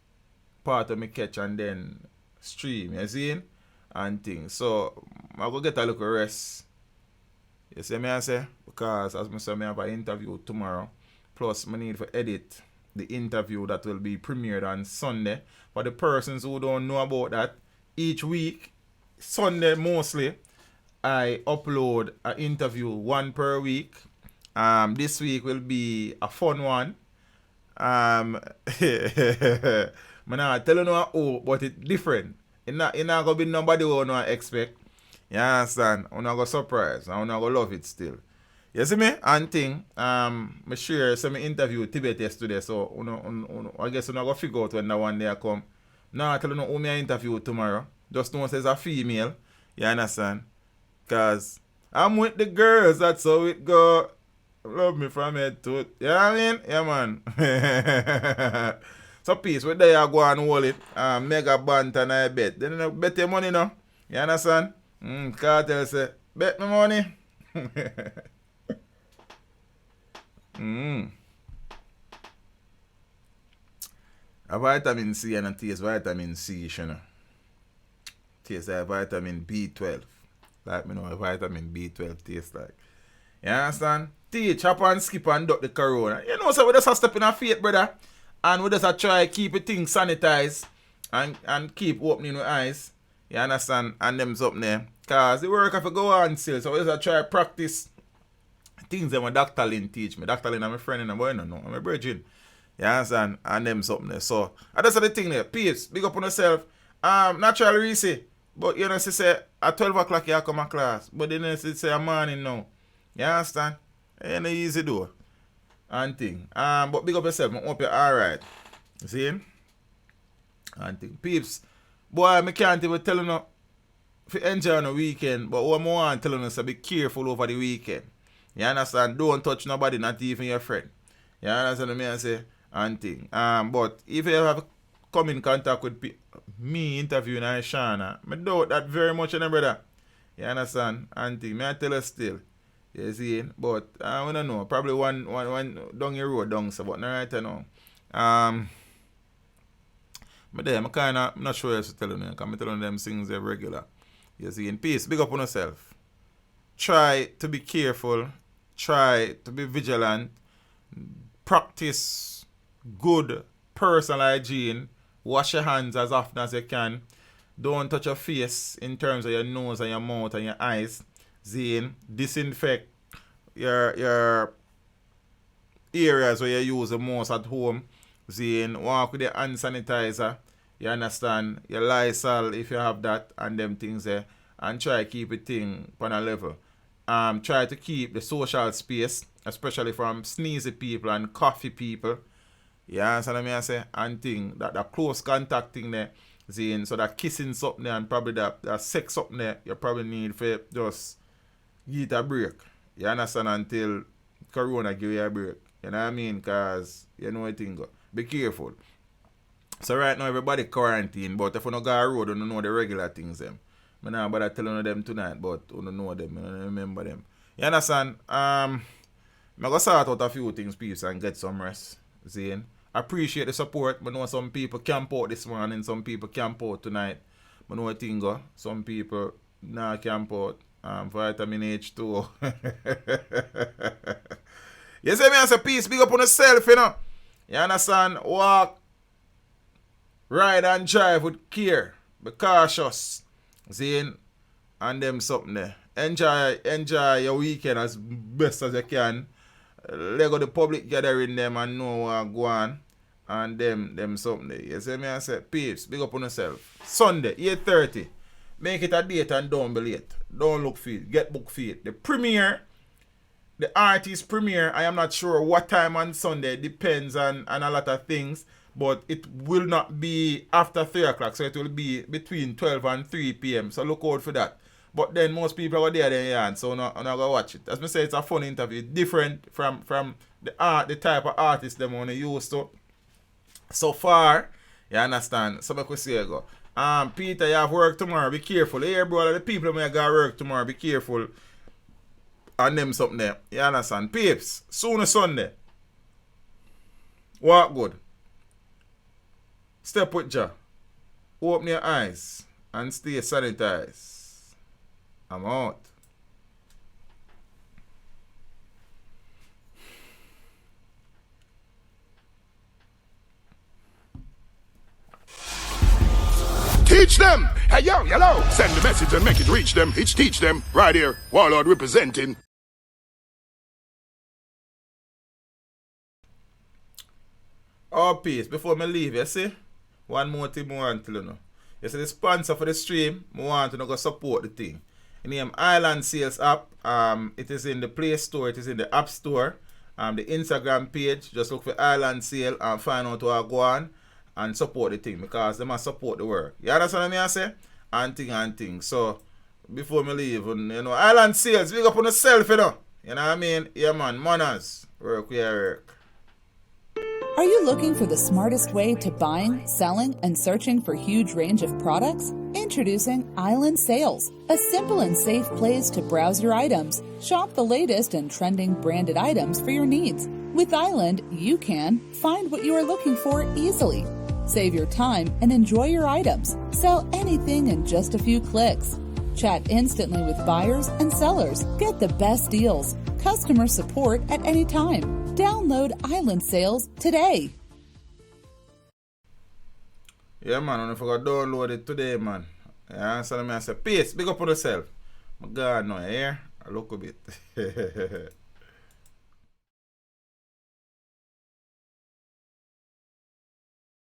part of me catch, and then stream, you see? And things. So I go get a look at rest. You see me I say? Because as I say, I have an interview tomorrow. Plus I need to edit the interview that will be premiered on Sunday. For the persons who don't know about that, each week, Sunday mostly, I upload an interview 1 per week. This week will be a fun one. I'm not telling you but it's different. It's not gonna be nobody who don't expect. You understand? I'm not gonna surprise. I'm not gonna love it still. You see me? And thing, I share some interview with Tibet yesterday, so I guess I'm not gonna figure out when that one day come. Now I tell you who me interview tomorrow. Just know it's a female. You understand? Cause I'm with the girls, that's how it go. Love me from head to it. You know what I mean? Yeah, man. So, peace. Where they are go and hold it. Mega bant and I bet. Then you bet your money now. You understand? Cartel say, bet my money. A vitamin C and a taste vitamin C, you know. Taste like vitamin B12. Like me know a vitamin B12 tastes like. You understand? Tea, chop and skip and duck the corona. You know, so we just a step in our faith, brother. And we just a try keep the thing sanitized and keep opening our eyes. You understand? And them's up there. Because the work have to go on still. So we just a try practice things that my Dr. Lynn teach me. Dr. Lynn, I'm a friend and I'm going to know. I'm a virgin. You understand? And them's up there. So that's the thing there. Peace. Big up on yourself. Naturally easy. But you know, she say at 12 o'clock you come to class. But then she say a morning now. You understand? Ain't easy do. And thing. But big up yourself. I hope you're alright. See? And thing. Peeps. Boy, I can't even tell you if you enjoy on the weekend. But what I want to tell you is to be careful over the weekend. You understand? Don't touch nobody, not even your friend. You understand what I say? And thing. But if you have come in contact with me interviewing Shana, I doubt that very much, brother. You understand? And thing. I tell you still. You see, but I don't know. Probably one down your road down, so but not right now. But there, I'm kinda not sure what to tell you, because I'm telling them things are regular. You see, in peace, big up on yourself. Try to be careful, try to be vigilant, practice good personal hygiene, wash your hands as often as you can. Don't touch your face in terms of your nose and your mouth and your eyes. Zine, disinfect your areas where you use the most at home. Zine, walk with your hand sanitizer. You understand? Your Lysol if you have that and them things there. And try to keep a thing on a level. Try to keep the social space, especially from sneezy people and coughy people. You understand what I say? And thing, that close contact thing there. Zine, so that kissing something there and probably that sex something there, you probably need for just give it a break. You understand? Until Corona give you a break. You know what I mean? Because you know what thing go. Be careful. So right now everybody quarantine, but if you don't go on the road, you don't know the regular things them. I know about telling them tonight, but I don't know them, I don't remember them. You understand? I'm going to sort out a few things, peeps, and get some rest. Zane. I appreciate the support. I know some people camp out this morning, some people camp out tonight. I know a thing go. Some people now camp out. Vitamin H2. You see me as a piece, big up on yourself, you know. You understand? Walk, ride and drive with care. Be cautious. Zane, and them something there. Enjoy your weekend as best as you can. Let go the public gathering them and know what go on. And them something there. You see me I say, peeps, big up on yourself. Sunday, 8:30. Make it a date and don't be late. Don't look for it. Get book for it. The premiere, the artist premiere, I am not sure what time on Sunday. It depends on a lot of things. But it will not be after 3 o'clock. So it will be between 12 and 3 p.m. So look out for that. But then most people are there then, so I'm not going to watch it. As I say, it's a fun interview. Different from the type of artist them want to use to. So far, you understand? So I could say go. Peter, you have work tomorrow. Be careful. Here, brother, the people may got work tomorrow. Be careful. And them something there. You understand? Peeps, soon as Sunday. Walk good. Step with Jah. Open your eyes and stay sanitized. I'm out. Teach them! Hey, yo, hello! Send the message and make it reach them. It's teach them. Right here. Warlord representing. Oh, peace. Before me leave, you see? One more thing I want to tell you know. You see the sponsor for the stream, I want to go support the thing. The name Island Sales app. It is in the Play Store, it is in the App Store. The Instagram page, just look for Island Sale and find out what I go on and support the thing because they must support the work. You understand what I say? And thing. So before me leave, you know, Island Sales, big up on yourself, you know. You know what I mean? Yeah man, manners. Work we work. Are you looking for the smartest way to buying, selling, and searching for a huge range of products? Introducing Island Sales, a simple and safe place to browse your items. Shop the latest and trending branded items for your needs. With Island, you can find what you are looking for easily. Save your time and enjoy your items. Sell anything in just a few clicks. Chat instantly with buyers and sellers. Get the best deals. Customer support at any time. Download Island Sales today. Yeah, man, I forgot to download it today, man. Yeah, so I say, peace, big up on yourself. My God, no, yeah, I look a bit.